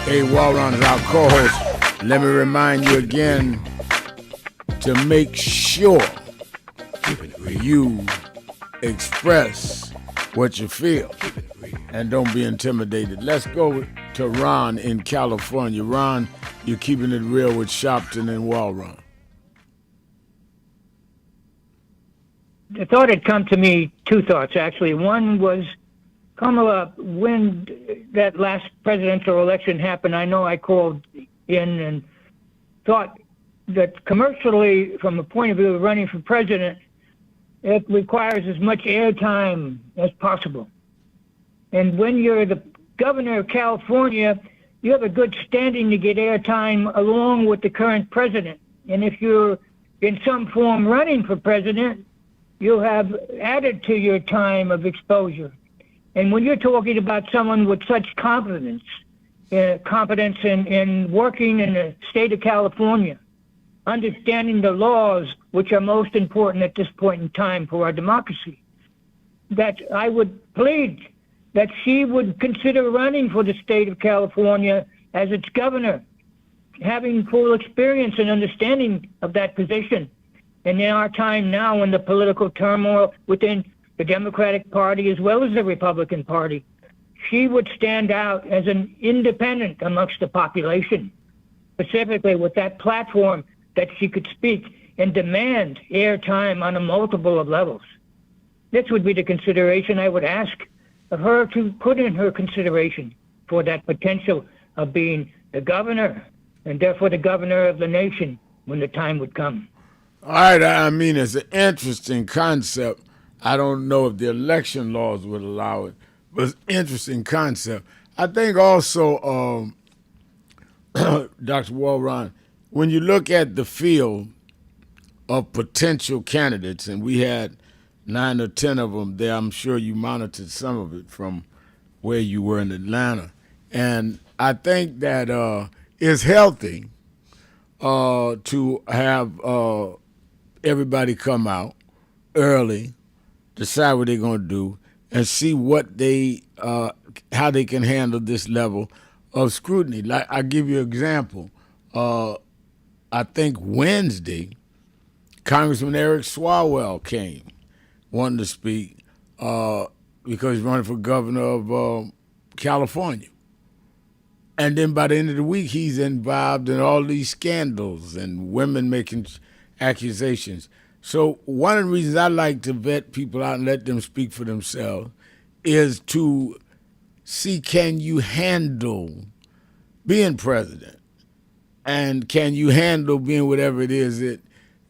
A. Walron is our co-host. Let me remind you again to make sure you express what you feel and don't be intimidated. Let's go to Ron in California. Ron, you're keeping it real with Sharpton and Walron. The thought had come to me, two thoughts actually. One was, Kamala, when that last presidential election happened, I know I called in and thought that commercially, from the point of view of running for president, it requires as much airtime as possible. And when you're the governor of California, you have a good standing to get airtime along with the current president. And if you're in some form running for president, you'll have added to your time of exposure. And when you're talking about someone with such competence in working in the state of California, understanding the laws which are most important at this point in time for our democracy, that I would plead that she would consider running for the state of California as its governor, having full experience and understanding of that position. And in our time now, in the political turmoil within the Democratic Party as well as the Republican Party, she would stand out as an independent amongst the population, specifically with that platform that she could speak and demand airtime on a multiple of levels. This would be the consideration I would ask of her to put in her consideration for that potential of being the governor and therefore the governor of the nation when the time would come. All right, I mean, it's an interesting concept. I don't know if the election laws would allow it, but it's an interesting concept. I think also, Dr. Walron, when you look at the field of potential candidates, and we had 9 or 10 of them there. I'm sure you monitored some of it from where you were in Atlanta. And I think that it's healthy to have everybody come out early, decide what they're going to do, and see what they, how they can handle this level of scrutiny. Like, I'll give you an example. I think Wednesday, Congressman Eric Swalwell came, wanting to speak because he's running for governor of California. And then by the end of the week, he's involved in all these scandals and women making accusations. So one of the reasons I like to vet people out and let them speak for themselves is to see, can you handle being president? And can you handle being whatever it is that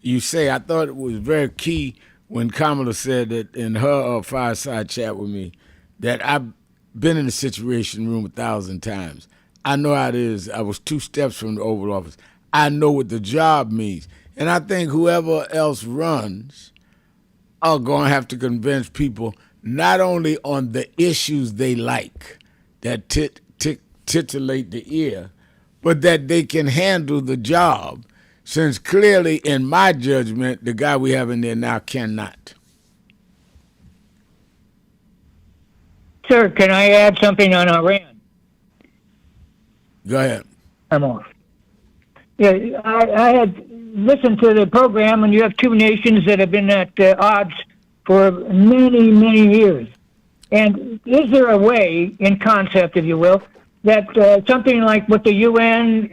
you say? I thought it was very key when Kamala said that in her fireside chat with me, that I've been in the Situation Room 1,000 times. I know how it is. I was 2 steps from the Oval Office. I know what the job means. And I think whoever else runs are going to have to convince people not only on the issues they like that titillate the ear, but that they can handle the job, since clearly, in my judgment, the guy we have in there now cannot. Sir, can I add something on Iran? Go ahead. I'm off. Yeah, I had listened to the program, and you have 2 nations that have been at odds for many, many years. And is there a way, in concept, if you will, that something like what the UN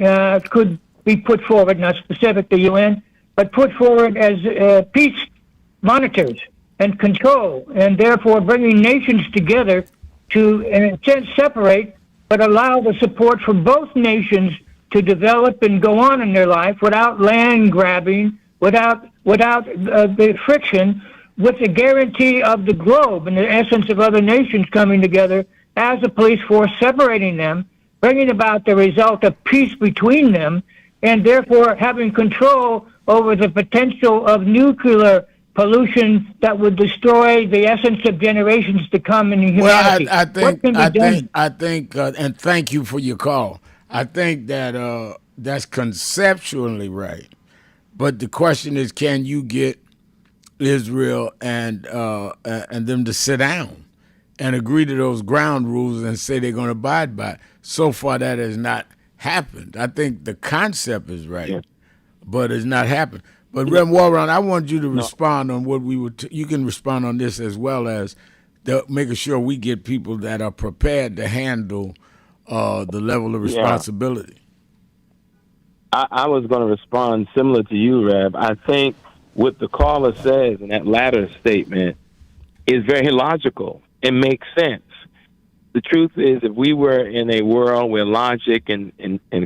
could be put forward, not specific to UN, but put forward as peace monitors and control, and therefore bringing nations together to, in a sense, separate, but allow the support from both nations to develop and go on in their life without land grabbing, without the friction, with the guarantee of the globe and the essence of other nations coming together as a police force, separating them, bringing about the result of peace between them, and therefore having control over the potential of nuclear pollution that would destroy the essence of generations to come in humanity. Well, I think, and thank you for your call. I think that that's conceptually right, but the question is, can you get Israel and them to sit down and agree to those ground rules and say they're going to abide by it? So far, that has not happened. I think the concept is right, but it's not happened. But Reverend Warren, I want you to respond on what we would. You can respond on this as well as making sure we get people that are prepared to handle the level of responsibility. I was going to respond similar to you, Rev. I think what the caller says in that latter statement is very logical. It makes sense. The truth is, if we were in a world where logic and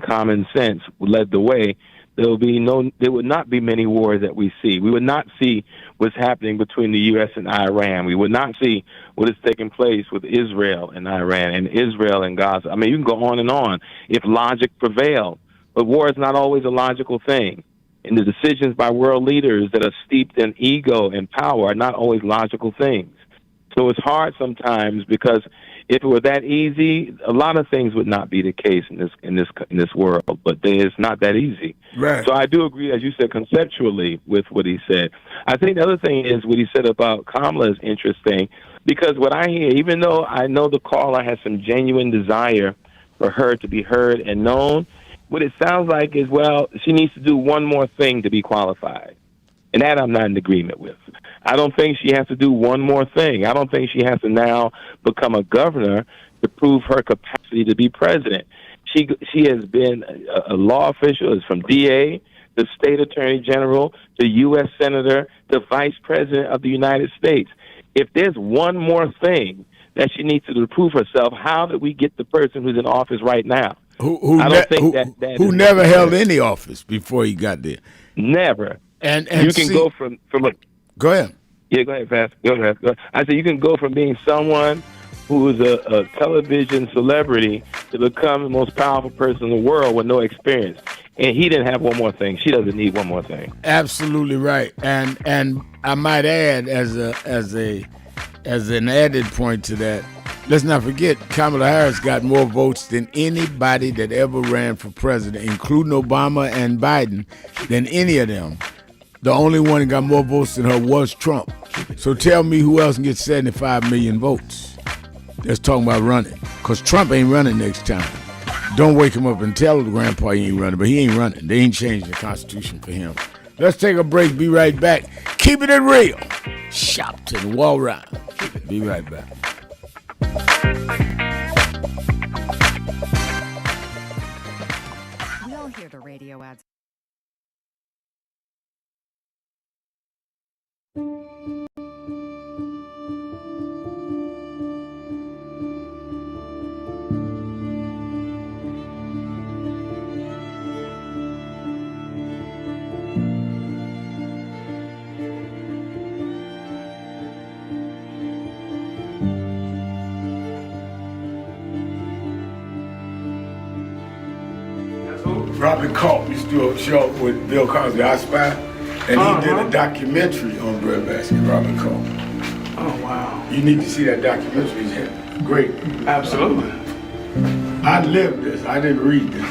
common sense led the way, there would not be many wars that we see. We would not see what's happening between the U.S. and Iran. We would not see what is taking place with Israel and Iran and Israel and Gaza. I mean, you can go on and on if logic prevailed. But war is not always a logical thing. And the decisions by world leaders that are steeped in ego and power are not always logical things. So it's hard sometimes because if it were that easy, a lot of things would not be the case in this world. But it's not that easy. Right. So I do agree, as you said, conceptually with what he said. I think the other thing is what he said about Kamala is interesting because what I hear, even though I know the caller has some genuine desire for her to be heard and known, what it sounds like is, well, she needs to do one more thing to be qualified. And that I'm not in agreement with. I don't think she has to do one more thing. I don't think she has to now become a governor to prove her capacity to be president. She has been a law official, is from DA to state attorney general to U.S. senator to vice president of the United States. If there's one more thing that she needs to do to prove herself, how did we get the person who's in office right now? Who never held any office before he got there. Never. And you can go from a. Go ahead. Yeah, go ahead, Fast. Go ahead. I said you can go from being someone who is a television celebrity to become the most powerful person in the world with no experience. And he didn't have one more thing. She doesn't need one more thing. Absolutely right. And I might add as an added point to that, let's not forget Kamala Harris got more votes than anybody that ever ran for president, including Obama and Biden, than any of them. The only one that got more votes than her was Trump. So tell me who else can get 75 million votes that's talking about running. Because Trump ain't running next time. Don't wake him up and tell grandpa he ain't running, but he ain't running. They ain't changing the Constitution for him. Let's take a break. Be right back. Keeping it real. Sharpton, Wall Ride. Be right back. We all hear the radio ads. Robert Culp used to do a show with Bill Cosby, I Spy, and he did a documentary on breadbasket, Robert Culp. Oh, wow. You need to see that documentary. It's great. Absolutely. I lived this. I didn't read this.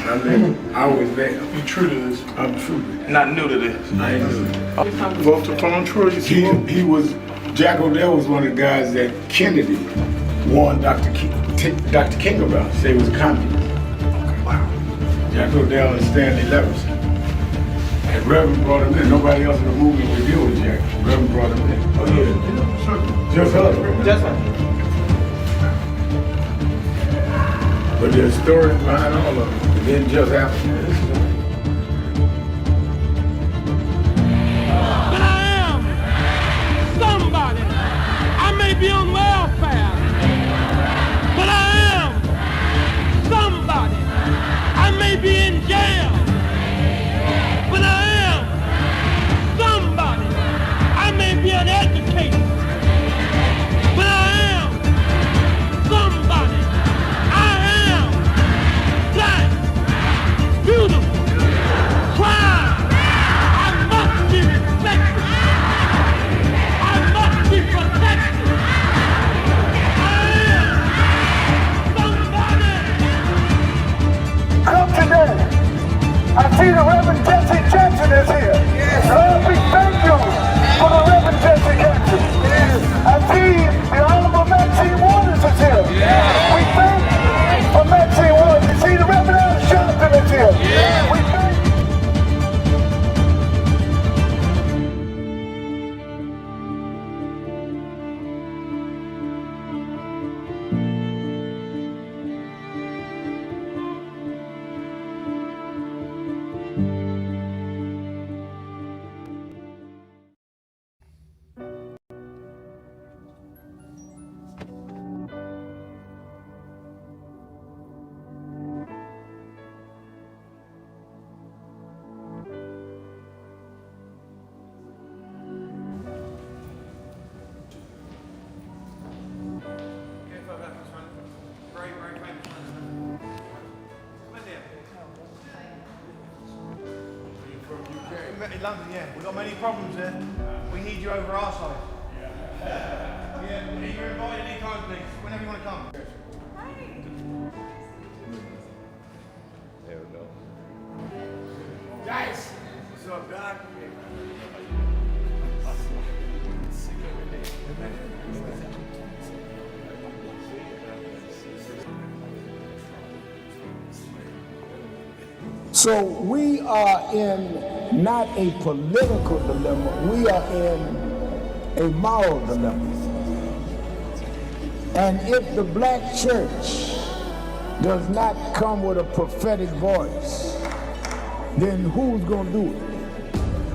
I was there. You true to this? I'm true to this. Not new to this. I ain't new to this. Vote to phone Troy. He was, Jack O'Dell was one of the guys that Kennedy warned Dr. King about. Say he was a communist. Jack O'Dell and Stanley Leverson. And Reverend brought him in. Nobody else in the movement would deal with Jack. Reverend brought him in. Oh, yeah. Sure. Just her. Just her. But there's stories behind all of them. It didn't just happen. But I am somebody. I may be on welfare, but I am somebody. I may be in jail, but I am somebody. I may be an educator, but I am somebody. I am black, beautiful, proud. I must be respected. I must be protected. I am somebody. Come today. I see the Reverend Jesse Jackson is here. Yes. Lord, we thank you for the Reverend Jesse Jackson. Yes. I see the Honorable Maxine Waters is here. Yes. We thank for Maxine Waters. You see the Reverend Sharpton is here. Yes. We thank in London, yeah. We've got many problems there. We need you over our side. Yeah, you're invited anytime, please. Whenever you want to come. There we go. Guys! What's up, Doc? So we are in not a political dilemma, we are in a moral dilemma. And if the black church does not come with a prophetic voice, then who's going to do it?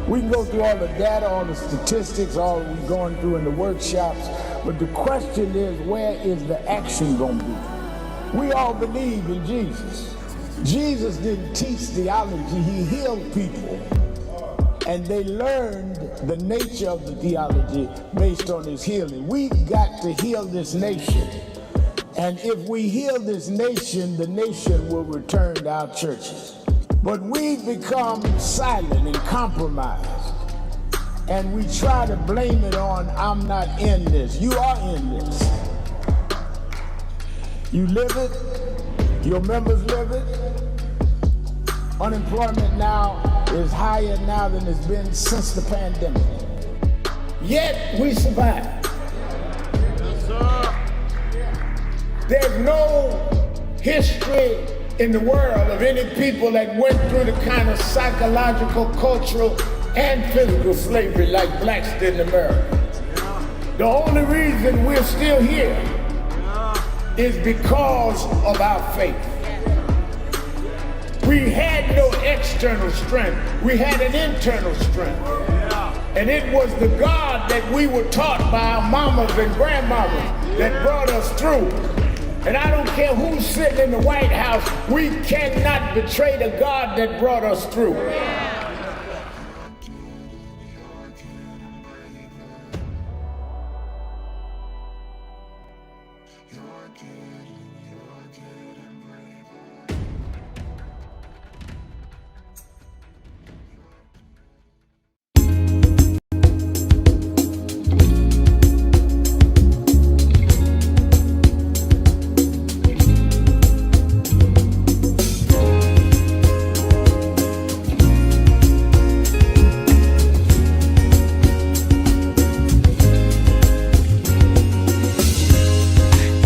We can go through all the data, all the statistics, all we're going through in the workshops, but the question is, where is the action going to be? We all believe in Jesus. Jesus didn't teach theology, he healed people. And they learned the nature of the theology based on his healing. We've got to heal this nation. And if we heal this nation, the nation will return to our churches. But we've become silent and compromised. And we try to blame it on, I'm not in this. You are in this. You live it, your members live it. Unemployment now is higher now than it's been since the pandemic. Yet we survive. There's no history in the world of any people that went through the kind of psychological, cultural, and physical slavery like blacks did in America. The only reason we're still here is because of our faith. We had no external strength, we had an internal strength. And it was the God that we were taught by our mamas and grandmamas that brought us through. And I don't care who's sitting in the White House, we cannot betray the God that brought us through.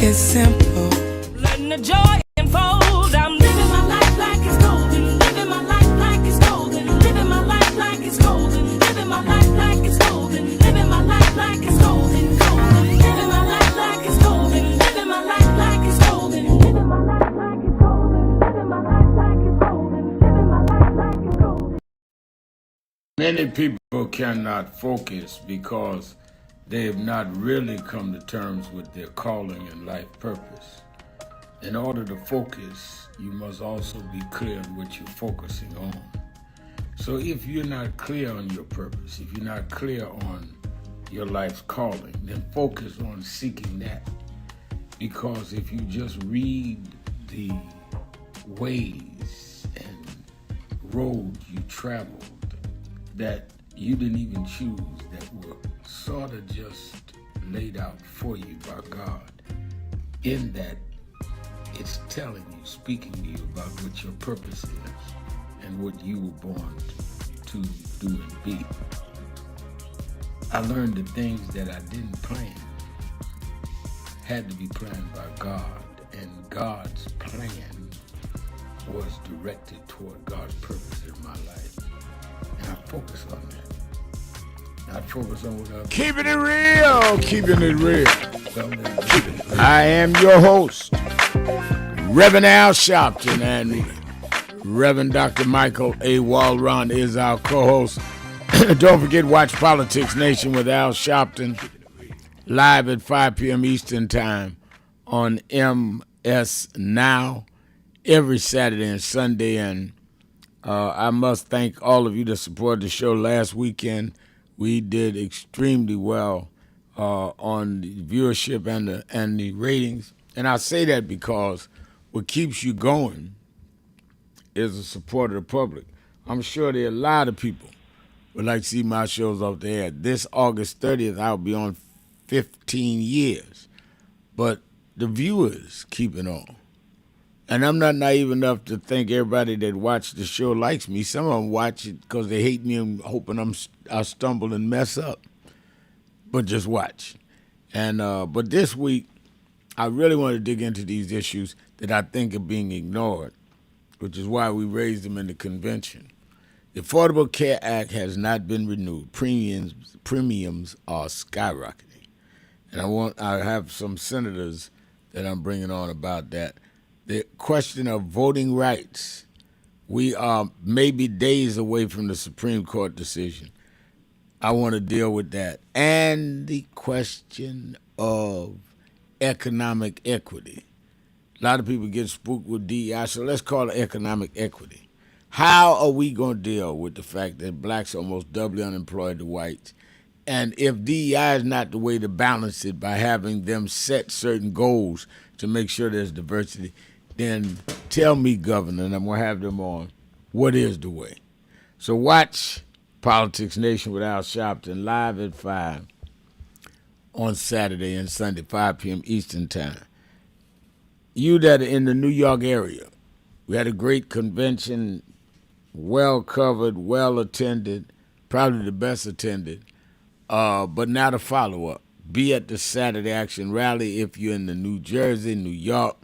It's simple. Letting the joy unfold. I'm living my life like it's golden. Living my life like it's golden. Living my life like it's golden. Living my life like it's golden. Living my life like it's golden. Golden. Living my life like it's golden. Living my life like it's golden. Living my life like it's golden. Living my life like it's golden. Living my life like it's golden. Many people cannot focus because they have not really come to terms with their calling and life purpose. In order to focus, you must also be clear on what you're focusing on. So if you're not clear on your purpose, if you're not clear on your life's calling, then focus on seeking that. Because if you just read the ways and roads you traveled that you didn't even choose, that were sort of just laid out for you by God, in that it's telling you, speaking to you about what your purpose is and what you were born to do and be. I learned the things that I didn't plan had to be planned by God, and God's plan was directed toward God's purpose in my life. And I focus on that. Not focus on what others. Keeping it real, keeping it real. I am your host, Reverend Al Sharpton, and Reverend Dr. Michael A. Walron is our co-host. Don't forget, watch Politics Nation with Al Sharpton, live at 5 p.m. Eastern Time on MS Now, every Saturday and Sunday. And I must thank all of you that supported the show last weekend. We did extremely well on the viewership and the ratings. And I say that because what keeps you going is the support of the public. I'm sure there are a lot of people would like to see my shows off the air. This August 30th, I'll be on 15 years. But the viewers keep it on. And I'm not naive enough to think everybody that watches the show likes me. Some of them watch it because they hate me and hoping I'll stumble and mess up. But just watch. And but this week, I really want to dig into these issues that I think are being ignored, which is why we raised them in the convention. The Affordable Care Act has not been renewed. Premiums are skyrocketing. And I have some senators that I'm bringing on about that. The question of voting rights, we are maybe days away from the Supreme Court decision. I want to deal with that. And the question of economic equity. A lot of people get spooked with DEI, so let's call it economic equity. How are we going to deal with the fact that blacks are almost doubly unemployed to whites? And if DEI is not the way to balance it by having them set certain goals to make sure there's diversity, then tell me, Governor, and I'm going to have them on, what is the way? So watch Politics Nation with Al Sharpton live at 5 on Saturday and Sunday, 5 p.m. Eastern Time. You that are in the New York area, we had a great convention, well covered, well attended, probably the best attended. But now the follow-up. Be at the Saturday Action Rally if you're in the New Jersey, New York,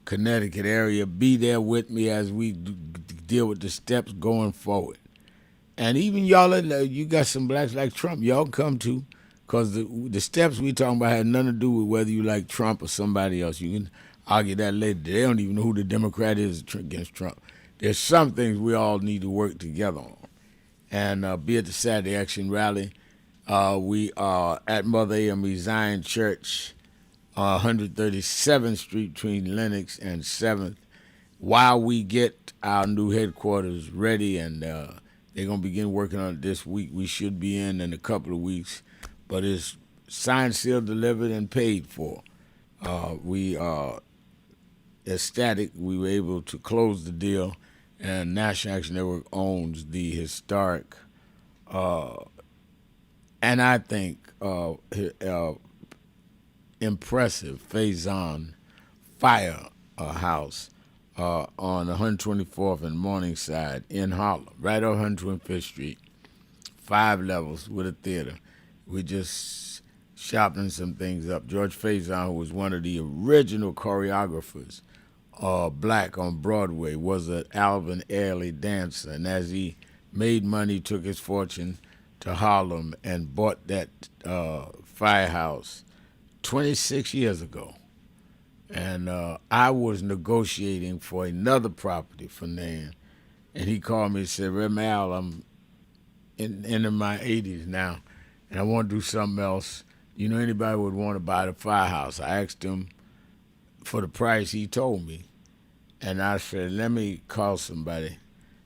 Connecticut area. Be there with me as we deal with the steps going forward. And even y'all, you got some blacks like Trump, y'all come to, because the steps we talking about had nothing to do with whether you like Trump or somebody else. You can argue that later. They don't even know who the Democrat is against Trump. There's some things we all need to work together on. And be at the Saturday Action Rally. We are at Mother A.M.E. Zion Church, 137th Street between Lenox and 7th. While we get our new headquarters ready, and they're going to begin working on it this week. We should be in a couple of weeks, but it's signed, sealed, delivered, and paid for. We are ecstatic we were able to close the deal, and National Action Network owns the historic and I think impressive Faison Firehouse on 124th and Morningside in Harlem, right on 125th Street, 5 levels with a theater. We just sharpening some things up. George Faison, who was one of the original choreographers, black on Broadway, was an Alvin Ailey dancer, and as he made money, took his fortune to Harlem and bought that firehouse 26 years ago. And I was negotiating for another property for Nan, and he called me and said, "Rem Al, I'm in my 80s now, and I want to do something else. You know, anybody would want to buy the firehouse?" I asked him for the price he told me, and I said, "Let me call somebody,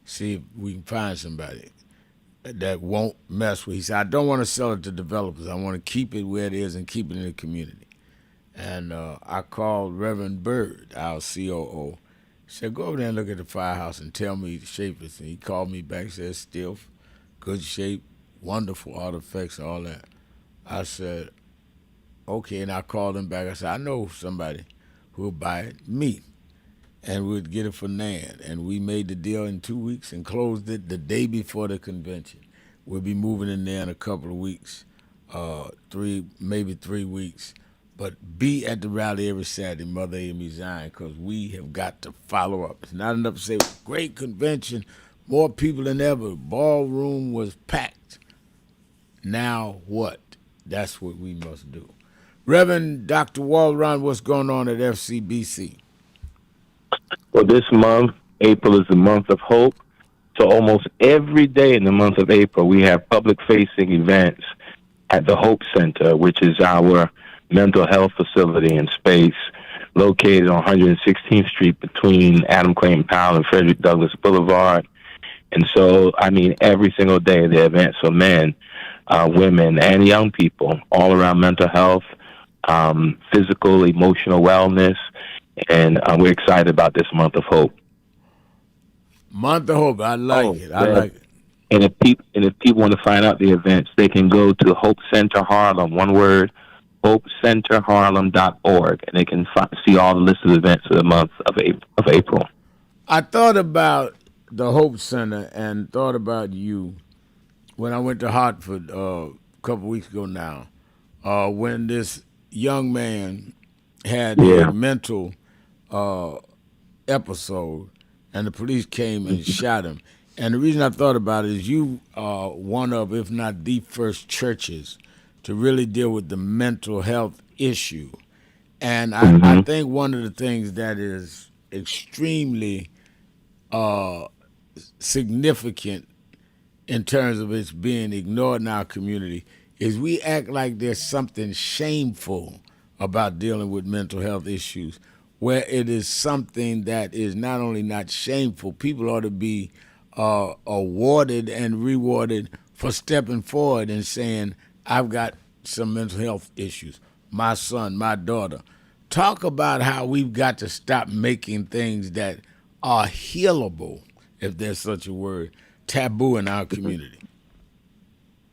see if we can find somebody that won't mess with." He said, "I don't want to sell it to developers. I want to keep it where it is and keep it in the community." And I called Reverend Bird, our COO. He said, "Go over there and look at the firehouse and tell me the shape it's in." He called me back, said, "Still good shape, wonderful artifacts, all that." I said, "Okay," and I called him back. I said, "I know somebody who will buy it, me, and we'd get it for Nan." And we made the deal in 2 weeks and closed it the day before the convention. We'll be moving in there in a couple of weeks, maybe 3 weeks. But be at the rally every Saturday, Mother A.M.E. Zion, because we have got to follow up. It's not enough to say, great convention, more people than ever. Ballroom was packed. Now what? That's what we must do. Reverend Dr. Walron, what's going on at FCBC? Well, this month, April, is the month of hope. So almost every day in the month of April, we have public-facing events at the Hope Center, which is our mental health facility and space located on 116th Street between Adam Clayton Powell and Frederick Douglass Boulevard. And so, I mean, every single day, the events for men, women, and young people all around mental health, physical, emotional wellness. And we're excited about this month of hope. Month of hope. I like it. I like it. And if people want to find out the events, they can go to Hope Center Harlem, one word, hopecenterharlem.org, and they can see all the list of events for the month of April. I thought about the Hope Center and thought about you when I went to Hartford a couple weeks ago now, when this young man had a mental episode and the police came and shot him. And the reason I thought about it is you are one of, if not the first churches to really deal with the mental health issue. And I think one of the things that is extremely significant in terms of its being ignored in our community is we act like there's something shameful about dealing with mental health issues, where it is something that is not only not shameful, people ought to be awarded and rewarded for stepping forward and saying, I've got some mental health issues, my son, my daughter. Talk about how we've got to stop making things that are healable, if there's such a word, taboo in our community.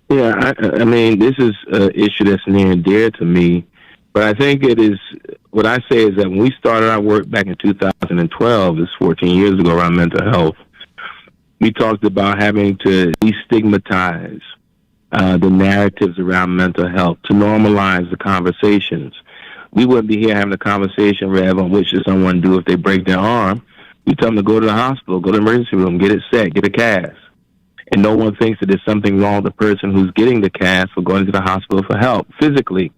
Yeah, I mean, this is an issue that's near and dear to me, but I think it is, what I say is that when we started our work back in 2012, this 14 years ago, around mental health, we talked about having to destigmatize the narratives around mental health, to normalize the conversations. We wouldn't be here having a conversation, Rev, on what should someone do if they break their arm. We tell them to go to the hospital, go to the emergency room, get it set, get a cast. And no one thinks that there's something wrong with the person who's getting the cast for going to the hospital for help physically.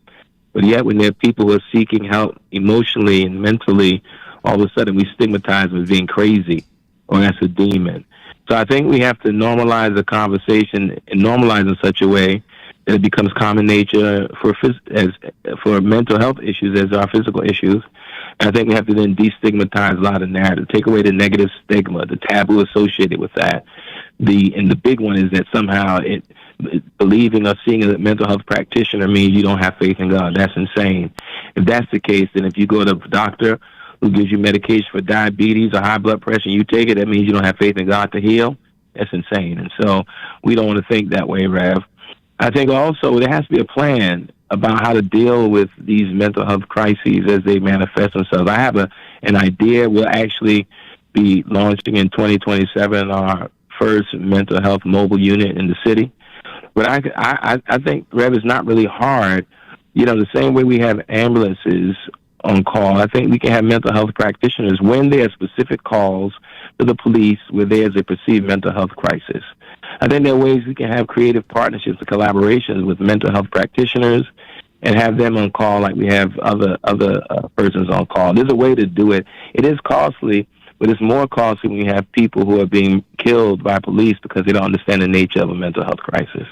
But yet when there are people who are seeking help emotionally and mentally, all of a sudden we stigmatize them as being crazy or that's a demon. So I think we have to normalize the conversation and normalize in such a way that it becomes common nature for mental health issues as our physical issues. And I think we have to then destigmatize a lot of narrative, take away the negative stigma, the taboo associated with that. And the big one is that somehow believing or seeing a mental health practitioner means you don't have faith in God. That's insane. If that's the case, then if you go to a doctor who gives you medication for diabetes or high blood pressure and you take it, that means you don't have faith in God to heal. That's insane. And so we don't want to think that way, Rev. I think also there has to be a plan about how to deal with these mental health crises as they manifest themselves. I have an idea. We'll actually be launching in 2027 our first mental health mobile unit in the city. But I think, Rev, it's not really hard. You know, the same way we have ambulances on call, I think we can have mental health practitioners when there are specific calls to the police where there's a perceived mental health crisis. I think there are ways we can have creative partnerships and collaborations with mental health practitioners and have them on call like we have other persons on call. There's a way to do it. It is costly, but it's more costly when you have people who are being killed by police because they don't understand the nature of a mental health crisis.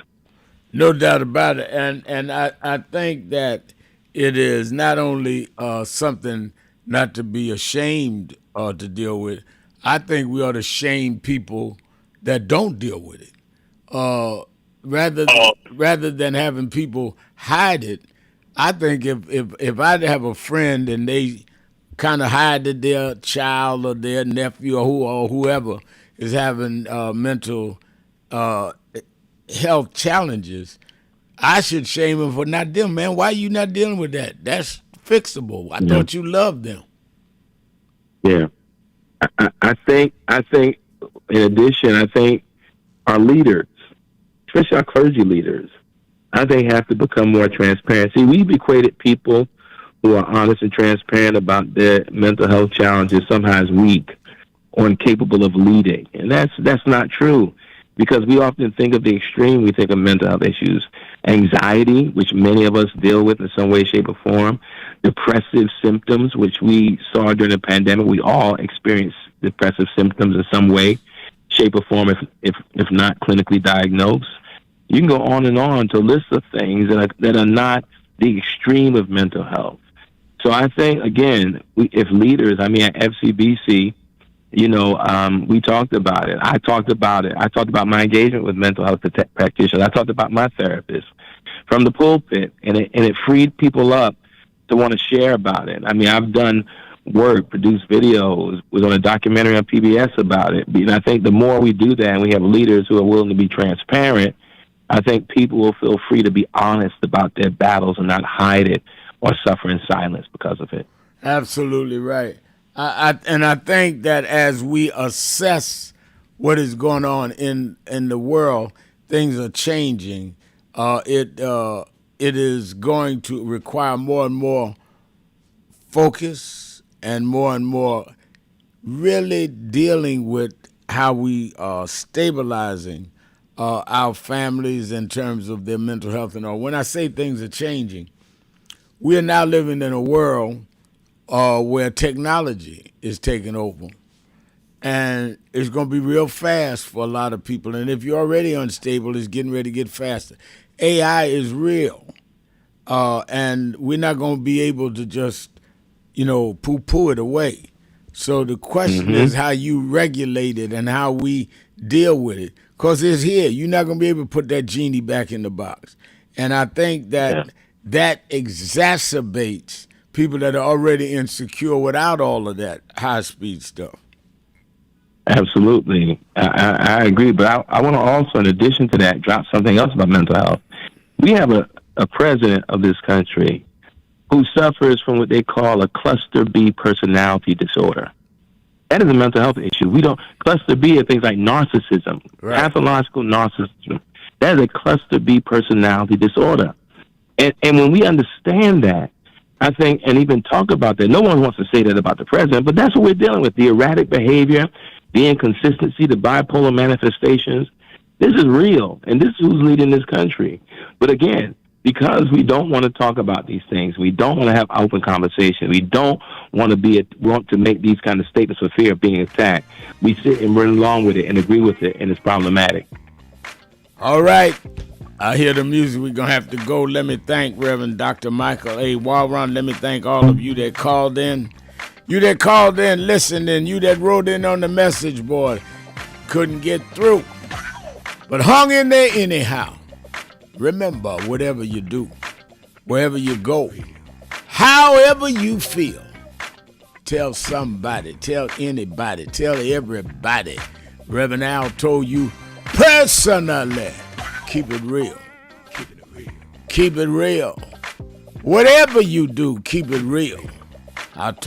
No doubt about it. And I think that it is not only something not to be ashamed to deal with. I think we ought to shame people that don't deal with it. Rather than having people hide it, I think if I have a friend and they kind of hide that their child or their nephew or whoever is having mental health challenges, I should shame them for not dealing. Man, why are you not dealing with that? That's fixable. I thought you loved them. Yeah, I think. In addition, I think our leaders, especially our clergy leaders, I think have to become more transparent. See, we've equated people who are honest and transparent about their mental health challenges somehow as weak or incapable of leading, and that's not true. Because we often think of the extreme, we think of mental health issues, anxiety, which many of us deal with in some way, shape, or form, depressive symptoms, which we saw during the pandemic. We all experienced depressive symptoms in some way, shape, or form, if not clinically diagnosed. You can go on and on to a list of things that are not the extreme of mental health. So I think, again, if leaders, at FCBC, we talked about it. I talked about it. I talked about my engagement with mental health practitioners. I talked about my therapist from the pulpit, and it freed people up to want to share about it. I've done work, produced videos, was on a documentary on PBS about it. And I think the more we do that and we have leaders who are willing to be transparent, I think people will feel free to be honest about their battles and not hide it or suffer in silence because of it. Absolutely right. I think that as we assess what is going on in the world, things are changing. It is going to require more and more focus and more really dealing with how we are stabilizing our families in terms of their mental health and all. When I say things are changing, we are now living in a world where technology is taking over. And it's going to be real fast for a lot of people. And if you're already unstable, it's getting ready to get faster. AI is real. And we're not going to be able to just, poo-poo it away. So the question is how you regulate it and how we deal with it. Because it's here. You're not going to be able to put that genie back in the box. And I think that that exacerbates people that are already insecure without all of that high-speed stuff. Absolutely. I agree. But I want to also, in addition to that, drop something else about mental health. We have a president of this country who suffers from what they call a cluster B personality disorder. That is a mental health issue. Cluster B are things like narcissism, pathological narcissism. That is a cluster B personality disorder. And when we understand that, I think, and even talk about that, no one wants to say that about the president, but that's what we're dealing with, the erratic behavior, the inconsistency, the bipolar manifestations. This is real, and this is who's leading this country. But again, because we don't want to talk about these things, we don't want to have open conversation, we don't want to make these kind of statements for fear of being attacked, we sit and run along with it and agree with it, and it's problematic. All right. I hear the music. We're going to have to go. Let me thank Reverend Dr. Michael A. Walron. Let me thank all of you that called in. You that called in, listened, and you that wrote in on the message board. Couldn't get through, but hung in there anyhow. Remember, whatever you do, wherever you go, however you feel, tell somebody, tell anybody, tell everybody. Reverend Al told you personally. Keep it real. Keep it real. Keep it real. Whatever you do, keep it real. I'll talk